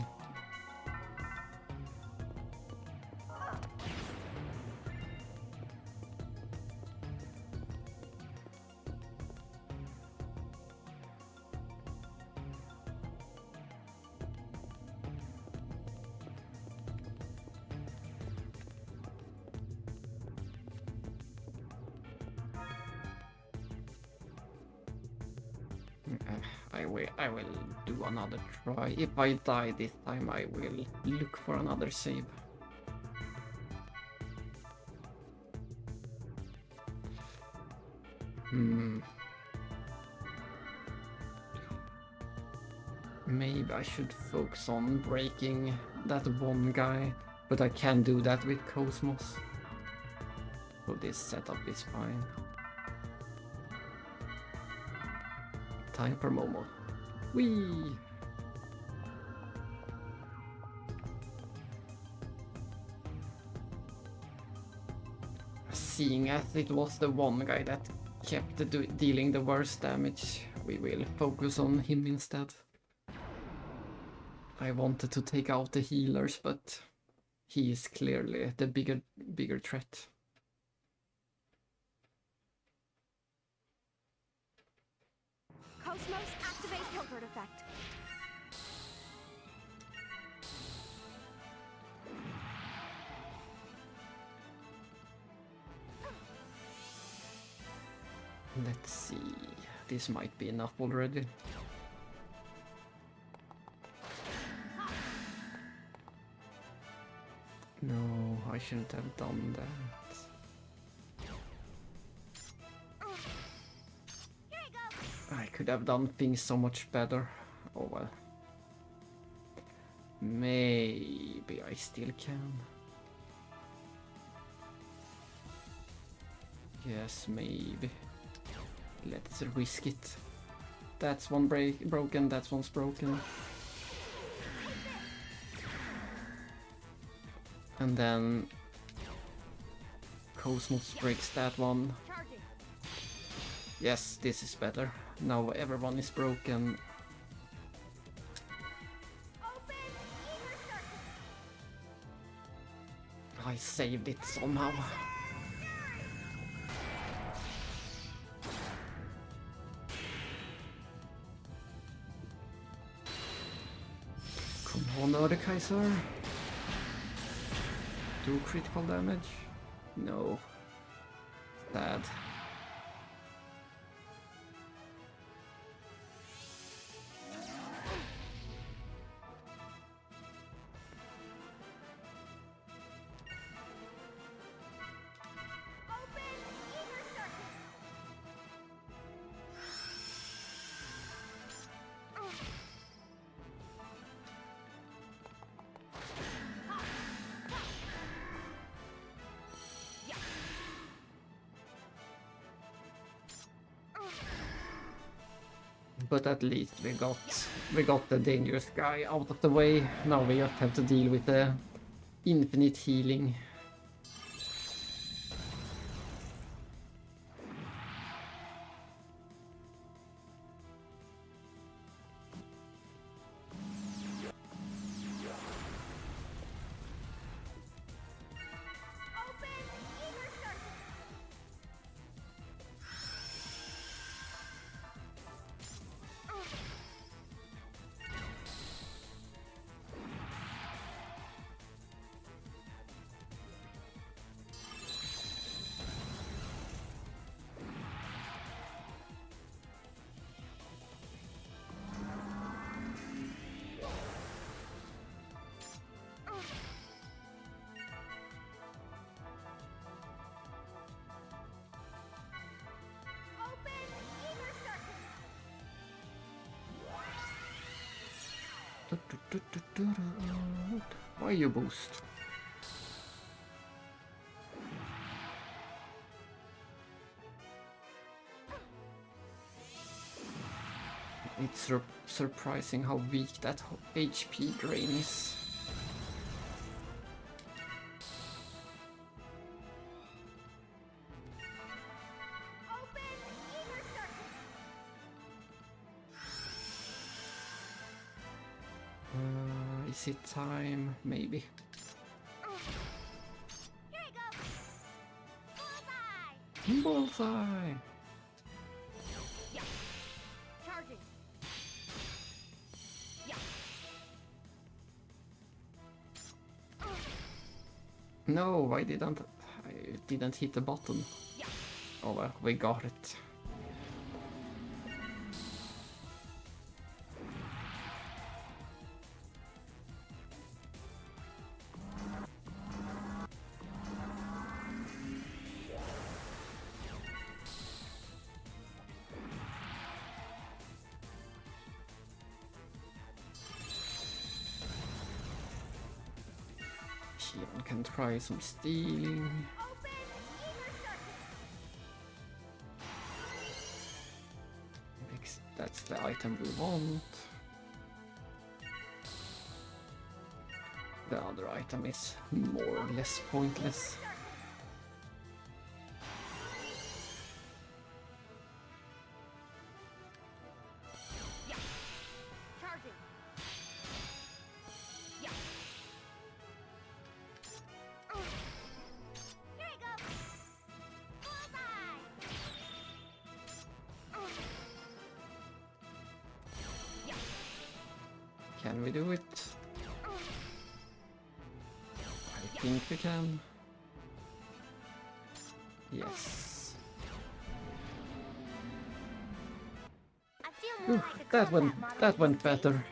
I will do another try. If I die this time, I will look for another save. Maybe I should focus on breaking that one guy, but I can't do that with Cosmos. So this setup is fine. Time for Momo. Whee! Seeing as it was the one guy that kept dealing the worst damage, we will focus on him instead. I wanted to take out the healers, but he is clearly the bigger threat. Cosmos, activate Hilbert effect. Let's see. This might be enough already. No, I shouldn't have done that. I could have done things so much better. Oh well. Maybe I still can. Yes, maybe. Let's risk it. That's one broken, that one's broken. And then Cosmos breaks that one. Yes, this is better. Now everyone is broken. I saved it somehow. Come on, Kaiser. Do critical damage? No. Bad. But at least we got the dangerous guy out of the way. Now we just have to deal with the infinite healing. Why you boost? It's surprising how weak that HP drain is. Is it time? Maybe. Here you go. Bullseye. Bullseye! Yeah. Charging. Yeah. No, I didn't hit the button. Yeah. Oh well, we got it. Shion can try some stealing. That's the item we want. The other item is more or less pointless. Yeah. Charging. Yeah. Here you go. Bullseye. Yeah. Can we do it? I think we can. Yes. I feel more Ooh, like a combat that model went these days. better.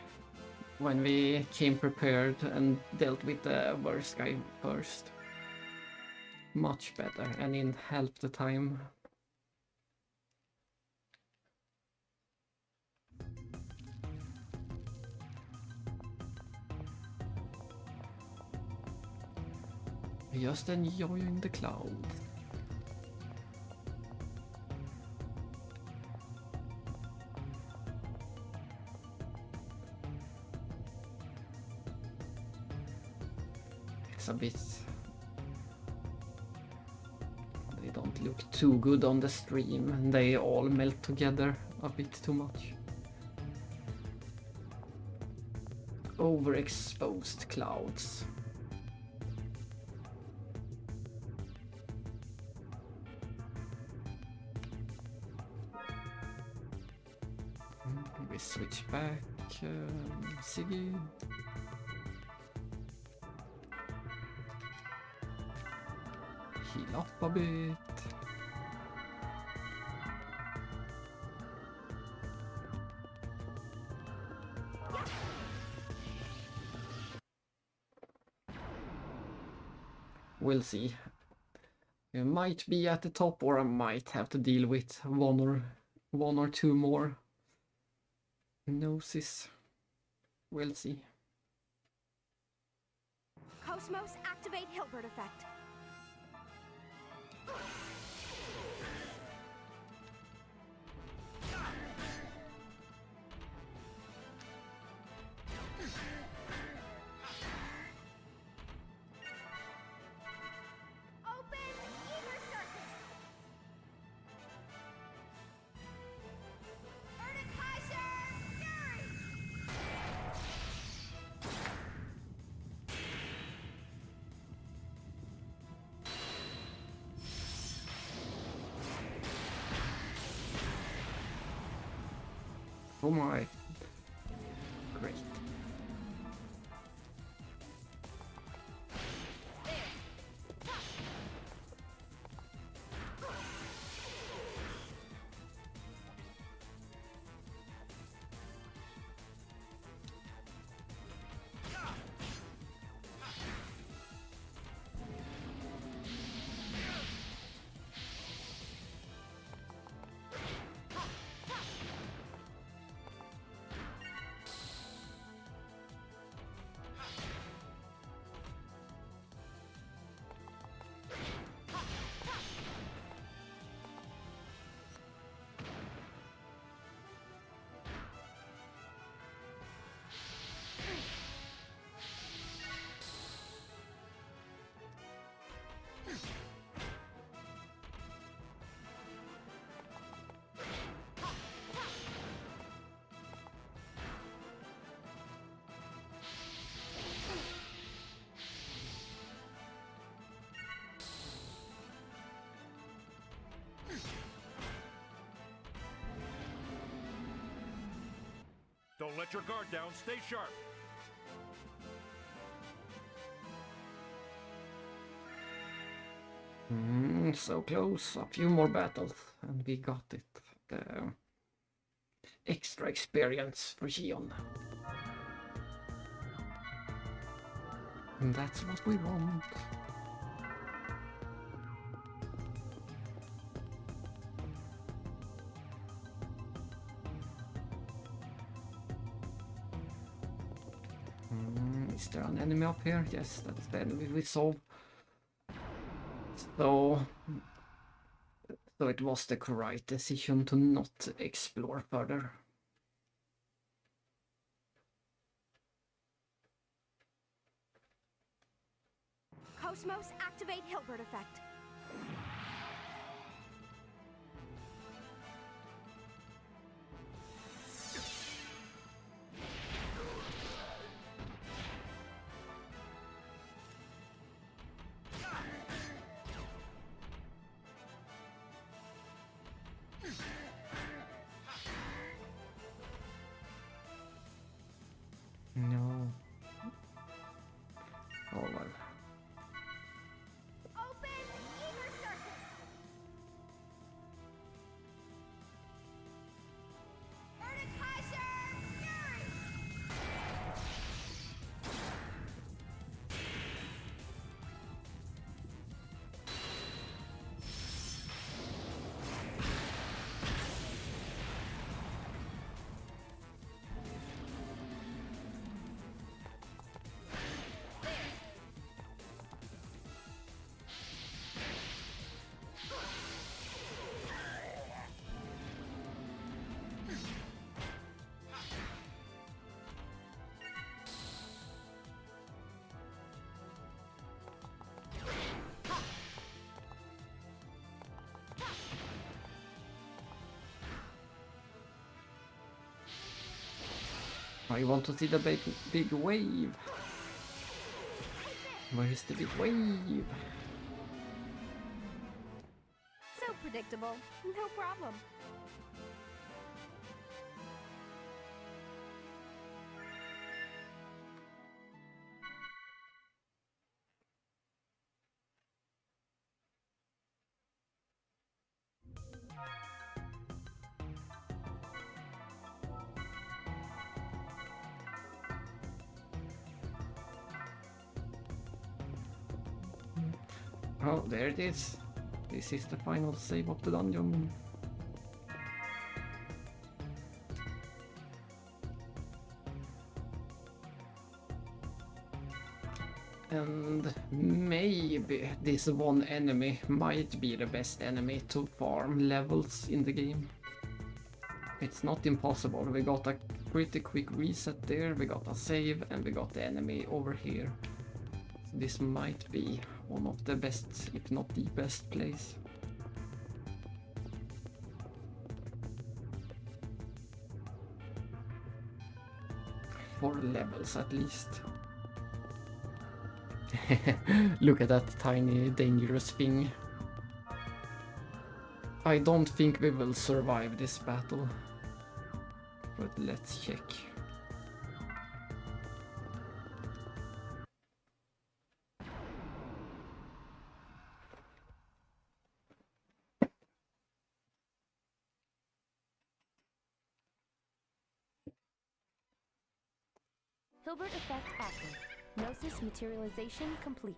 When we came prepared and dealt with the worst guy first. Much better, and in half the time. Just enjoying the clouds. It's a bit... They don't look too good on the stream, and they all melt together a bit too much. Overexposed clouds. We switch back, Siggy. Heal up a bit. We'll see. We might be at the top, or I might have to deal with one or two more Gnosis. We'll see. Cosmos, activate Hilbert effect. Oh my. Great. Don't let your guard down. Stay sharp. So close. A few more battles and we got it. The extra experience for Xion. And that's what we want. Is there an enemy up here? Yes, that's the enemy we saw. So it was the correct decision to not explore further. Cosmos, activate Hilbert effect. No. Oh well. Open ether circuit. Erdekaiser Fury. I want to see the big wave. Where is the big wave? So predictable. No problem. Oh, there it is. This is the final save of the dungeon. And maybe this one enemy might be the best enemy to farm levels in the game. It's not impossible. We got a pretty quick reset there, we got a save, and we got the enemy over here. So this might be one of the best, if not the best place. For levels at least. Look at that tiny dangerous thing. I don't think we will survive this battle. but let's check. Hilbert effect active. Gnosis materialization complete.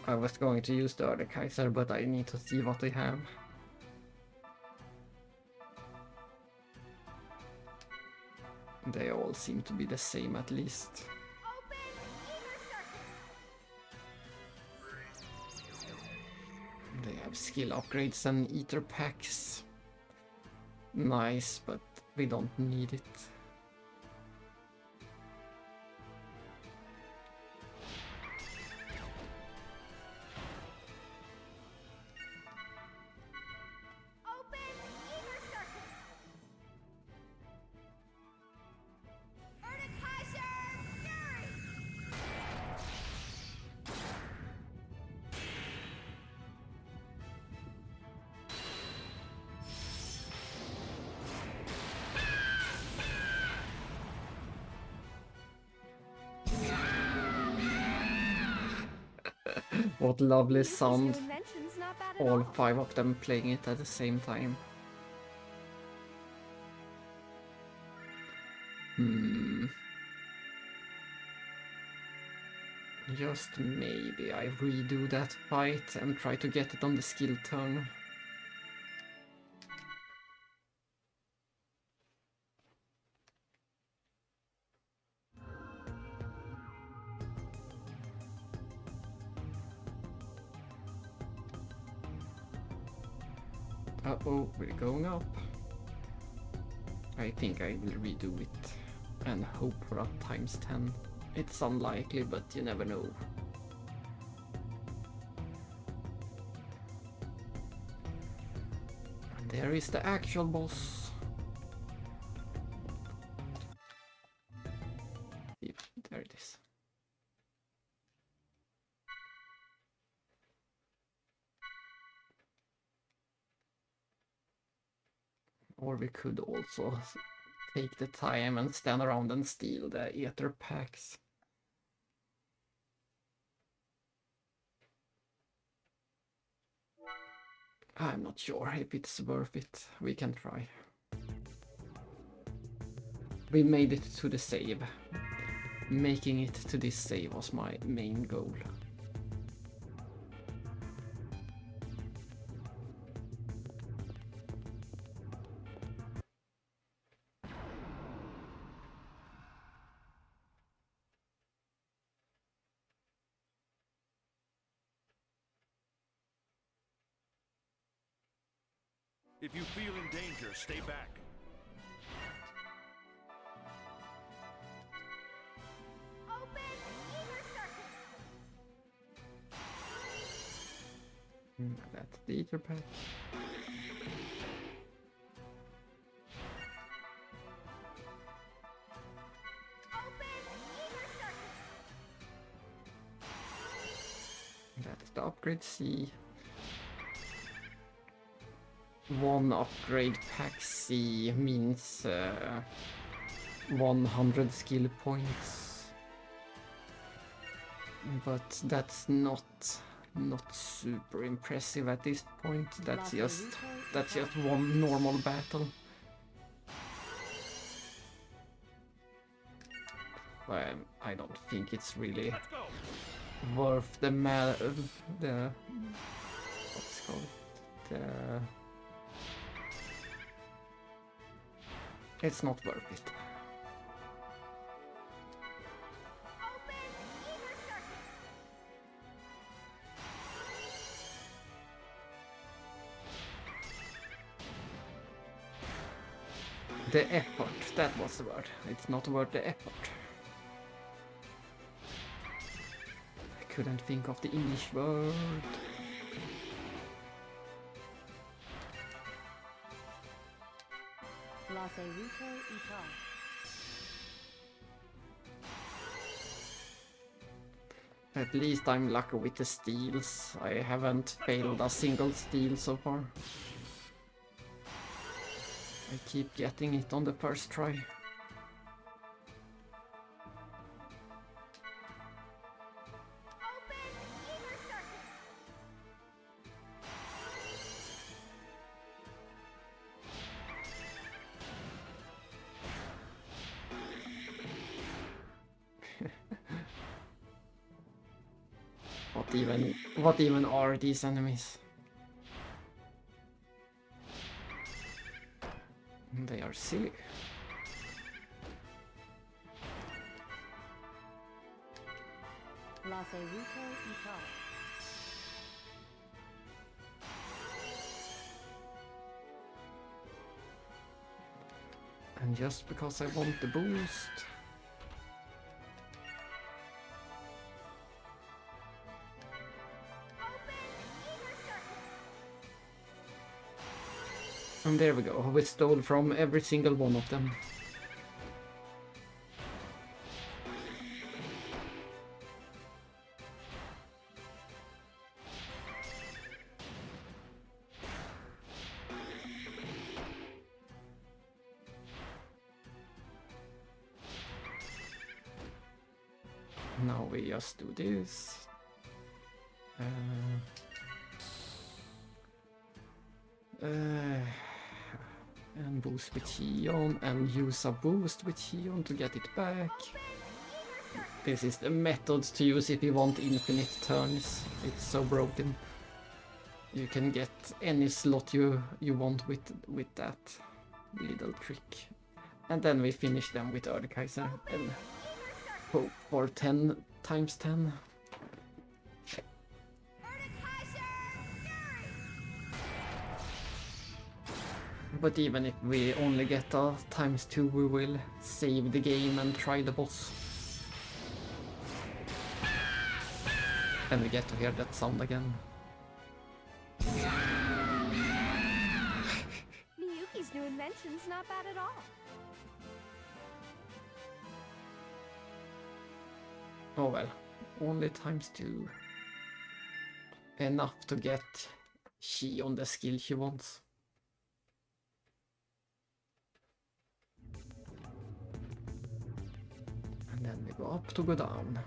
I was going to use the other Kaiser, but I need to see what they have. They all seem to be the same at least. They have skill upgrades and ether packs. Nice, but we don't need it. What lovely sound. Invention's not bad at All 5 of them playing it at the same time. Just maybe I redo that fight and try to get it on the skill turn. Uh-oh, we're going up. I think I will redo it and hope for a ×10. It's unlikely, but you never know. And there is the actual boss. Yep, there it is. Or we could also take the time and stand around and steal the ether packs. I'm not sure if it's worth it. We can try. We made it to the save. Making it to this save was my main goal. If you feel in danger, stay back. That's the ether pack. That's the upgrade C. 1 upgrade pack C means 100 skill points. But that's not super impressive at this point. That's just one normal battle. I don't think it's really Let's go. worth the what's it called? It's not worth it. The effort, that was the word. It's not worth the effort. I couldn't think of the English word. At least I'm lucky with the steals. I haven't failed a single steal so far. I keep getting it on the first try. What even are these enemies? They are silly. And just because I want the boost. And there we go, we stole from every single one of them. Now we just do this. And boost with Xion, and use a boost with Xion to get it back. This is the method to use if you want infinite turns. It's so broken. You can get any slot you want with that little trick. And then we finish them with Erdkaiser and hope for 10 times 10. But even if we only get a times 2, we will save the game and try the boss. And we get to hear that sound again. Miyuki's new invention's not bad at all. Oh well, only times 2. Enough to get Xion the skill she wants. And then we go up to go down.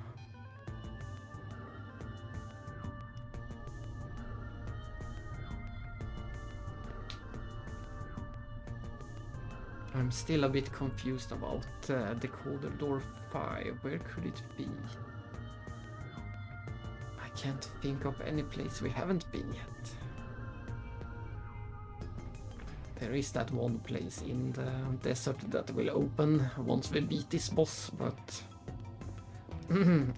I'm still a bit confused about decoder door 5. Where could it be? I can't think of any place we haven't been yet. There is that one place in the desert that will open once we beat this boss, but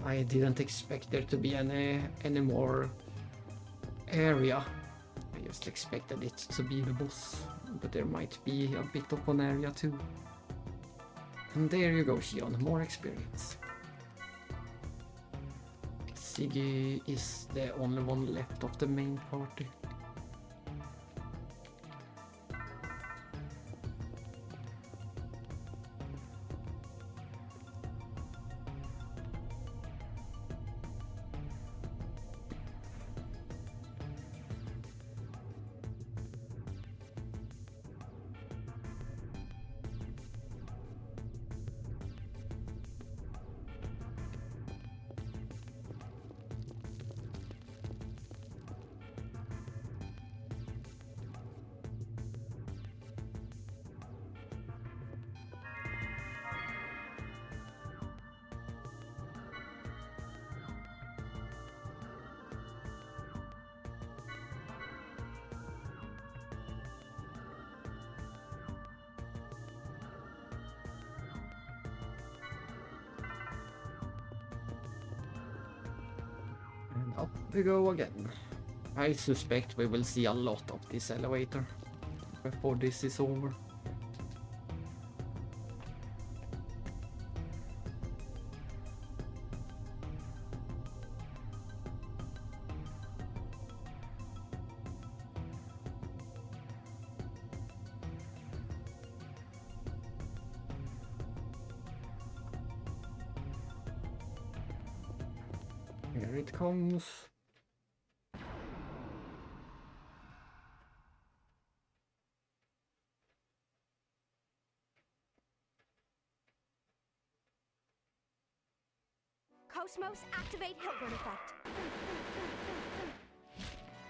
I didn't expect there to be any more area. I just expected it to be the boss, but there might be a bit of an area too. And there you go, Xion, more experience. Siggy is the only one left of the main party. And up we go again. I suspect we will see a lot of this elevator before this is over. Here it comes. Cosmos, activate Hilbert effect.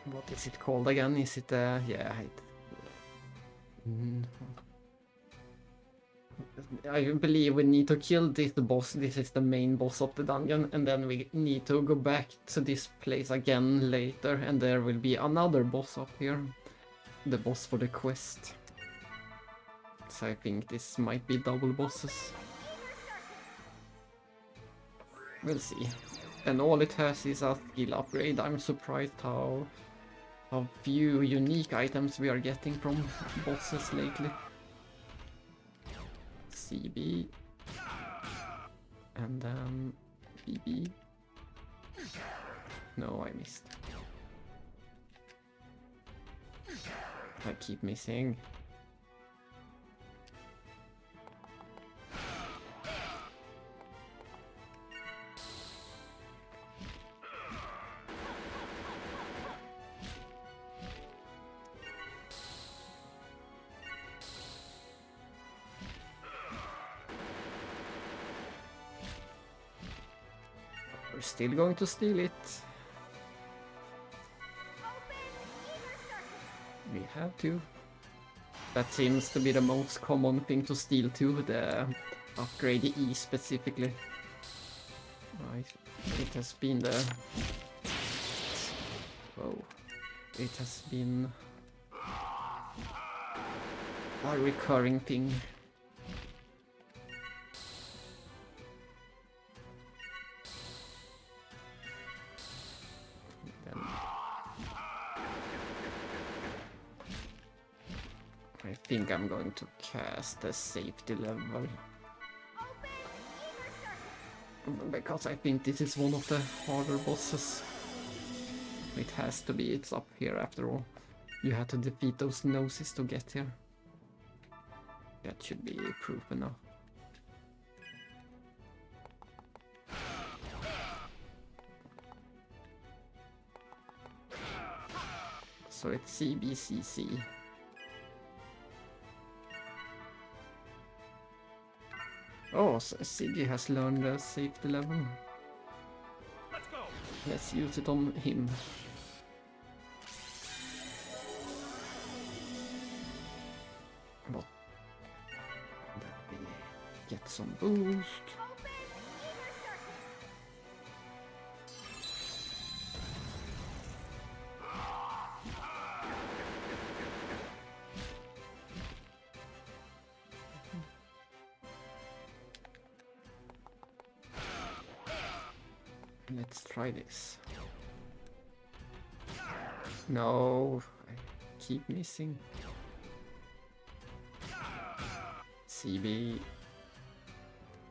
What is it called again? Is it yeah, Mm. I believe we need to kill this boss. This is the main boss of the dungeon, and then we need to go back to this place again later, and there will be another boss up here. The boss for the quest. So I think this might be double bosses. We'll see. And all it has is a skill upgrade. I'm surprised how few unique items we are getting from bosses lately. CB. And then BB. No, I missed. I keep missing. We're still going to steal it. We have to. That seems to be the most common thing to steal too, the upgrade E specifically. Right, it has been the... Whoa. It has been a recurring thing. Then I think I'm going to cast a safety level. Because I think this is one of the harder bosses. It has to be, it's up here after all. You had to defeat those noses to get here. That should be proof enough. So it's CBCC. Oh, so Siggy has learned the safety level. Let's go. Let's use it on him. What? Let me get some boost. Let's try this. No, I keep missing. CB.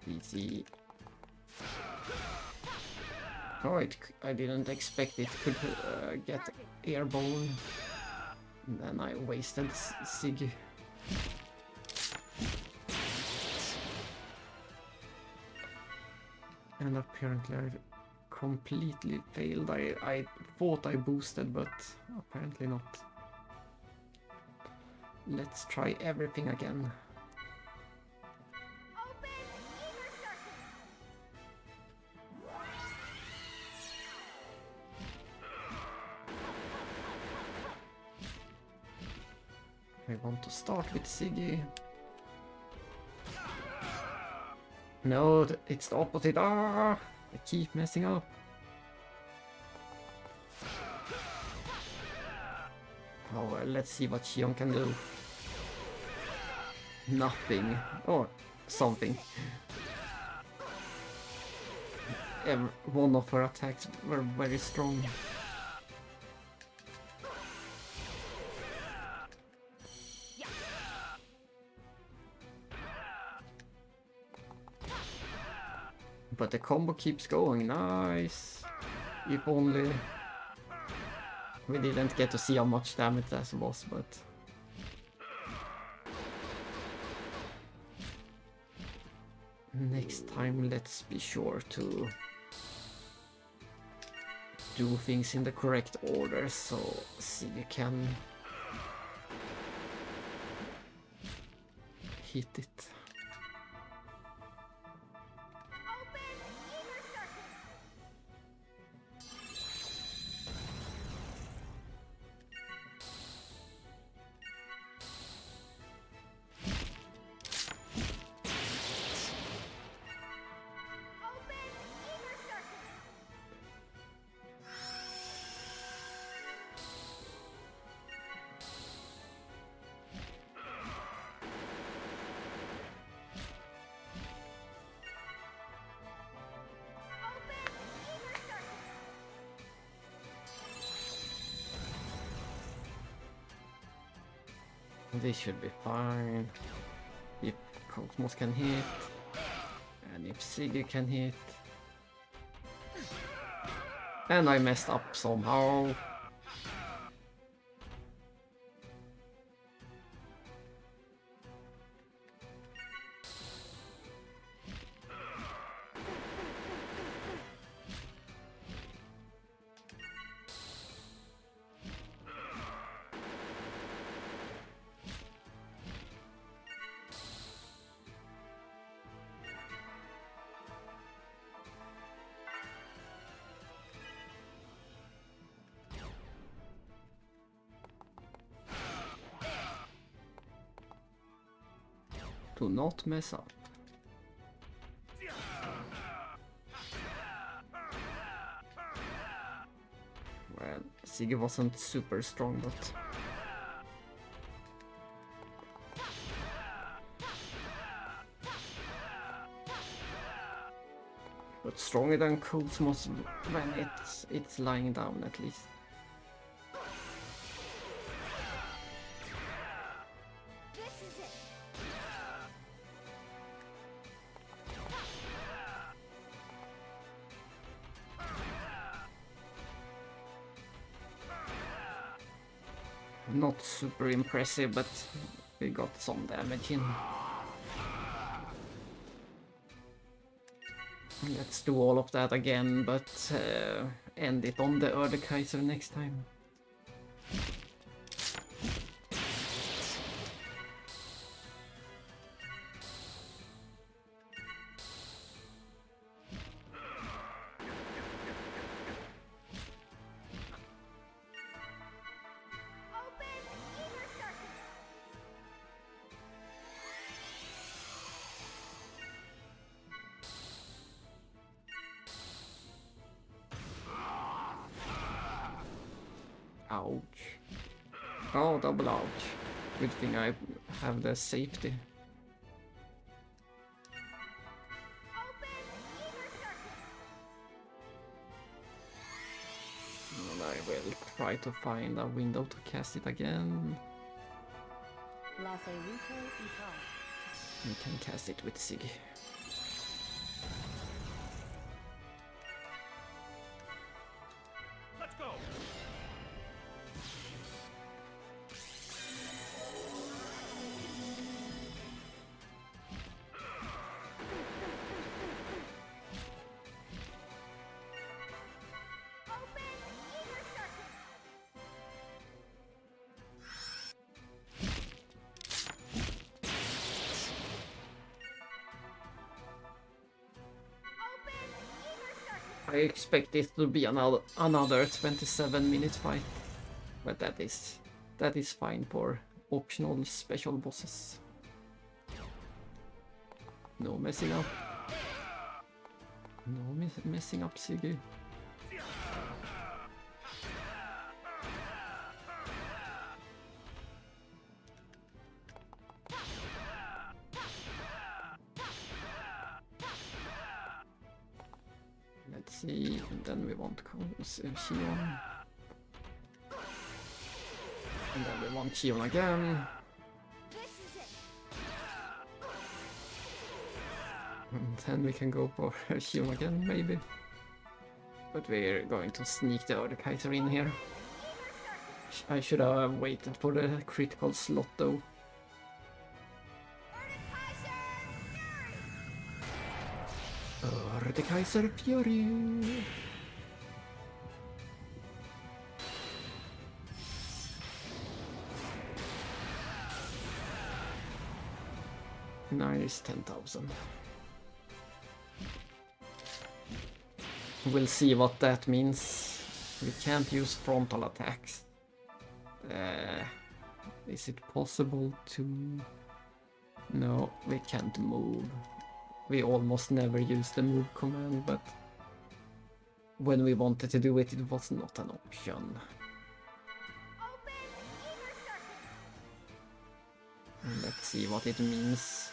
DC. Oh, I didn't expect it could get airborne. And then I wasted Sig. And apparently I completely failed. I thought I boosted, but apparently not. Let's try everything again. I want to start with Siggy. No, it's the opposite. Ah! I keep messing up. Oh well, let's see what Xion can do. Nothing. Or something. One of her attacks were very strong. But the combo keeps going, nice. If only we didn't get to see how much damage that was, but... Next time, let's be sure to do things in the correct order, so you can hit it. This should be fine. If Cosmos can hit, and if Siggy can hit. And I messed up somehow. Do not mess up. Well, Siggy wasn't super strong, but... But stronger than Cosmos when it's lying down at least. Not super impressive, but we got some damage in. Let's do all of that again, but end it on the Erdekaiser next time. Ouch. Oh, double ouch. Good thing I have the safety. And I will try to find a window to cast it again. We can cast it with Siggy. Let's go. I expect it to be another 27-minute fight, but that is fine for optional special bosses. No messing up. No messing up, Siggy. Let's see, and then we want Shion. And then we want Shion again. And then we can go for Shion again, maybe. But we're going to sneak the Erdekaiser in here. I should have waited for the critical slot though. Erdekaiser Fury! Nice, 10,000. We'll see what that means. We can't use frontal attacks. Is it possible to... No, we can't move. We almost never use the move command, but when we wanted to do it, it was not an option. And let's see what it means.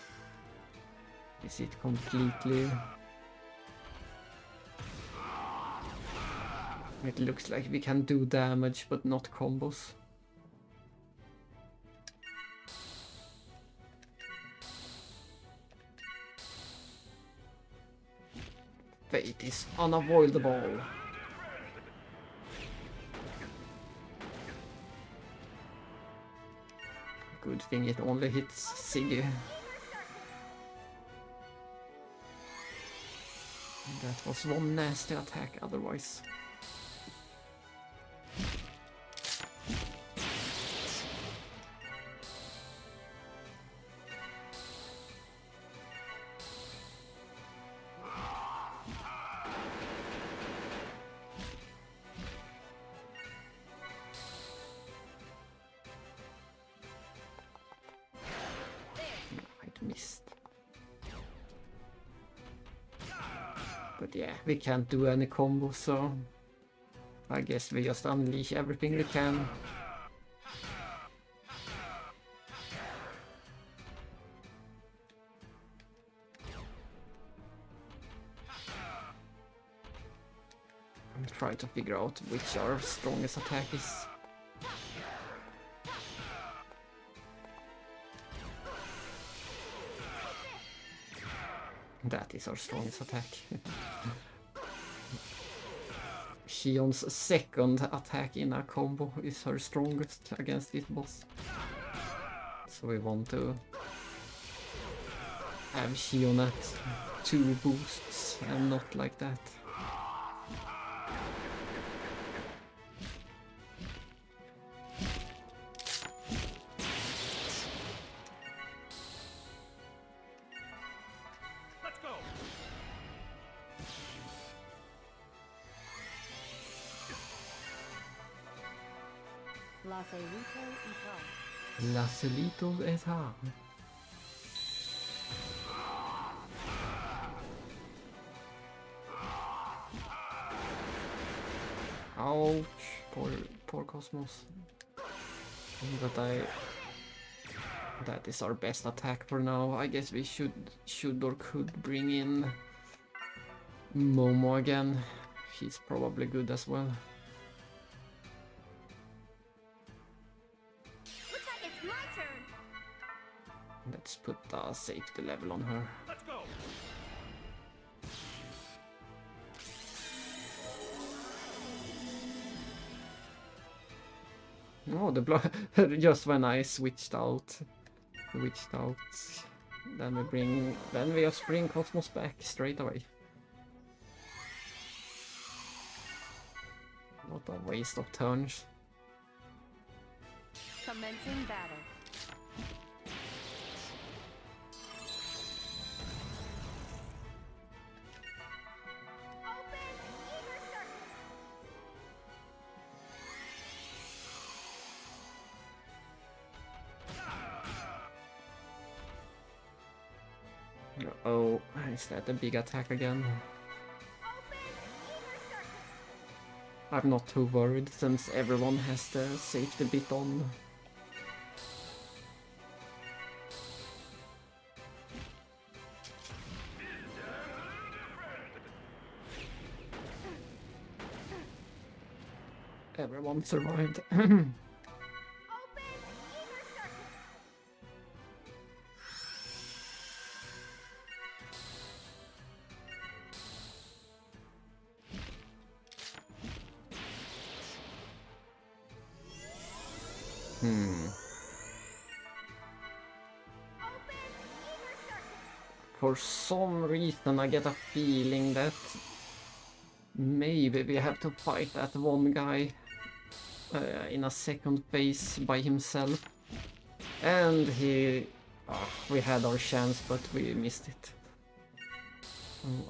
Is it completely... It looks like we can do damage, but not combos. fate is unavoidable. Good thing it only hits Siggy. That was one nasty attack otherwise. Missed. But yeah, we can't do any combo, so I guess we just unleash everything we can. And try to figure out which our strongest attack is. That is our strongest attack. Xion's second attack in a combo is her strongest against this boss. So we want to have Xion at 2 boosts and not like that. Lacelito es här. Ouch, poor Cosmos. But that is our best attack for now. I guess we should or could bring in Momo again. She's probably good as well. Let's put a safety level on her. Let's go. Oh, the block just when I switched out. Then we just bring Cosmos back straight away. What a waste of turns. Commencing battle. Oh, is that a big attack again? I'm not too worried since everyone has the safety bit on. Everyone survived. For some reason I get a feeling that maybe we have to fight that one guy in a second phase by himself. And we had our chance, but we missed it.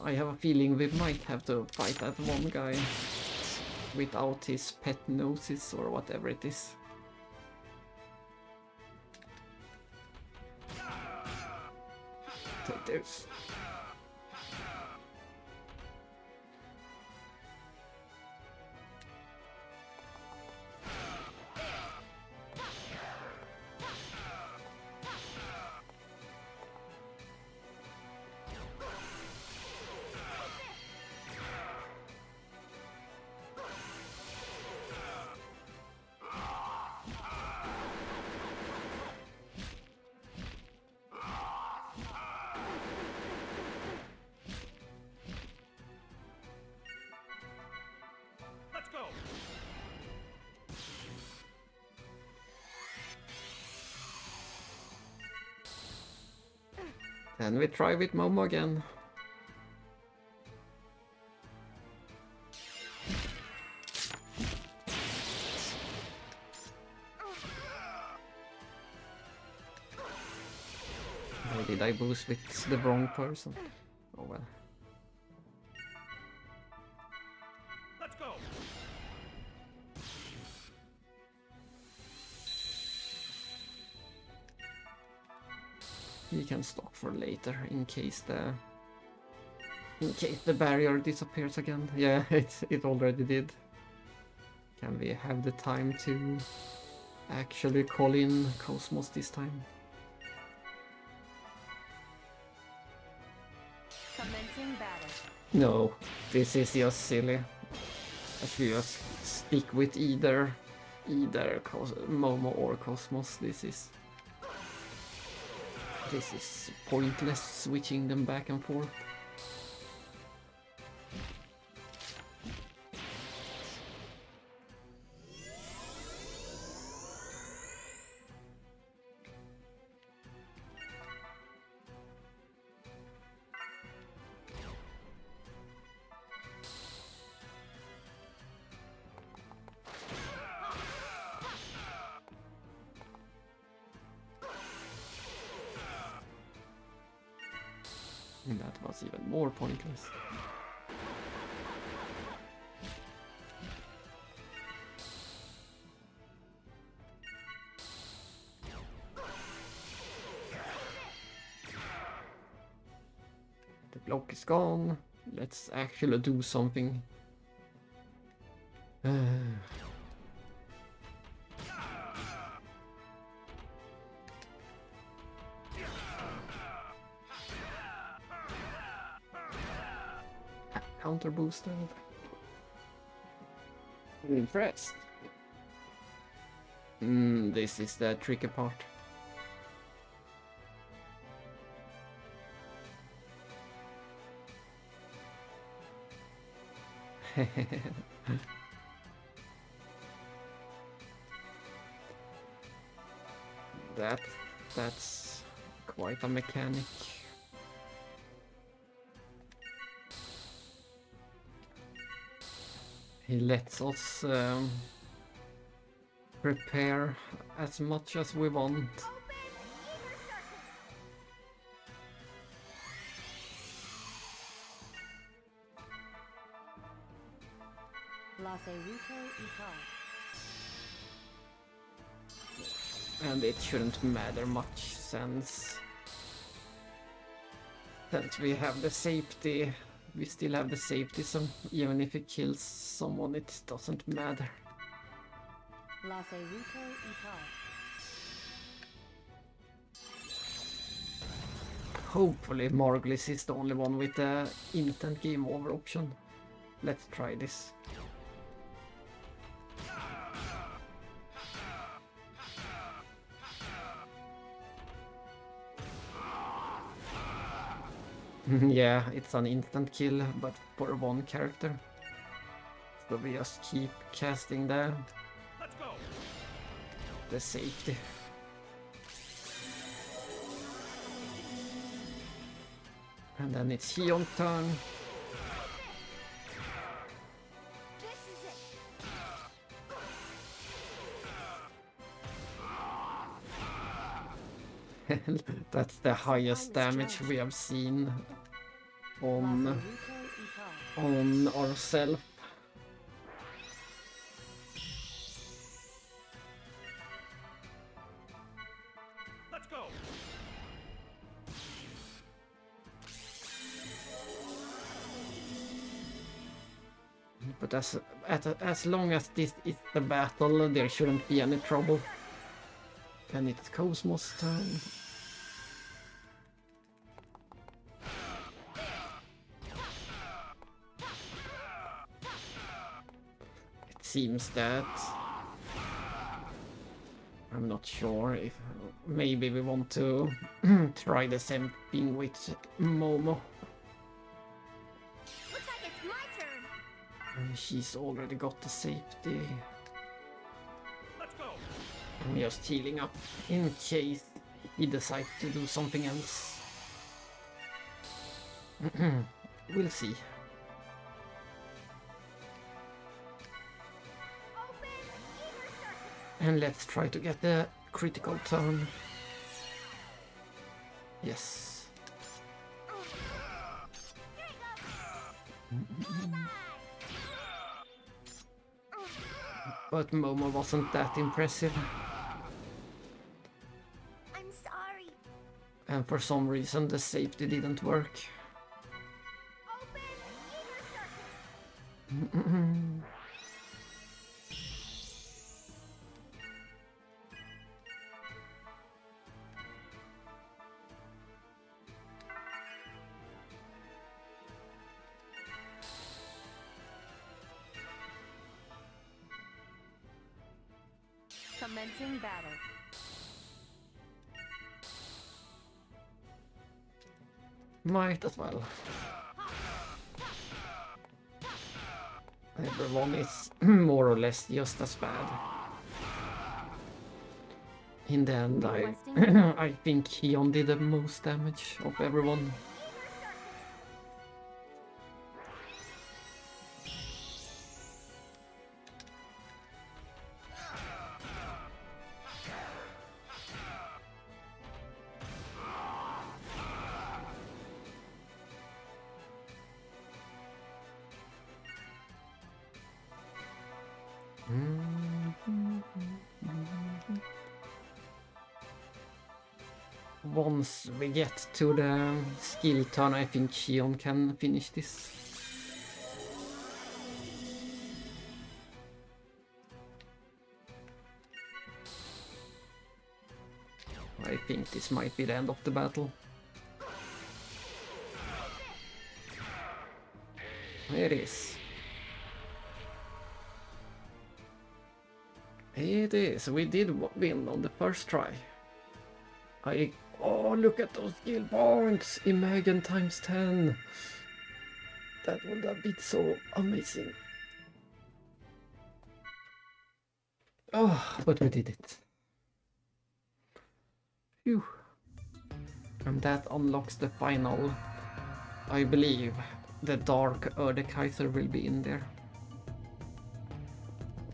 I have a feeling we might have to fight that one guy without his pet noses or whatever it is. Take this. Then we try with Momo again. Or did I boost with the wrong person? Oh well. Let's go. We can stock for later in case the barrier disappears again. Yeah, it already did. Can we have the time to actually call in Cosmos this time? Commencing battle. No, this is just silly. I should just stick with either Momo or Cosmos. This is pointless switching them back and forth. And that was even more pointless. The block is gone. Let's actually do something. Counter boosted. I'm impressed. This is the tricky part. That's quite a mechanic. He lets us prepare as much as we want. And it shouldn't matter much since we have the safety. We still have the safety, so even if it kills someone, it doesn't matter. Hopefully Margulis is the only one with the instant game over option. Let's try this. Yeah, it's an instant kill, but for one character. So we just keep casting the safety. And then it's Hion's turn. That's the highest damage we have seen on ourselves. Let's go. But as long as this is the battle, there shouldn't be any trouble. And it's Cosmos' turn. It seems that I'm not sure if maybe we want to try the same thing with Momo. Looks like it's my turn. And she's already got the safety. Let's go. I'm just healing up in case he decides to do something else. We'll see. And let's try to get the critical turn. Yes. But Momo wasn't that impressive. I'm sorry. And for some reason the safety didn't work. Commencing battle. Might as well. Everyone is more or less just as bad. In the end, I think Keon did the most damage of everyone. Once we get to the skill turn, I think Keon can finish this. I think this might be the end of the battle. It is. It is. We did win on the first try. Oh, look at those skill points! Imagine times 10. That would have been so amazing. Oh, but we did it. Phew. And that unlocks the final. I believe the Dark Erdekaiser will be in there.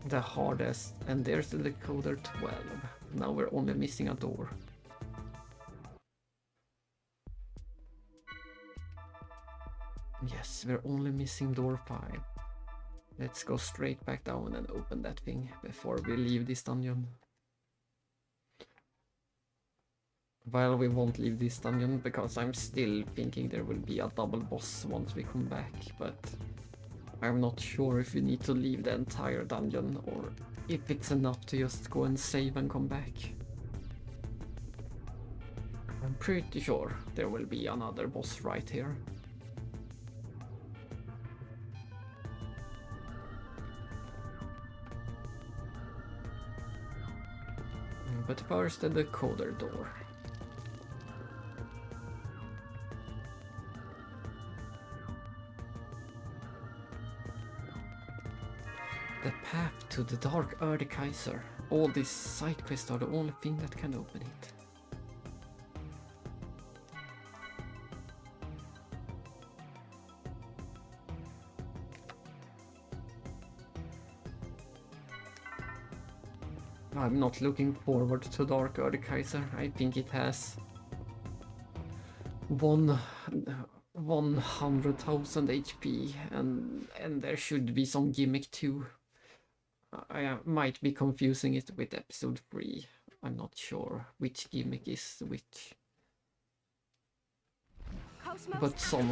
The hardest. And there's the decoder 12. Now we're only missing a door. Yes, we're only missing door 5. Let's go straight back down and open that thing before we leave this dungeon. Well, we won't leave this dungeon because I'm still thinking there will be a double boss once we come back, but I'm not sure if we need to leave the entire dungeon or if it's enough to just go and save and come back. I'm pretty sure there will be another boss right here. But first the decoder door. The path to the Dark Erdekaiser. All these side quests are the only thing that can open it. I'm not looking forward to Dark Erdekaiser. I think it has 100,000 HP and there should be some gimmick too. I might be confusing it with episode 3. I'm not sure which gimmick is which. But so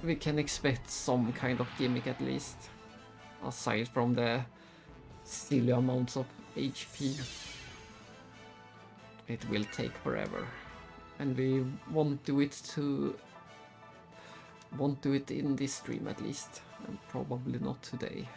we can expect some kind of gimmick at least, aside from the silly amounts of HP. It will take forever, and we won't do it in this stream at least, and probably not today.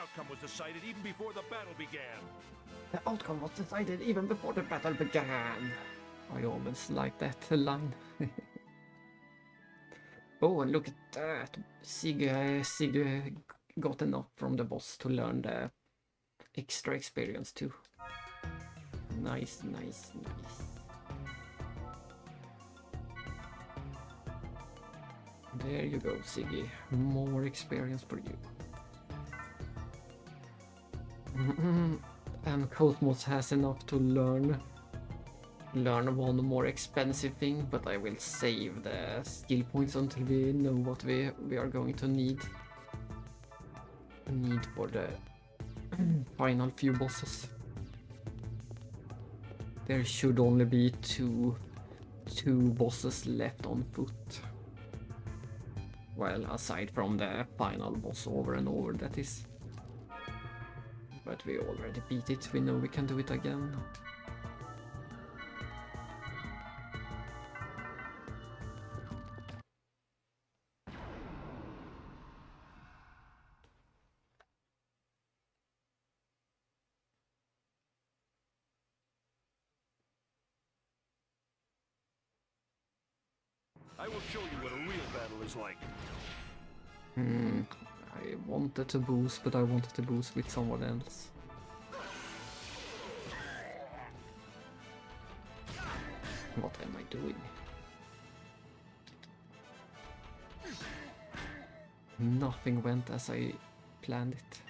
outcome was decided even before the battle began. The outcome was decided even before the battle began. I always like that line. Oh, and look at that! Sig got enough from the boss to learn the extra experience too. Nice, nice, nice. There you go, Siggy. More experience for you. And Cosmos has enough to learn one more expensive thing, but I will save the skill points until we know what we are going to need for the final few bosses. There should only be two bosses left on foot. Well, aside from the final boss over and over, that is. But we already beat it, we know we can do it again. I will show you what a real battle is like. I wanted to boost, but I wanted to boost with someone else. What am I doing? Nothing went as I planned it.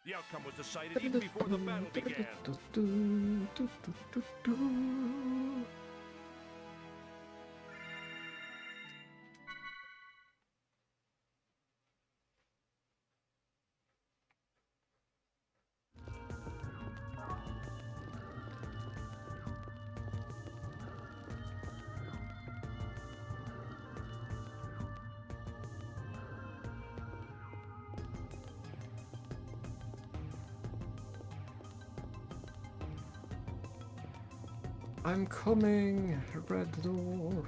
The outcome was decided even before the battle began. I'm coming! Red door!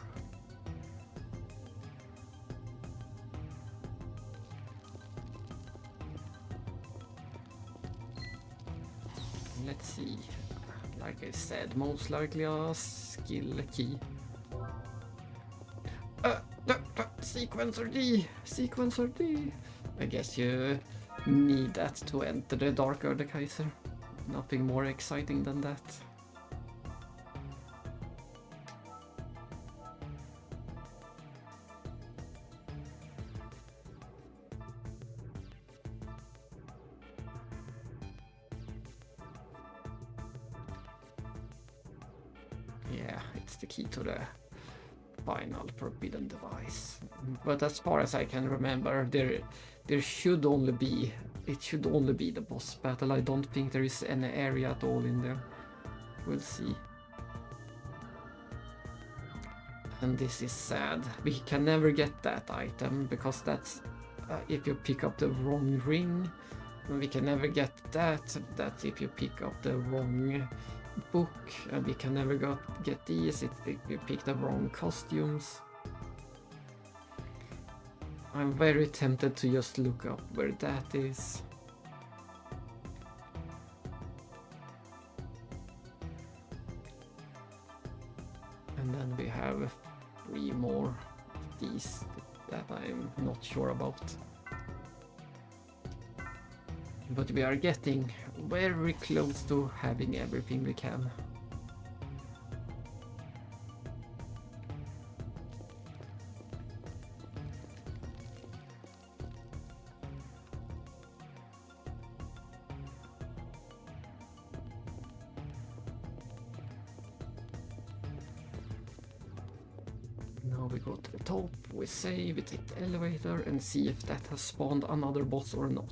Let's see. Like I said, most likely a skill key. Sequencer D! Sequencer D! I guess you need that to enter the Dark Kaiser. Nothing more exciting than that. Yeah, it's the key to the final forbidden device. But as far as I can remember, there should only be the boss battle. I don't think there is any area at all in there. We'll see. And this is sad. We can never get that item because that's if you pick up the wrong ring. We can never get that. That's if you pick up the wrong book, and we can never get these if you pick the wrong costumes. I'm very tempted to just look up where that is. And then we have 3 more of these that I'm not sure about. But we are getting very close to having everything we can. Now we go to the top, we save, we take the elevator and see if that has spawned another boss or not.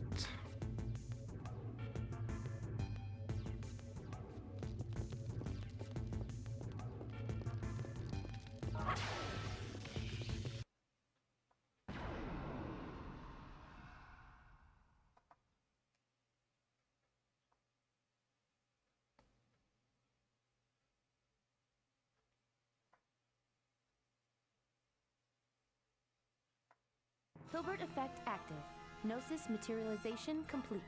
Filbert effect active. Gnosis materialization complete.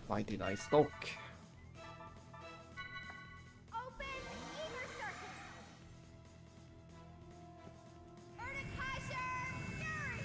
Why did I stop? Open ether circuit. Erdekaiser Fury.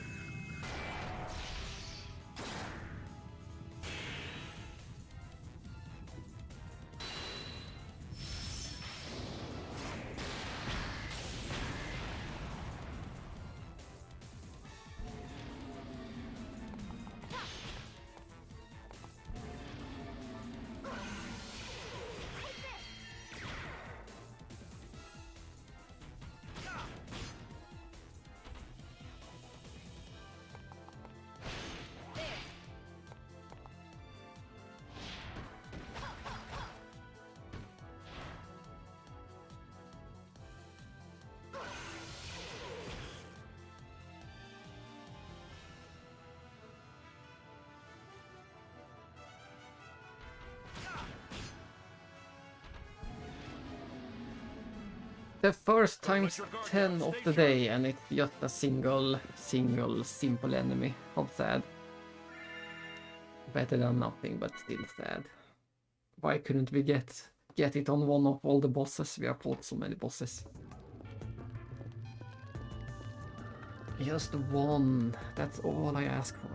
The first times 10 of the day and it's just a single simple enemy. How sad. Better than nothing, but still sad. Why couldn't we get it on one of all the bosses? We have fought so many bosses. Just one, that's all I ask for.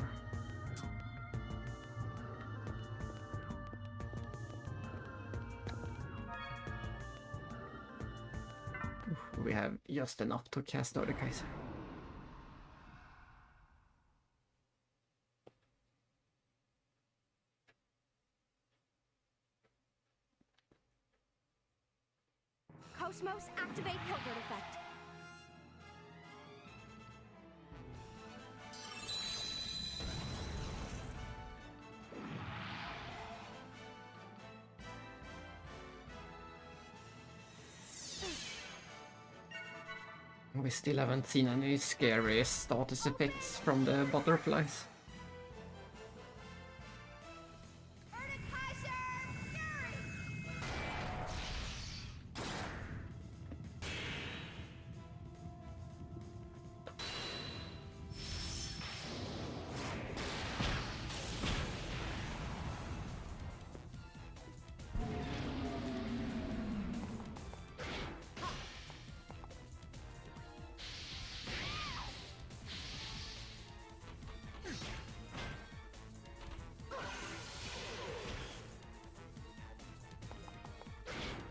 We have just enough to cast Erdekaiser. Cosmos activate Filbert effect. We still haven't seen any scary status effects from the butterflies.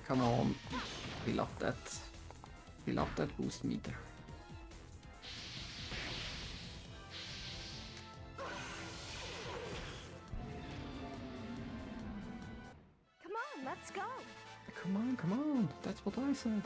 Come on, fill up that boost meter. Come on, let's go. Come on, that's what I said.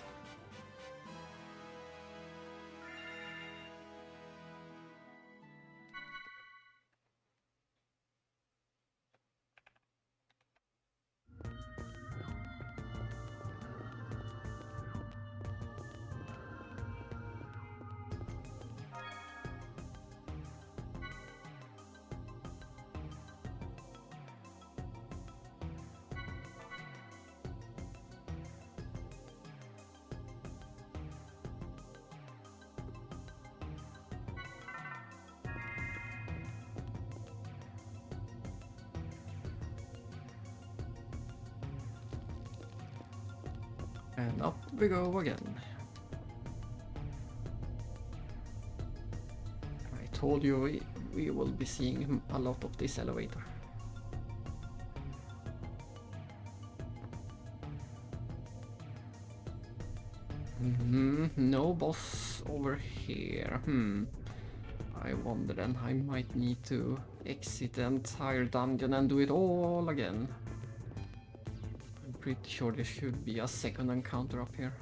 And up we go again. I told you we will be seeing a lot of this elevator. No boss over here. I wonder then I might need to exit the entire dungeon and do it all again. I'm pretty sure there should be a second encounter up here.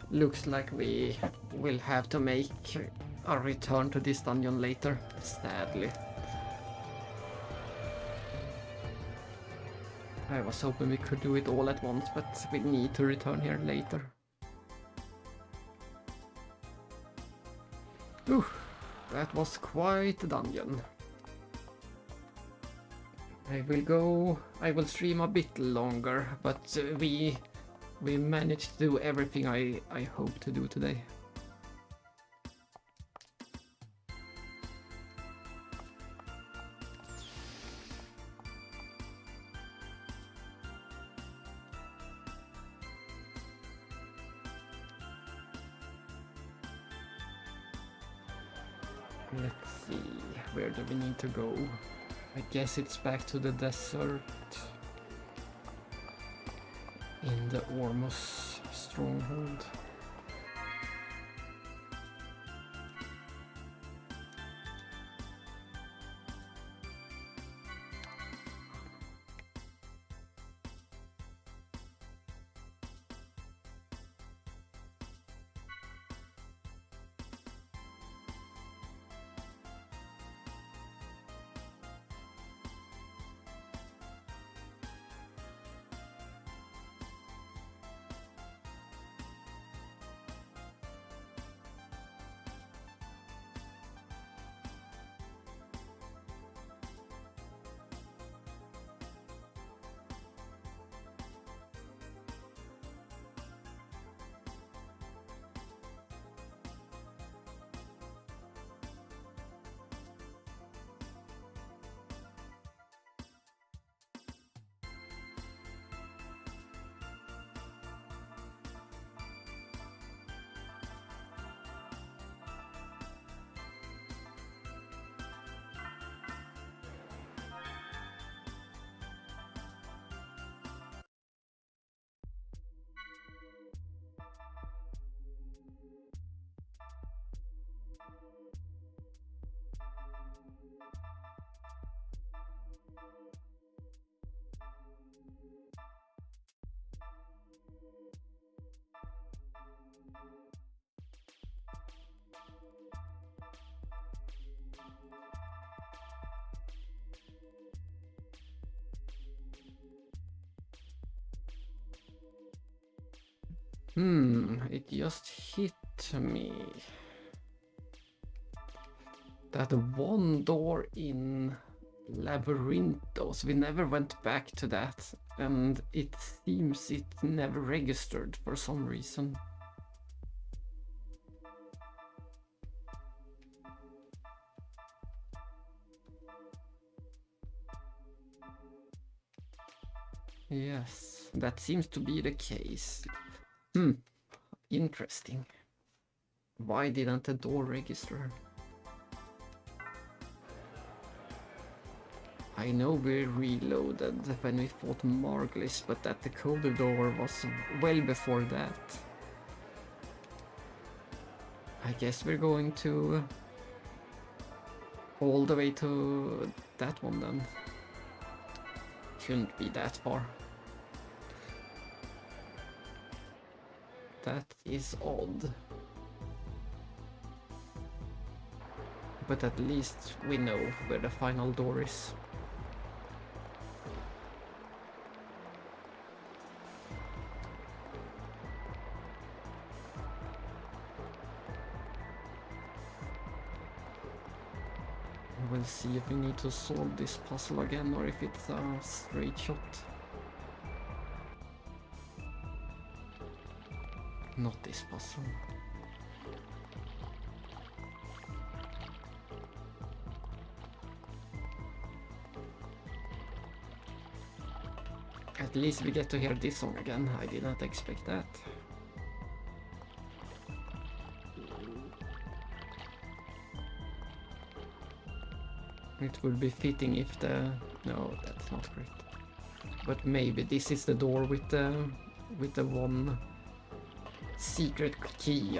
Looks like we will have to make a return to this dungeon later, sadly. I was hoping we could do it all at once, but we need to return here later. Ooh, that was quite a dungeon. I will stream a bit longer, but we managed to do everything I hope to do today. Let's see, where do we need to go? I guess it's back to the desert in the Ormus stronghold. It just hit me. That one door in Labyrinthos, we never went back to that, and it seems it never registered for some reason. Yes, that seems to be the case. Interesting. Why didn't the door register? I know we reloaded when we fought Marglis, but that decoder door was well before that. I guess we're going to all the way to that one then. Shouldn't be that far. That is odd. But at least we know where the final door is. We'll see if we need to solve this puzzle again or if it's a straight shot. Not this puzzle. At least we get to hear this song again. I did not expect that. It would be fitting if the... No, that's not correct. But maybe this is the door with the one secret key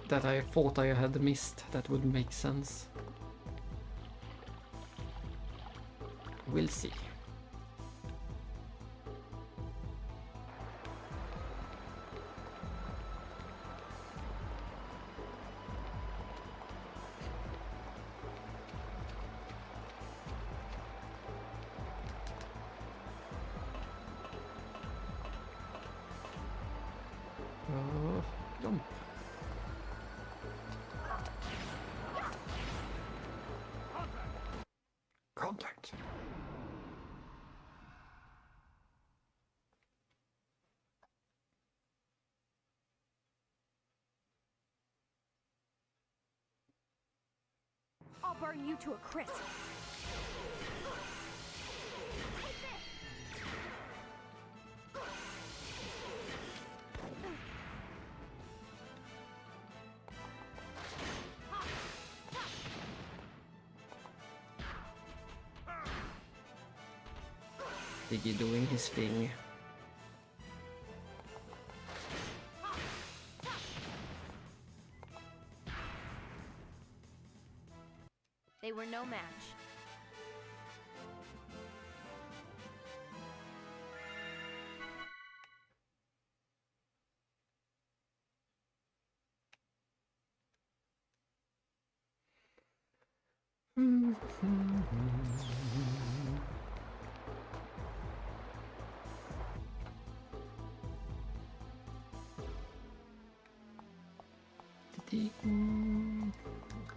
that I thought I had missed. That would make sense. We'll see. Jump. Contact. I'll burn you to a crisp. Diggy doing his thing. They were no match.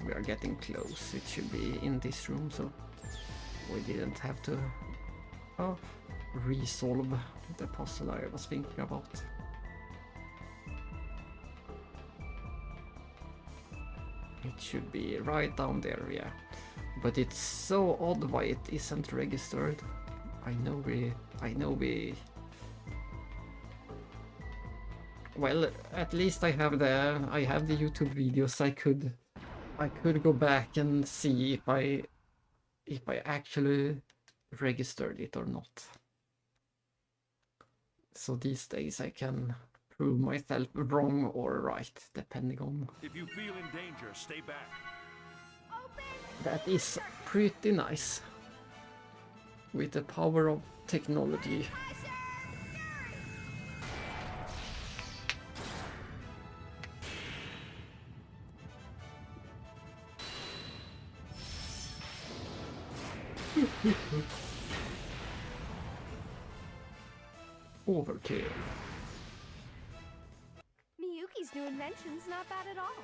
We are getting close. It should be in this room, so we didn't have to resolve the puzzle I was thinking about. It should be right down there, yeah. But it's so odd why it isn't registered. I know we. Well, at least I have the YouTube videos. I could go back and see if I actually registered it or not. So these days I can prove myself wrong or right, depending on. If you feel in danger, stay back. That is pretty nice. With the power of technology. Overkill. Miyuki's new invention's not bad at all.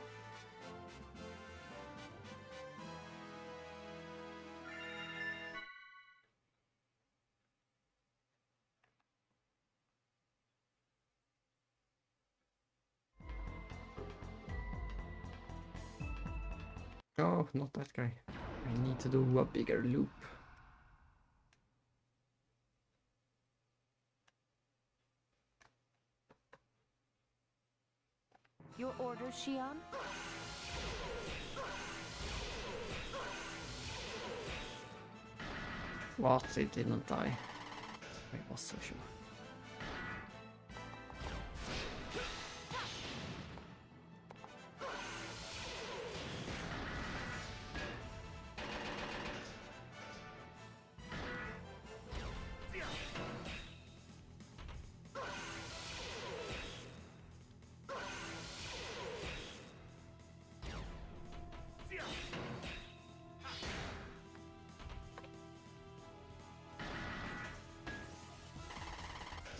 Oh, not that guy. I need to do a bigger loop. Your orders, Shion? What? It didn't die. I was so sure.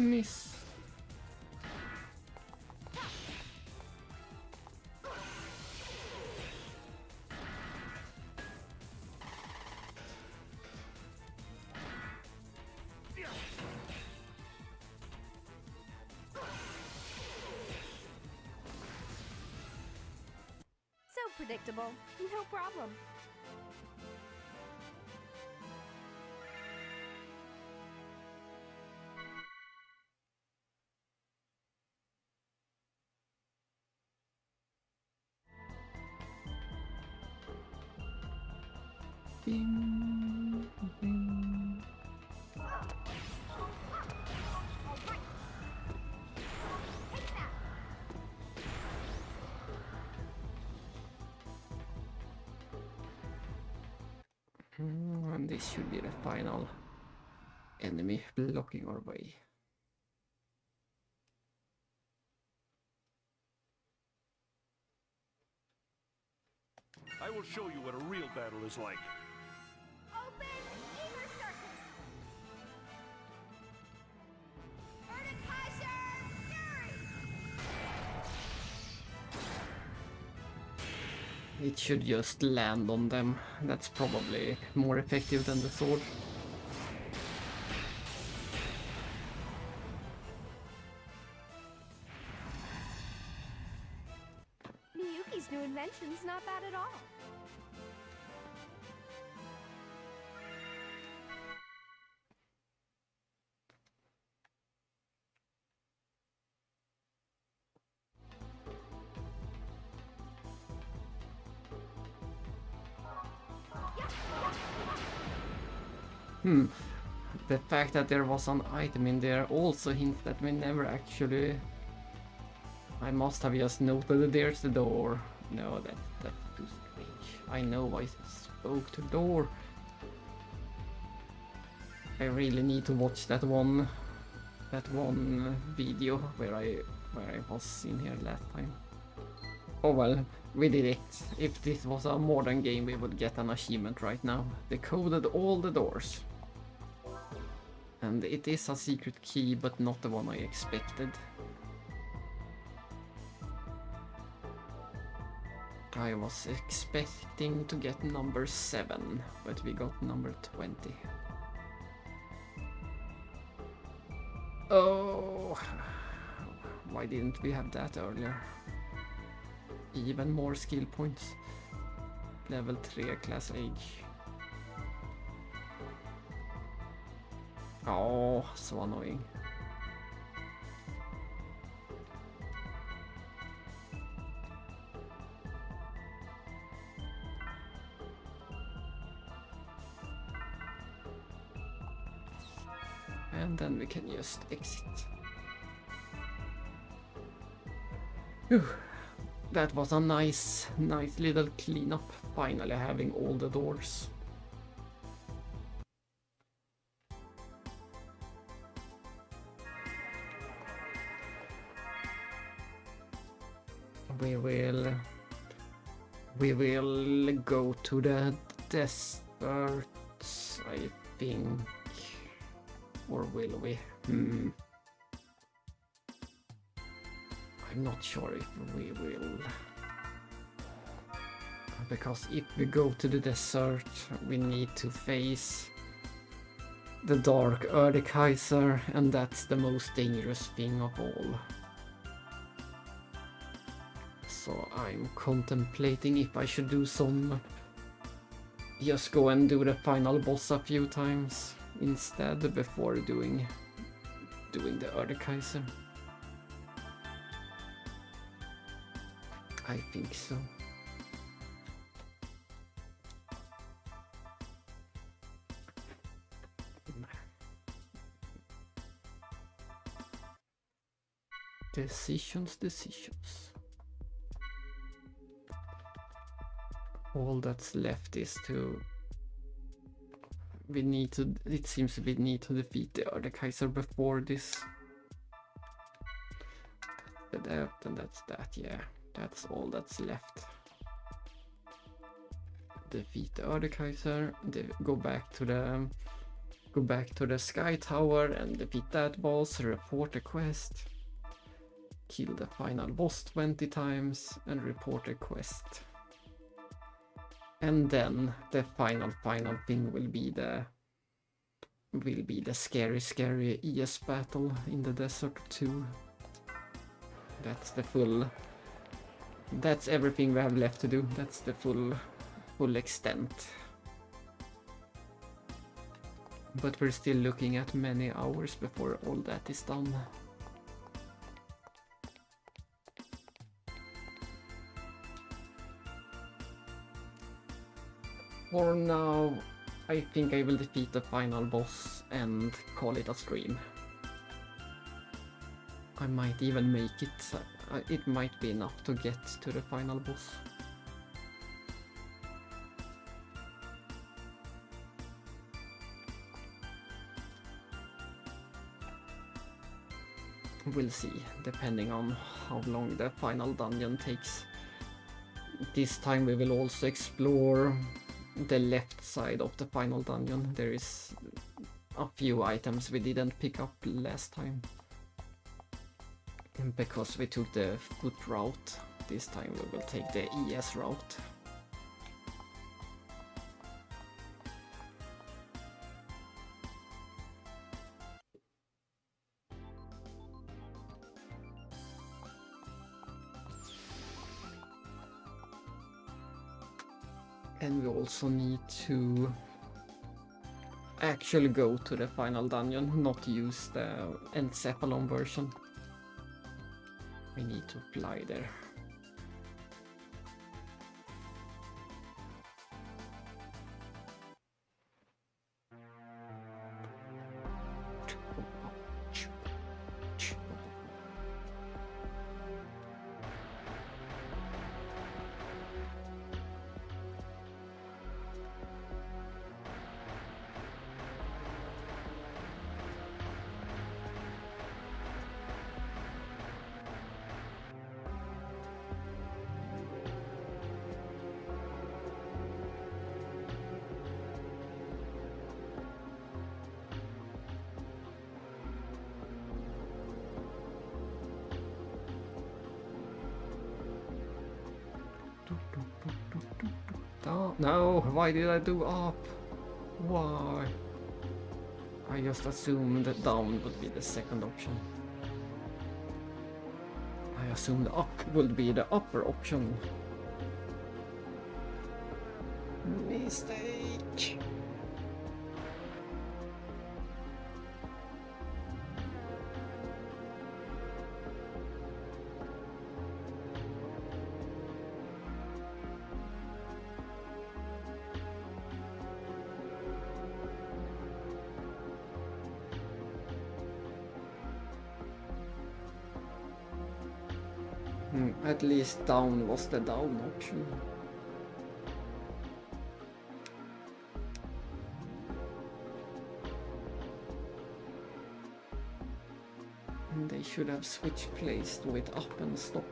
Miss. So predictable. No problem. Bing, bing. And this should be the final enemy blocking our way. I will show you what a real battle is like. Open ether circuit. Vertikaiser Fury. It should just land on them. That's probably more effective than the sword. Miyuki's new invention's not bad at all. The fact that there was an item in there also hints that we never actually... I must have just noted there's the door. No, that's too strange. I know I spoke to the door. I really need to watch that one video where I was in here last time. Oh well, we did it. If this was a modern game, we would get an achievement right now. Decoded all the doors. And it is a secret key, but not the one I expected. I was expecting to get number 7, but we got number 20. Oh, why didn't we have that earlier? Even more skill points. Level 3 class age. Oh, so annoying. And then we can just exit. Whew. That was a nice little cleanup, finally having all the doors. We will go to the desert, I think. Or will we? I'm not sure if we will. Because if we go to the desert, we need to face the Dark Erdekaiser, and that's the most dangerous thing of all. So I'm contemplating if I should do some... just go and do the final boss a few times instead before doing the Erdekaiser. I think so. Decisions. All that's left is to... it seems we need to defeat the Erdekaiser before this. And that's that, yeah. That's all that's left. Defeat the Erdekaiser, go back to the Go back to the Sky Tower and defeat that boss, report a quest. Kill the final boss 20 times and report a quest. And then the final thing will be the scary ES battle in the desert too. That's the full. That's everything we have left to do. That's the full extent. But we're still looking at many hours before all that is done. For now, I think I will defeat the final boss and call it a stream. I might even make it. It might be enough to get to the final boss. We'll see, depending on how long the final dungeon takes. This time we will also explore the left side of the final dungeon. There is a few items we didn't pick up last time. Because we took the foot route, this time we will take the ES route. And we also need to actually go to the final dungeon, not use the Encephalon version. We need to fly there. No, why did I do up? Why? I just assumed that down would be the second option. I assumed up would be the upper option. Mistake. At least down was the down option. And they should have switched place with up and stop.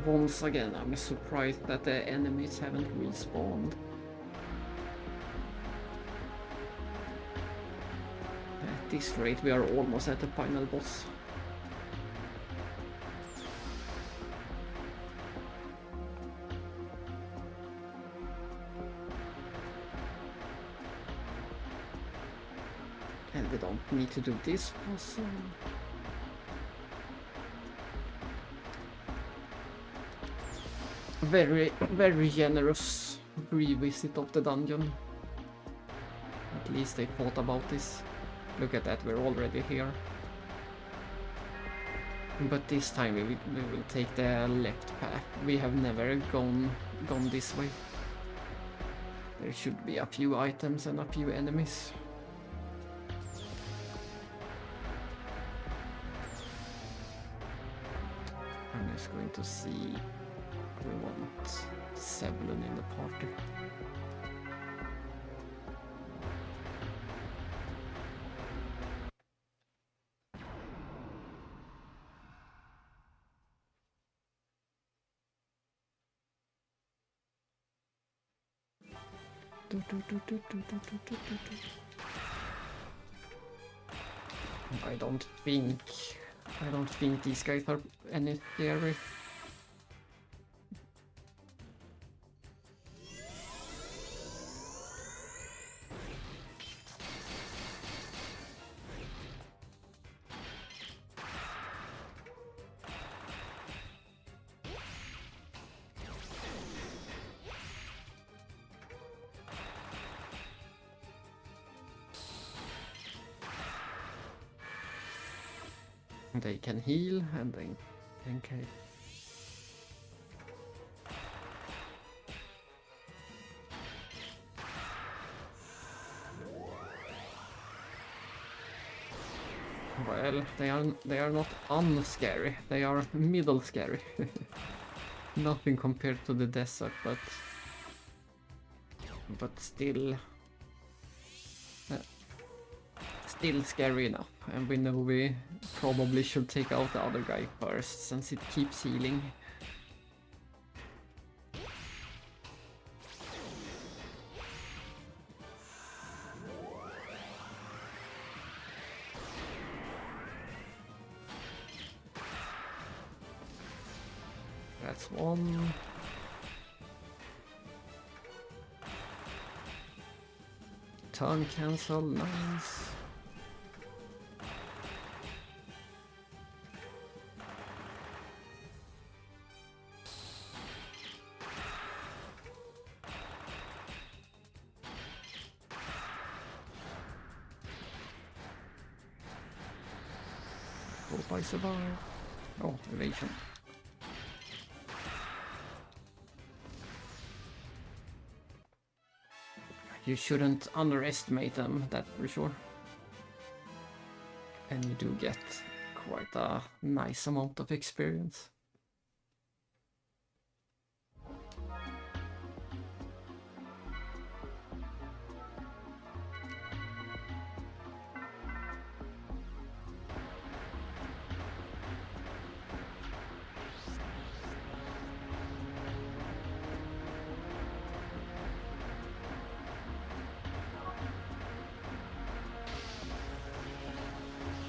Once again, I'm surprised that the enemies haven't respawned. At this rate, we are almost at the final boss. And we don't need to do this puzzle. Very, very generous revisit of the dungeon. At least they thought about this. Look at that, we're already here. But this time we will take the left path. We have never gone this way. There should be a few items and a few enemies. I'm just going to see. We want Sevlin in the party. I don't think these guys are any scary. They can heal and they can. Well, they are not unscary. They are middle scary. Nothing compared to the desert, but still scary enough. And we know we probably should take out the other guy first, since it keeps healing. That's one. Turn cancel, nice. Hope I survive. Oh, evasion. You shouldn't underestimate them, that's for sure. And you do get quite a nice amount of experience.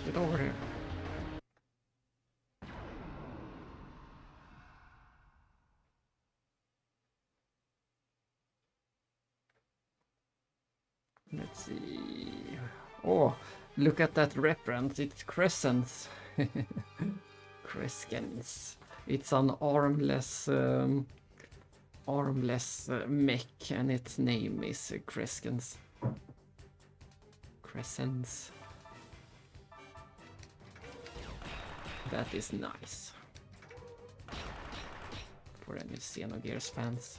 Get over here. Let's see. Oh, look at that reference. It's crescents. Crescents. It's an armless mech, and its name is Crescents. Crescents. That is nice. For any Xenogears fans.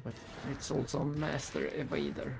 But it's also a master evader.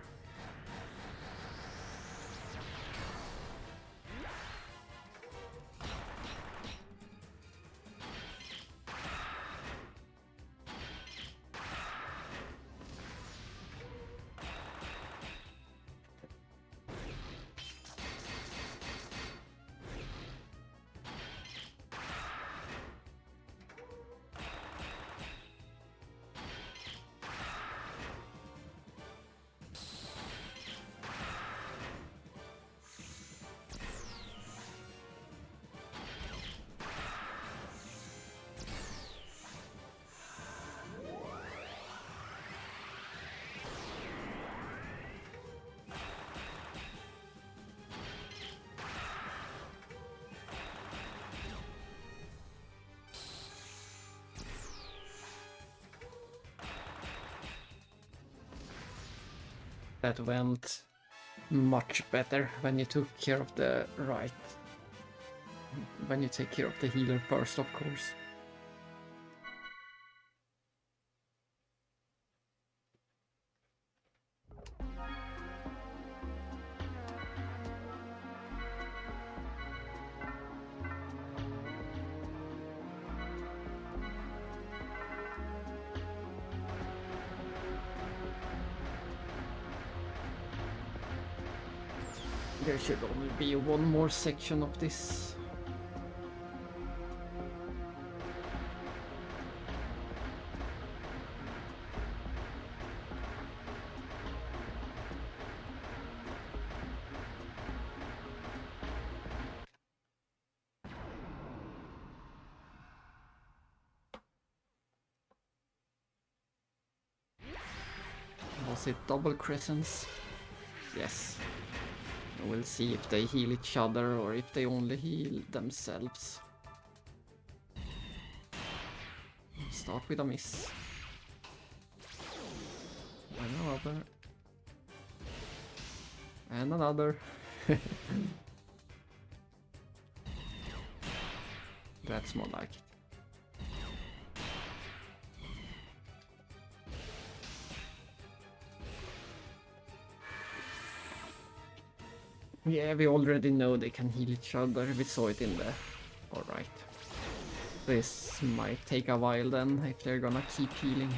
That went much better when you took care of the right. When you take care of the healer first, of course. There should only be one more section of this. Was it double crescents? Yes. We'll see if they heal each other or if they only heal themselves. Start with a miss. Another. And another. That's more like it. Yeah, we already know they can heal each other. We saw it in the... Alright. This might take a while then, if they're gonna keep healing.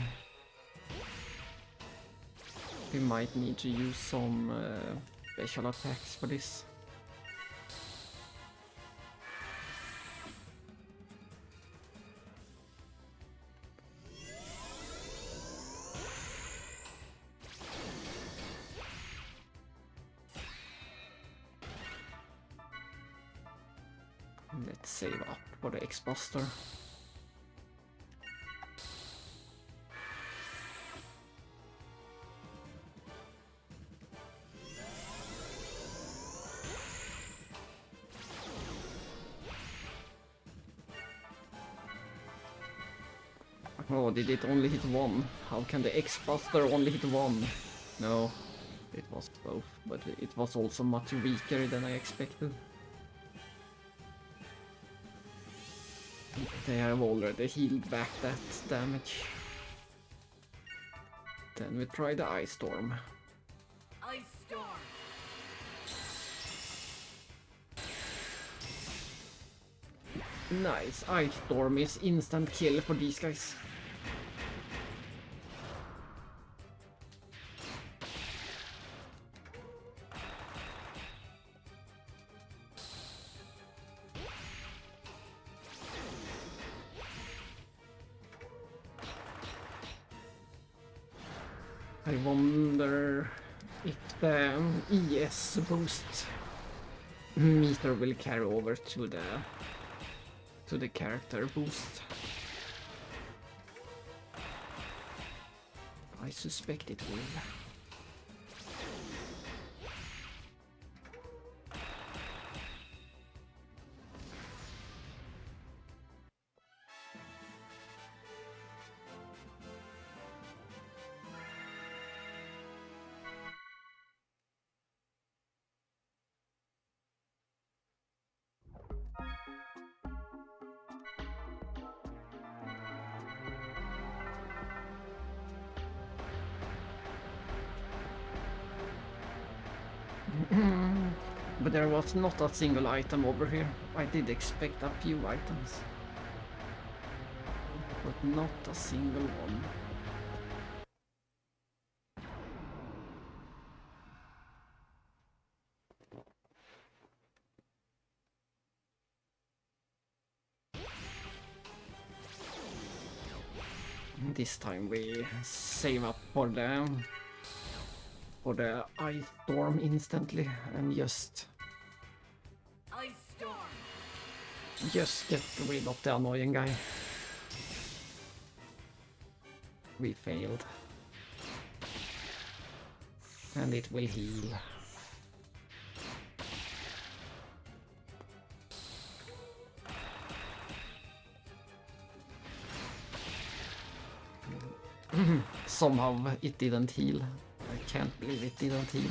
We might need to use some special attacks for this. Let's save up for the X-Buster. Oh, did it only hit one? How can the X-Buster only hit one? No, it was both, but it was also much weaker than I expected. They have already healed back that damage. Then we try the Ice Storm. Ice Storm. Nice, Ice Storm is instant kill for these guys. I wonder if the ES boost meter will carry over to the character boost. I suspect it will. But there was not a single item over here. I did expect a few items, but not a single one. This time we save up for the Ice Storm instantly and just get rid of the annoying guy. We failed. And it will heal. Somehow it didn't heal. Like, Can't believe it didn't heal.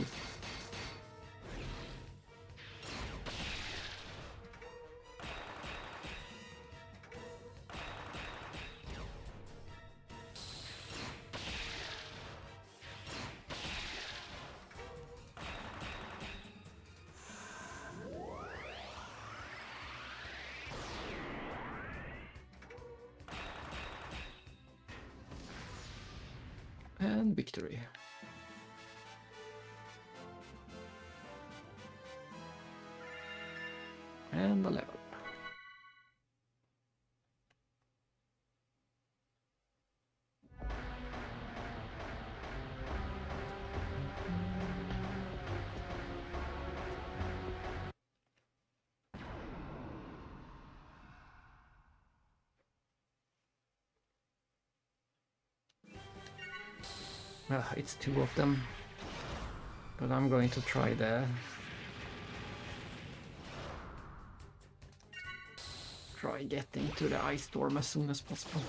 And victory. And a level. It's 2 of them. But I'm going to try getting to the ice storm as soon as possible.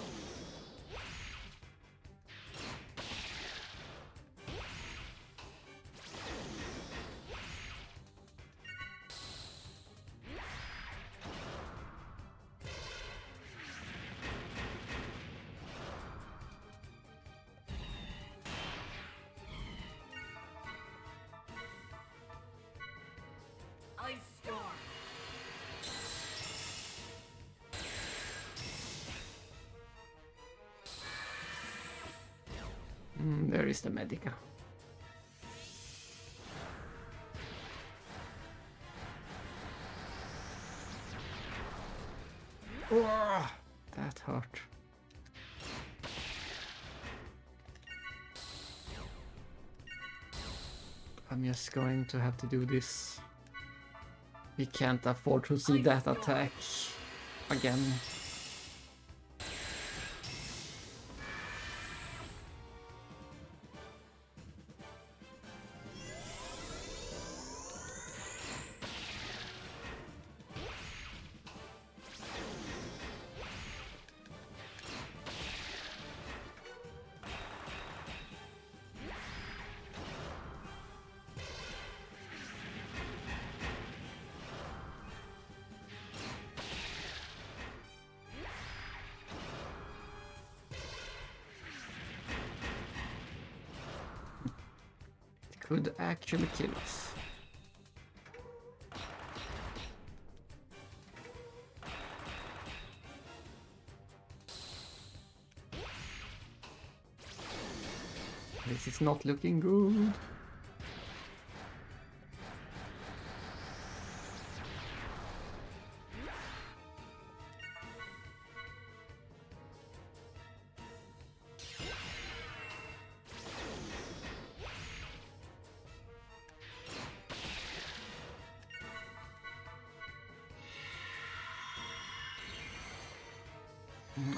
Ice storm. There is the Medica. Oh, that hurt. I'm just going to have to do this. We can't afford to see that attack again. Could actually kill us. This is not looking good.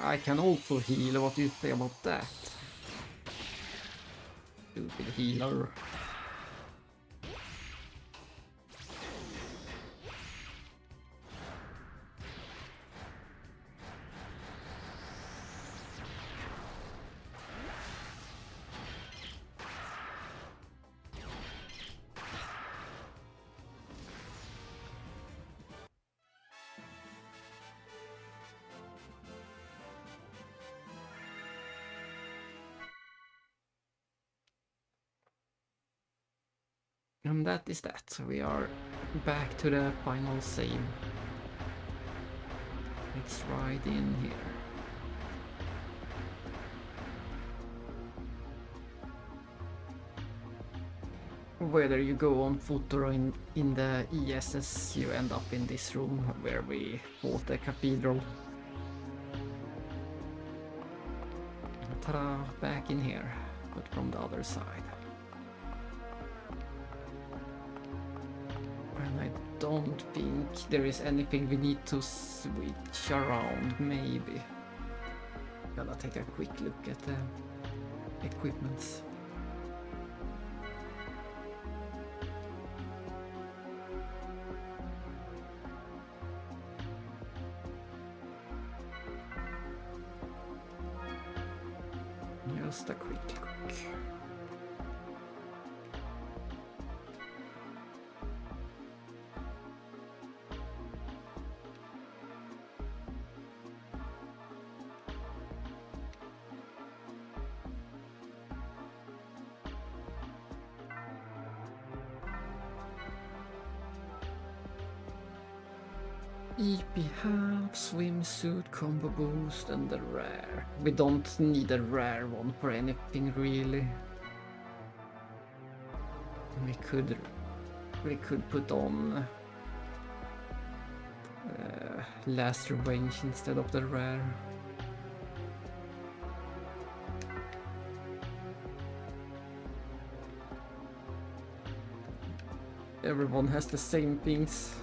I can also heal. What do you say about that? Stupid healer. And that is that. We are back to the final save. It's right in here. Whether you go on foot or in the ESS, you end up in this room where we fought the cathedral. Ta-da! Back in here, but from the other side. And I don't think there is anything we need to switch around, maybe. Gotta take a quick look at the equipments. Just a quick look. EP half, swimsuit, combo boost, and the rare. We don't need a rare one for anything really. We could put on last revenge instead of the rare. Everyone has the same things.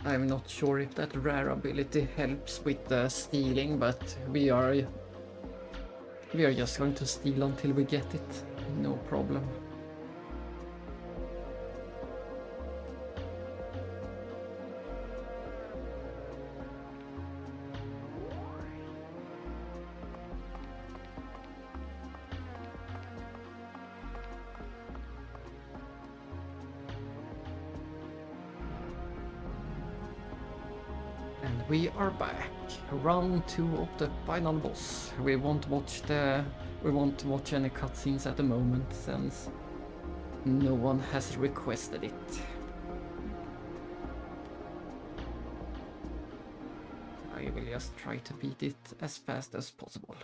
I'm not sure if that rare ability helps with the stealing, but we are just going to steal until we get it. No problem. And we are back. Round 2 of the final boss. We won't watch any cutscenes at the moment since no one has requested it. I will just try to beat it as fast as possible.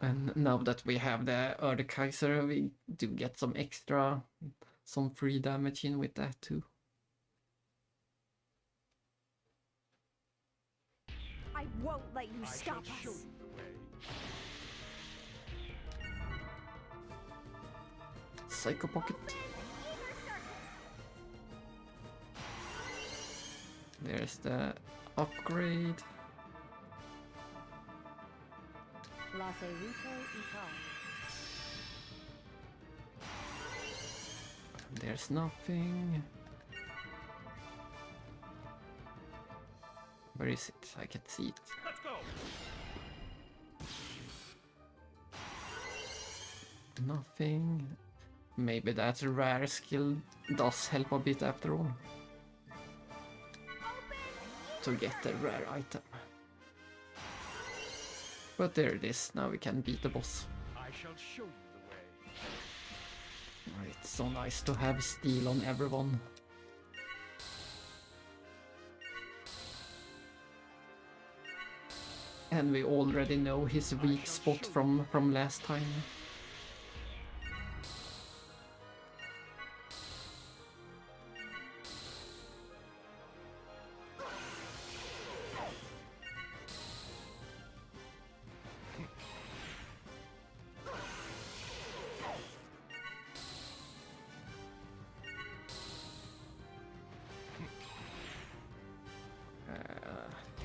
And now that we have the Erdekaiser, we do get some free damage in with that too. I won't let you stop Show us. you the way. Psycho Pocket. There's the upgrade. Lacerito Ital. There's nothing. Where is it? I can see it. Let's go. Nothing. Maybe that rare skill does help a bit after all. To get the rare item. But there it is. Now we can beat the boss. I shall show you the way. It's so nice to have steal on everyone. And we already know his weak spot from last time.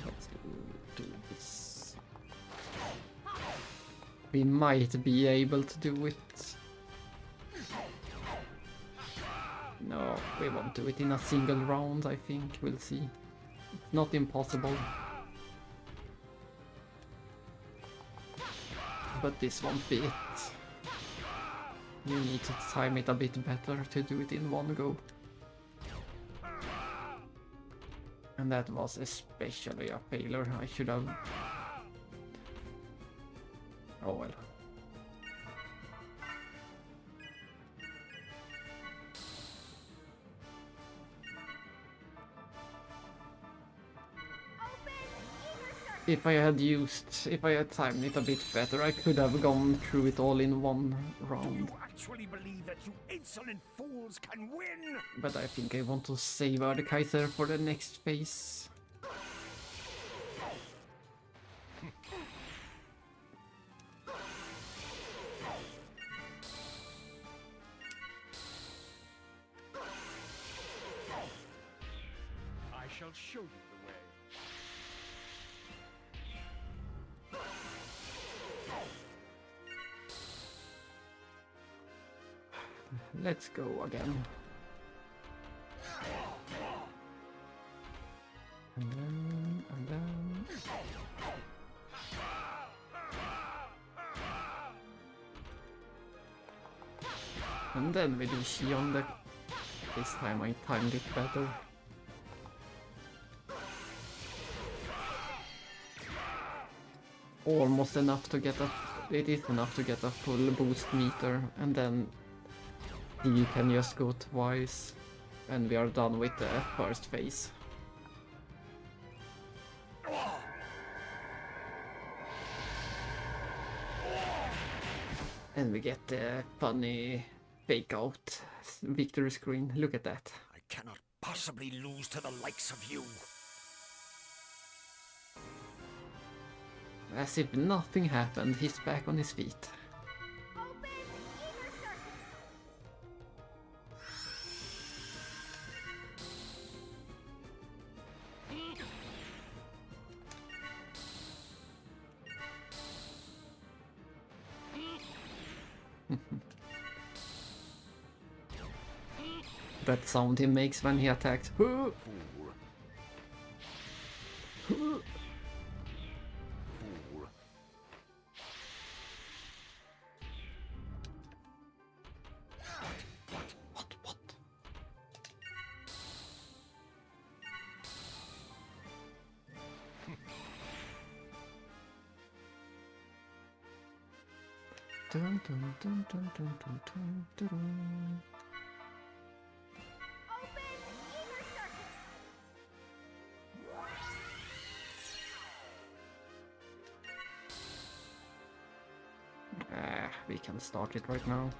Let's do this. We might be able to do it. No, we won't do it in a single round, I think. We'll see. It's not impossible. But this won't be it. You need to time it a bit better to do it in one go. And that was especially a failure. I should have... Oh well. If I had timed it a bit better, I could have gone through it all in one round. You actually believe that you insolent fools can win? But I think I want to save Erdekaiser for the next phase. I shall show you the way. Let's go again. And then... And then we do Shion deck. This time I timed it better. almost enough to get a... It is enough to get a full boost meter, and then you can just go twice, and we are done with the first phase. And we get the funny fake out victory screen. Look at that. I cannot possibly lose to the likes of you. As if nothing happened, he's back on his feet. That sound he makes when he attacks. Fool. What? Dun, dun, dun, dun, dun, dun, dun, dun, dun. We can start it right now.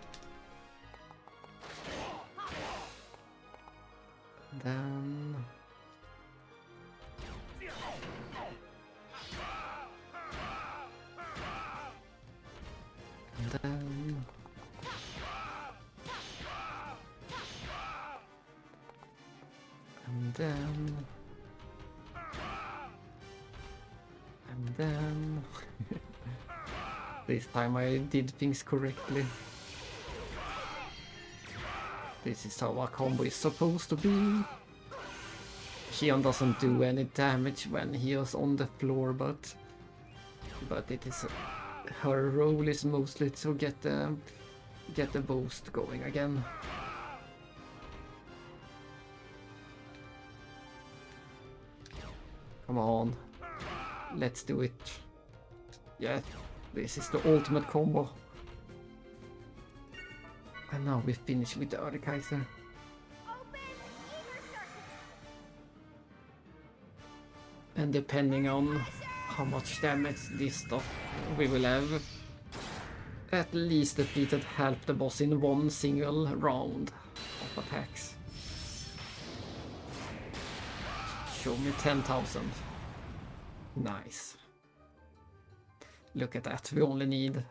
Then... And then... And then... And then... This time I did things correctly. This is how a combo is supposed to be. Xion doesn't do any damage when he is on the floor, but it is her role is mostly to get the boost going again. Come on, let's do it. Yeah. This is the ultimate combo. And now we finish with the Erdkaiser. And depending on how much damage this stuff we will have, at least defeated half the boss in one single round of attacks. Show me 10,000. Nice. Look at that, we only need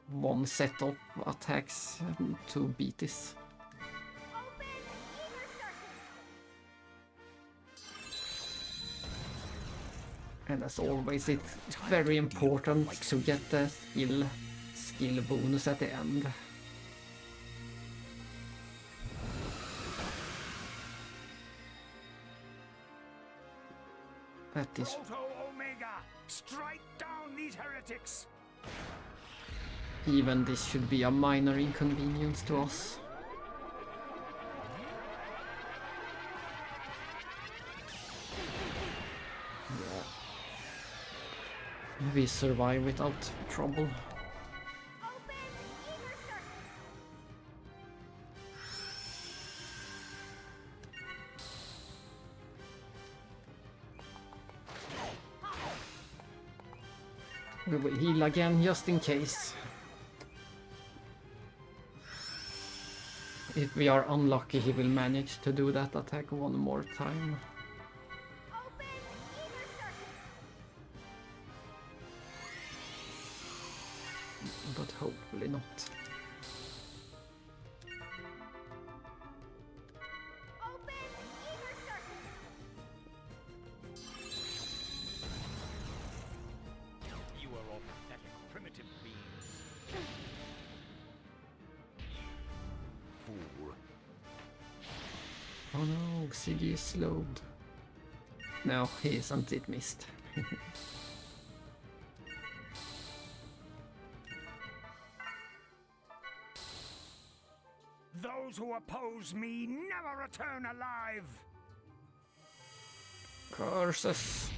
one set of attacks to beat this. And as always, it's very important to get the skill bonus at the end. That is... Strike down these heretics! Even this should be a minor inconvenience to us. Yeah. We survive without trouble. We will heal again, just in case. If we are unlucky, he will manage to do that attack one more time. But hopefully not. Oh no, Siggy is slowed. No, he isn't, it missed. Those who oppose me never return alive! Curses.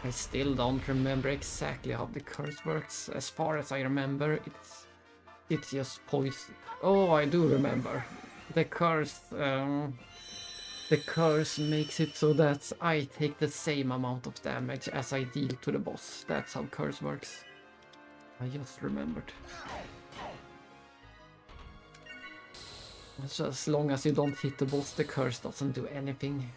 I still don't remember exactly how the curse works. As far as I remember, it's just poison. Oh, I do remember. The curse makes it so that I take the same amount of damage as I deal to the boss. That's how curse works. I just remembered. So as long as you don't hit the boss, the curse doesn't do anything.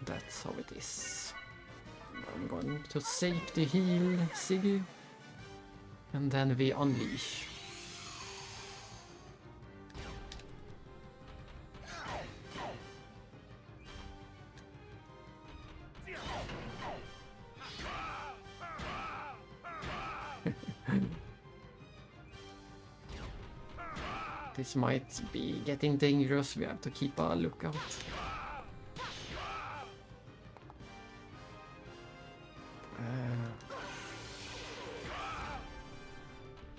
That's how it is. I'm going to safety heal Siggy. And then we unleash. This might be getting dangerous, we have to keep a lookout.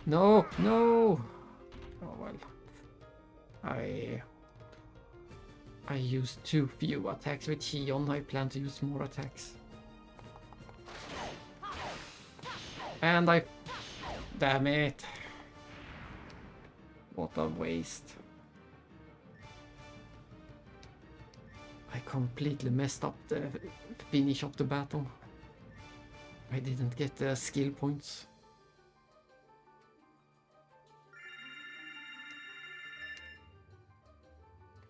No, no! Oh well. I used too few attacks with Xion, I plan to use more attacks. And I... Damn it! What a waste. I completely messed up the finish of the battle. I didn't get the skill points.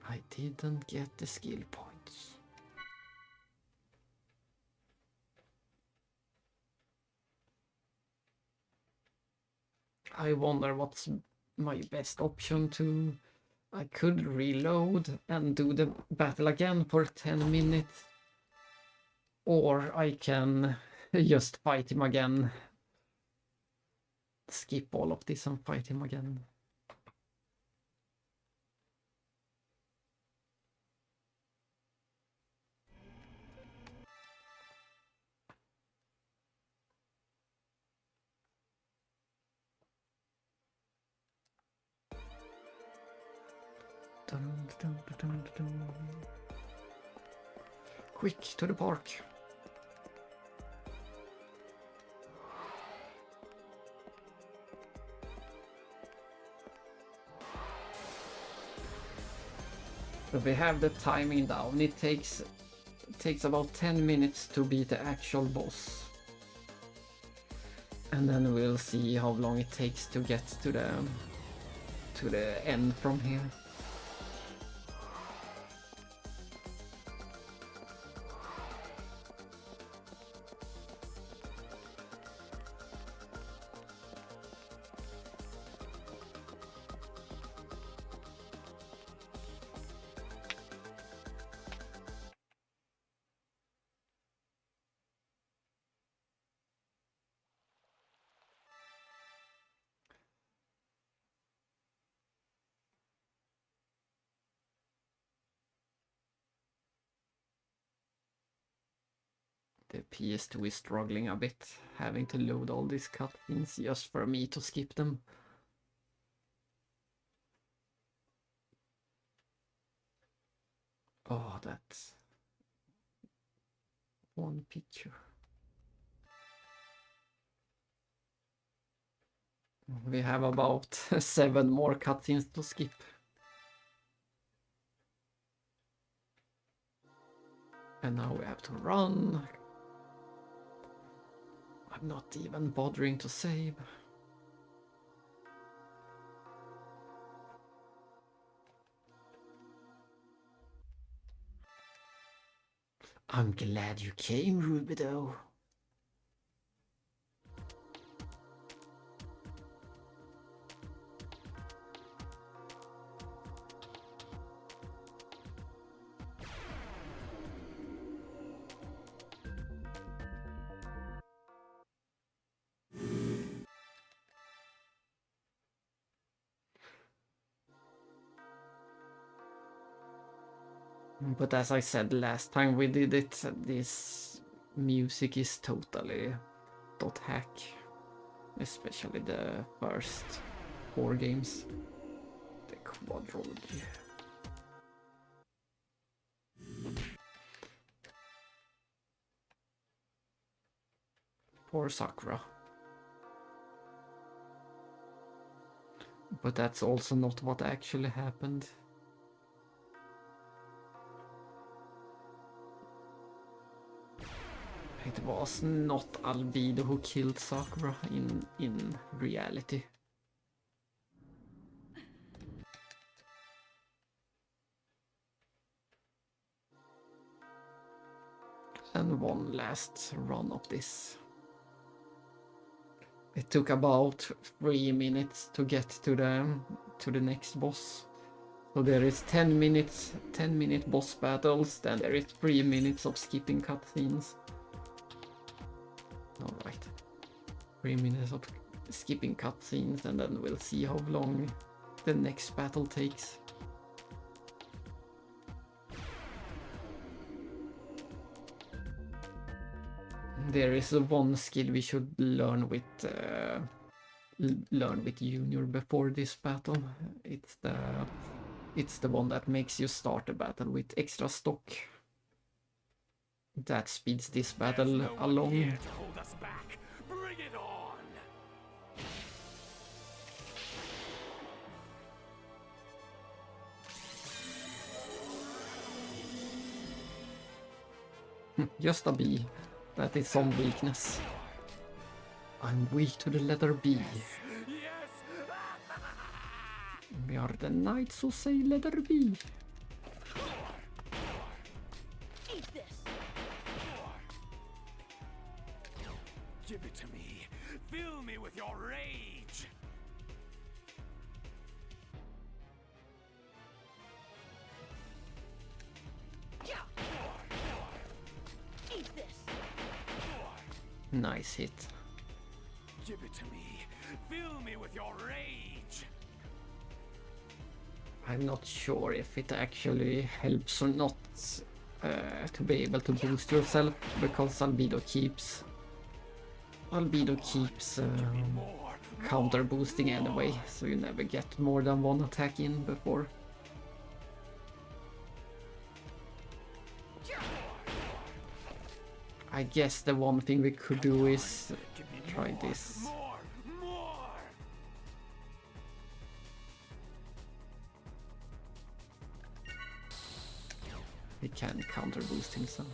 I didn't get the skill points. I wonder what's my best option to... I could reload and do the battle again for 10 minutes. Or I can just fight him again. Skip all of this and fight him again. Dun, dun, dun, dun, dun. Quick to the park. So we have the timing down. It takes about 10 minutes to beat the actual boss. And then we'll see how long it takes to get to the end from here. The PS2 is struggling a bit, having to load all these cutscenes just for me to skip them. Oh, that's one picture. We have about 7 more cutscenes to skip. And now we have to run. I'm not even bothering to save. I'm glad you came, Rubido. But as I said last time we did it, this music is totally .hack. Especially the first 4 games. The quadrology. Poor Sakura. But that's also not what actually happened. It was not Albedo who killed Sakura in reality. And one last run of this. It took about 3 minutes to get to the next boss. So there is 10 minute boss battles, then there is 3 minutes of skipping cutscenes. Alright. 3 minutes of skipping cutscenes, and then we'll see how long the next battle takes. There is one skill we should learn with Junior before this battle. It's the one that makes you start the battle with extra stock. That speeds this battle along. Bring it on! Just a B. That is some weakness. I'm weak to the letter B. Yes! We are the knights who say letter B. Eat this. Give it to me. Fill me with your rage. Eat this. Nice hit. Give it to me. Fill me with your rage. I'm not sure if it actually helps or not to be able to boost yourself, because Albedo keeps More. counter boosting anyway, so you never get more than one attack in before. I guess the one thing we could do is Give me try more, this. More. He can counter boost himself.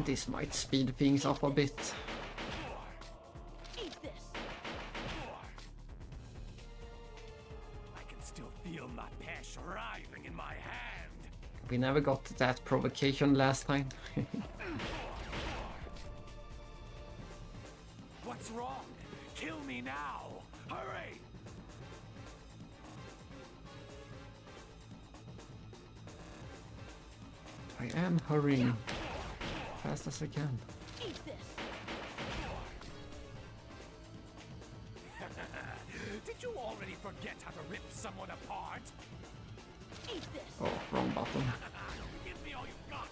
This might speed things up a bit. Eat this. I can still feel my passion writhing in my hand. We never got that provocation last time. What's wrong? Kill me now! Hurry! I am hurrying fast as I can. Eat this. Did you already forget how to rip someone apart? Eat this. Oh, wrong button. Give me all you've got!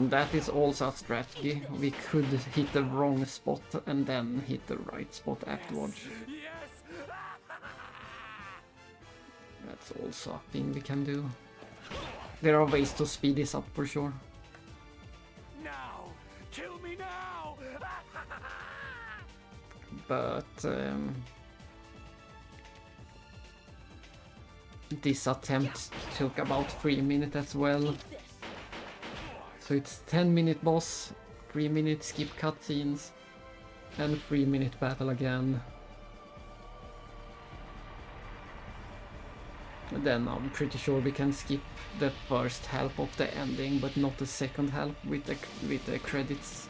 That is also a strategy. We could hit the wrong spot and then hit the right spot afterwards. Yes! That's also a thing we can do. There are ways to speed this up for sure. Now! Kill me now! But this attempt took about 3 minutes as well. Eat this. So it's 10-minute boss, 3-minute skip cutscenes, and 3-minute battle again. Then I'm pretty sure we can skip the first half of the ending, but not the second half with the credits.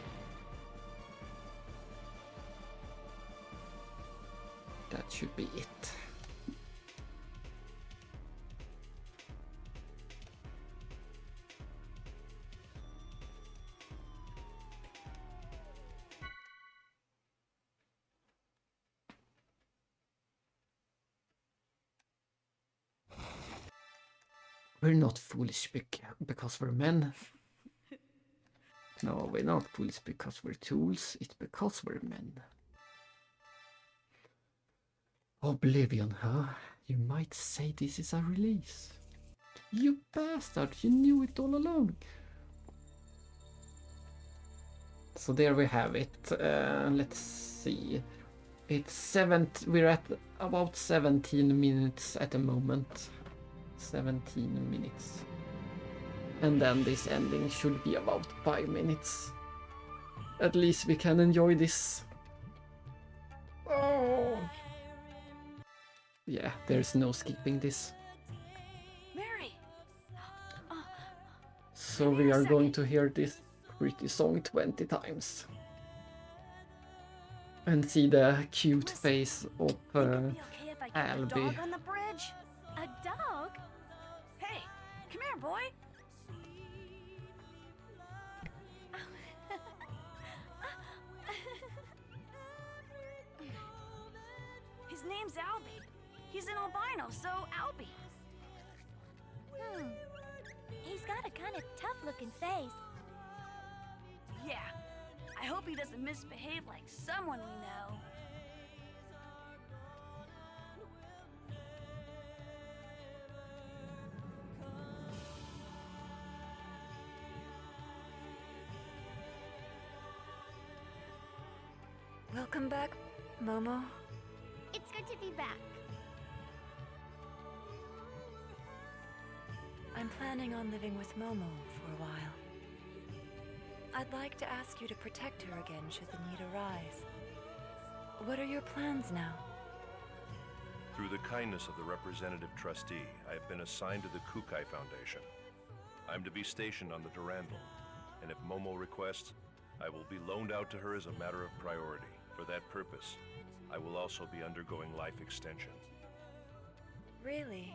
That should be it. We're not foolish because we're men. No, we're not foolish because we're tools. It's because we're men. Oblivion, huh? You might say this is a release. You bastard, you knew it all along. So there we have it. Let's see. We're at about 17 minutes at the moment. 17 minutes. And then this ending should be about 5 minutes. At least we can enjoy this. Oh. Yeah, there's no skipping this. Mary! So we are going to hear this pretty song 20 times. And see the cute face of Think it'd be okay if I keep a Albie. dog on the bridge? A dog? Hey, come here, boy. His name's Albie. He's an albino, so Albie. He's got a kind of tough-looking face. Yeah. I hope he doesn't misbehave like someone we know. Welcome back, Momo. It's good to be back. I'm planning on living with Momo for a while. I'd like to ask you to protect her again should the need arise. What are your plans now? Through the kindness of the representative trustee, I have been assigned to the Kukai Foundation. I'm to be stationed on the Durandal, and if Momo requests, I will be loaned out to her as a matter of priority. For that purpose, I will also be undergoing life extension. Really?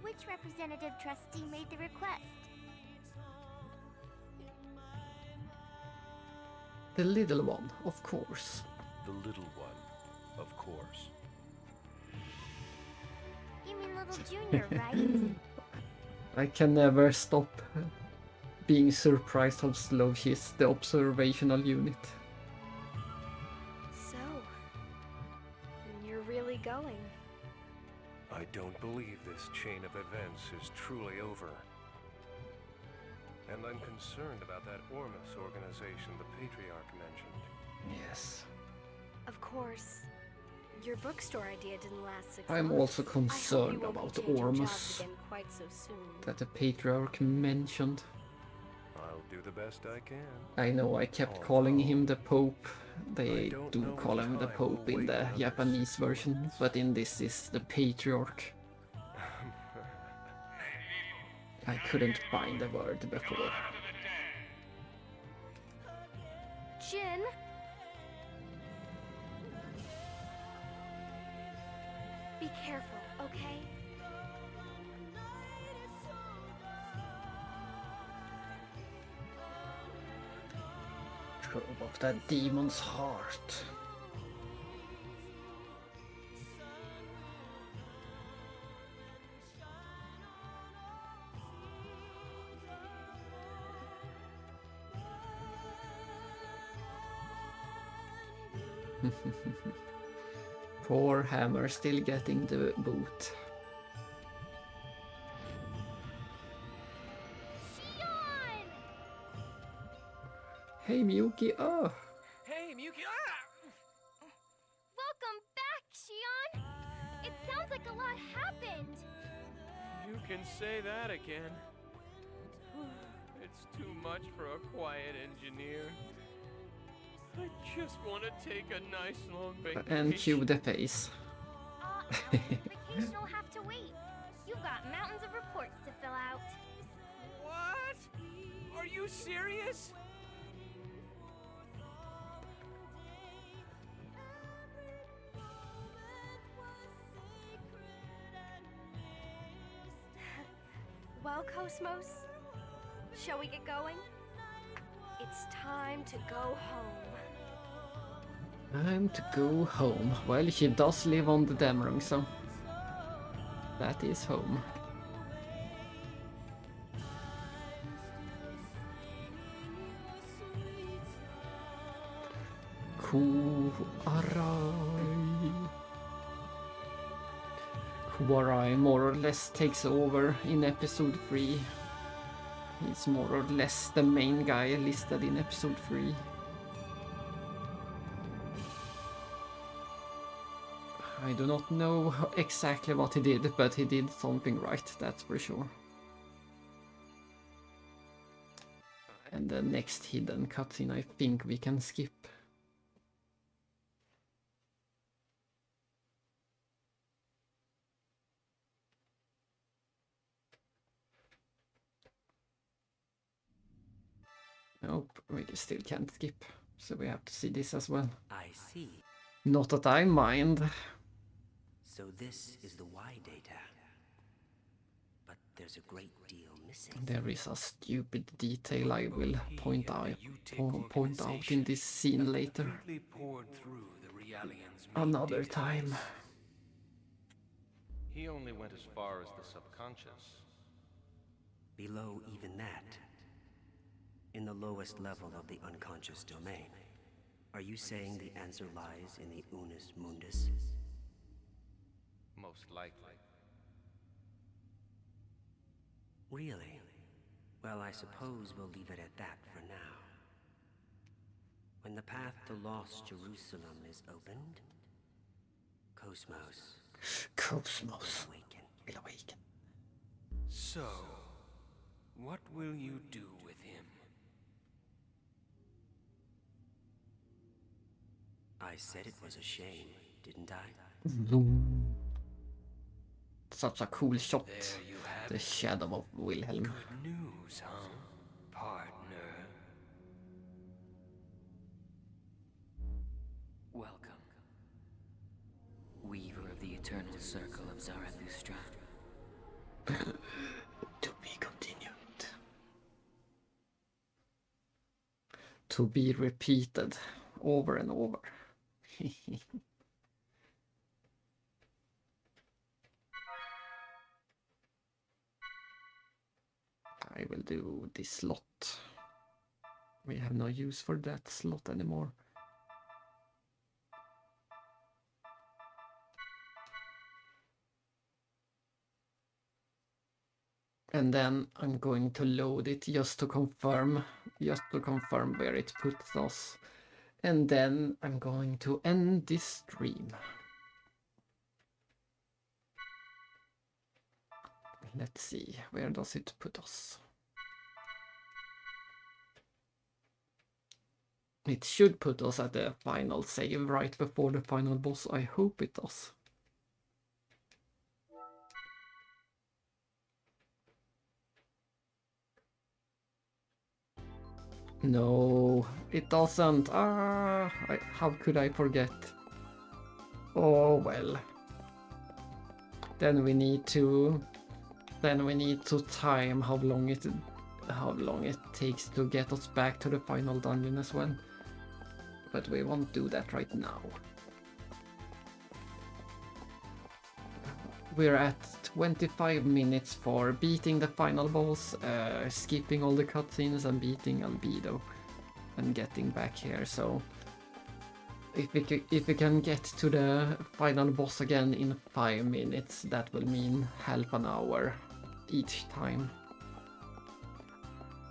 Which representative trustee made the request? The little one, of course. The little one, of course. You mean little Junior, right? I can never stop being surprised how slow she is, the observational unit. So, you're really going? I don't believe this chain of events is truly over. And I'm concerned about that Ormus organization the Patriarch mentioned. Yes. Of course. Your bookstore idea didn't last 6 I'm months. also concerned I hope you won't about be changing Ormus jobs again quite so soon. that the Patriarch mentioned. I'll do the best I can. I know I kept calling him the Pope. They don't do know call what him the time Pope will in the wait another Japanese 6 version, months. but in this is the Patriarch. I couldn't find the word before. Jin? Be careful, okay? Trove of that demon's heart. Poor Hammer still getting the boot. Shion! Hey Miyuki, oh! Hey, Miyuki! Welcome back, Shion! It sounds like a lot happened. You can say that again. It's too much for a quiet engineer. I just want to take a nice long vacation. And cue the face. Vacation will have to wait. You've got mountains of reports to fill out. What? Are you serious? Well, Cosmos, shall we get going? It's time to go home. Time to go home. Well, she does live on the Damrung, so that is home. Kuarai more or less takes over in episode 3. He's more or less the main guy listed in episode 3. I do not know exactly what he did, but he did something right, that's for sure. And the next hidden cutscene I think we can skip. Nope, we still can't skip, so we have to see this as well. I see. Not that I mind. So this is the Y data. But there's a great deal missing. There is a stupid detail I will point out in this scene later. Another time. He only went as far as the subconscious. Below even that, in the lowest level of the unconscious domain, are you saying the answer lies in the Unus Mundus? Most likely. Really? Well, I suppose we'll leave it at that for now. When the path to lost Jerusalem is opened, Cosmos will awaken. So, what will you do with him? I said it was a shame, didn't I? Such a cool shot. The shadow of Wilhelm. Good news, huh, partner? Welcome, weaver of the eternal circle of Zarathustra. To be continued. To be repeated over and over. I will do this slot. We have no use for that slot anymore. And then I'm going to load it just to confirm where it puts us. And then I'm going to end this stream. Let's see, where does it put us? It should put us at the final save right before the final boss. I hope it does. No, it doesn't. How could I forget? Oh well. Then we need to time how long it takes to get us back to the final dungeon as well. But we won't do that right now. We're at 25 minutes for beating the final boss, skipping all the cutscenes and beating Albedo and getting back here. So if we can get to the final boss again in 5 minutes, that will mean half an hour each time.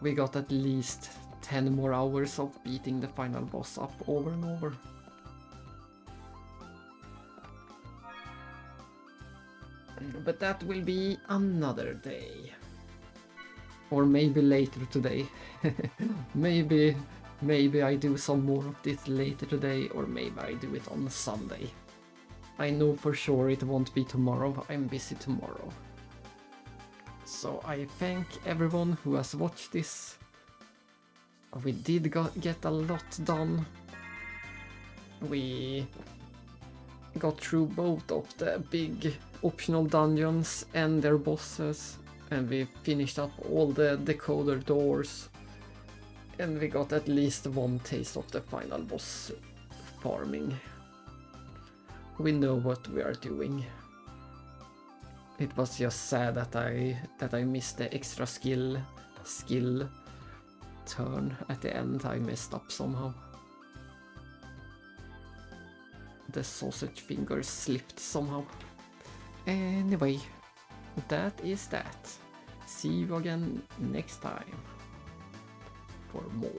We got at least 10 more hours of beating the final boss up over and over. But that will be another day. Or maybe later today. maybe I do some more of this later today, or maybe I do it on Sunday. I know for sure it won't be tomorrow, I'm busy tomorrow. So I thank everyone who has watched this. We did get a lot done. We got through both of the big optional dungeons and their bosses, and we finished up all the decoder doors, and we got at least one taste of the final boss farming. We know what we are doing. It was just sad that I missed the extra skill turn at the end. I messed up somehow. the sausage fingers slipped somehow. Anyway, that is that. See you again next time for more.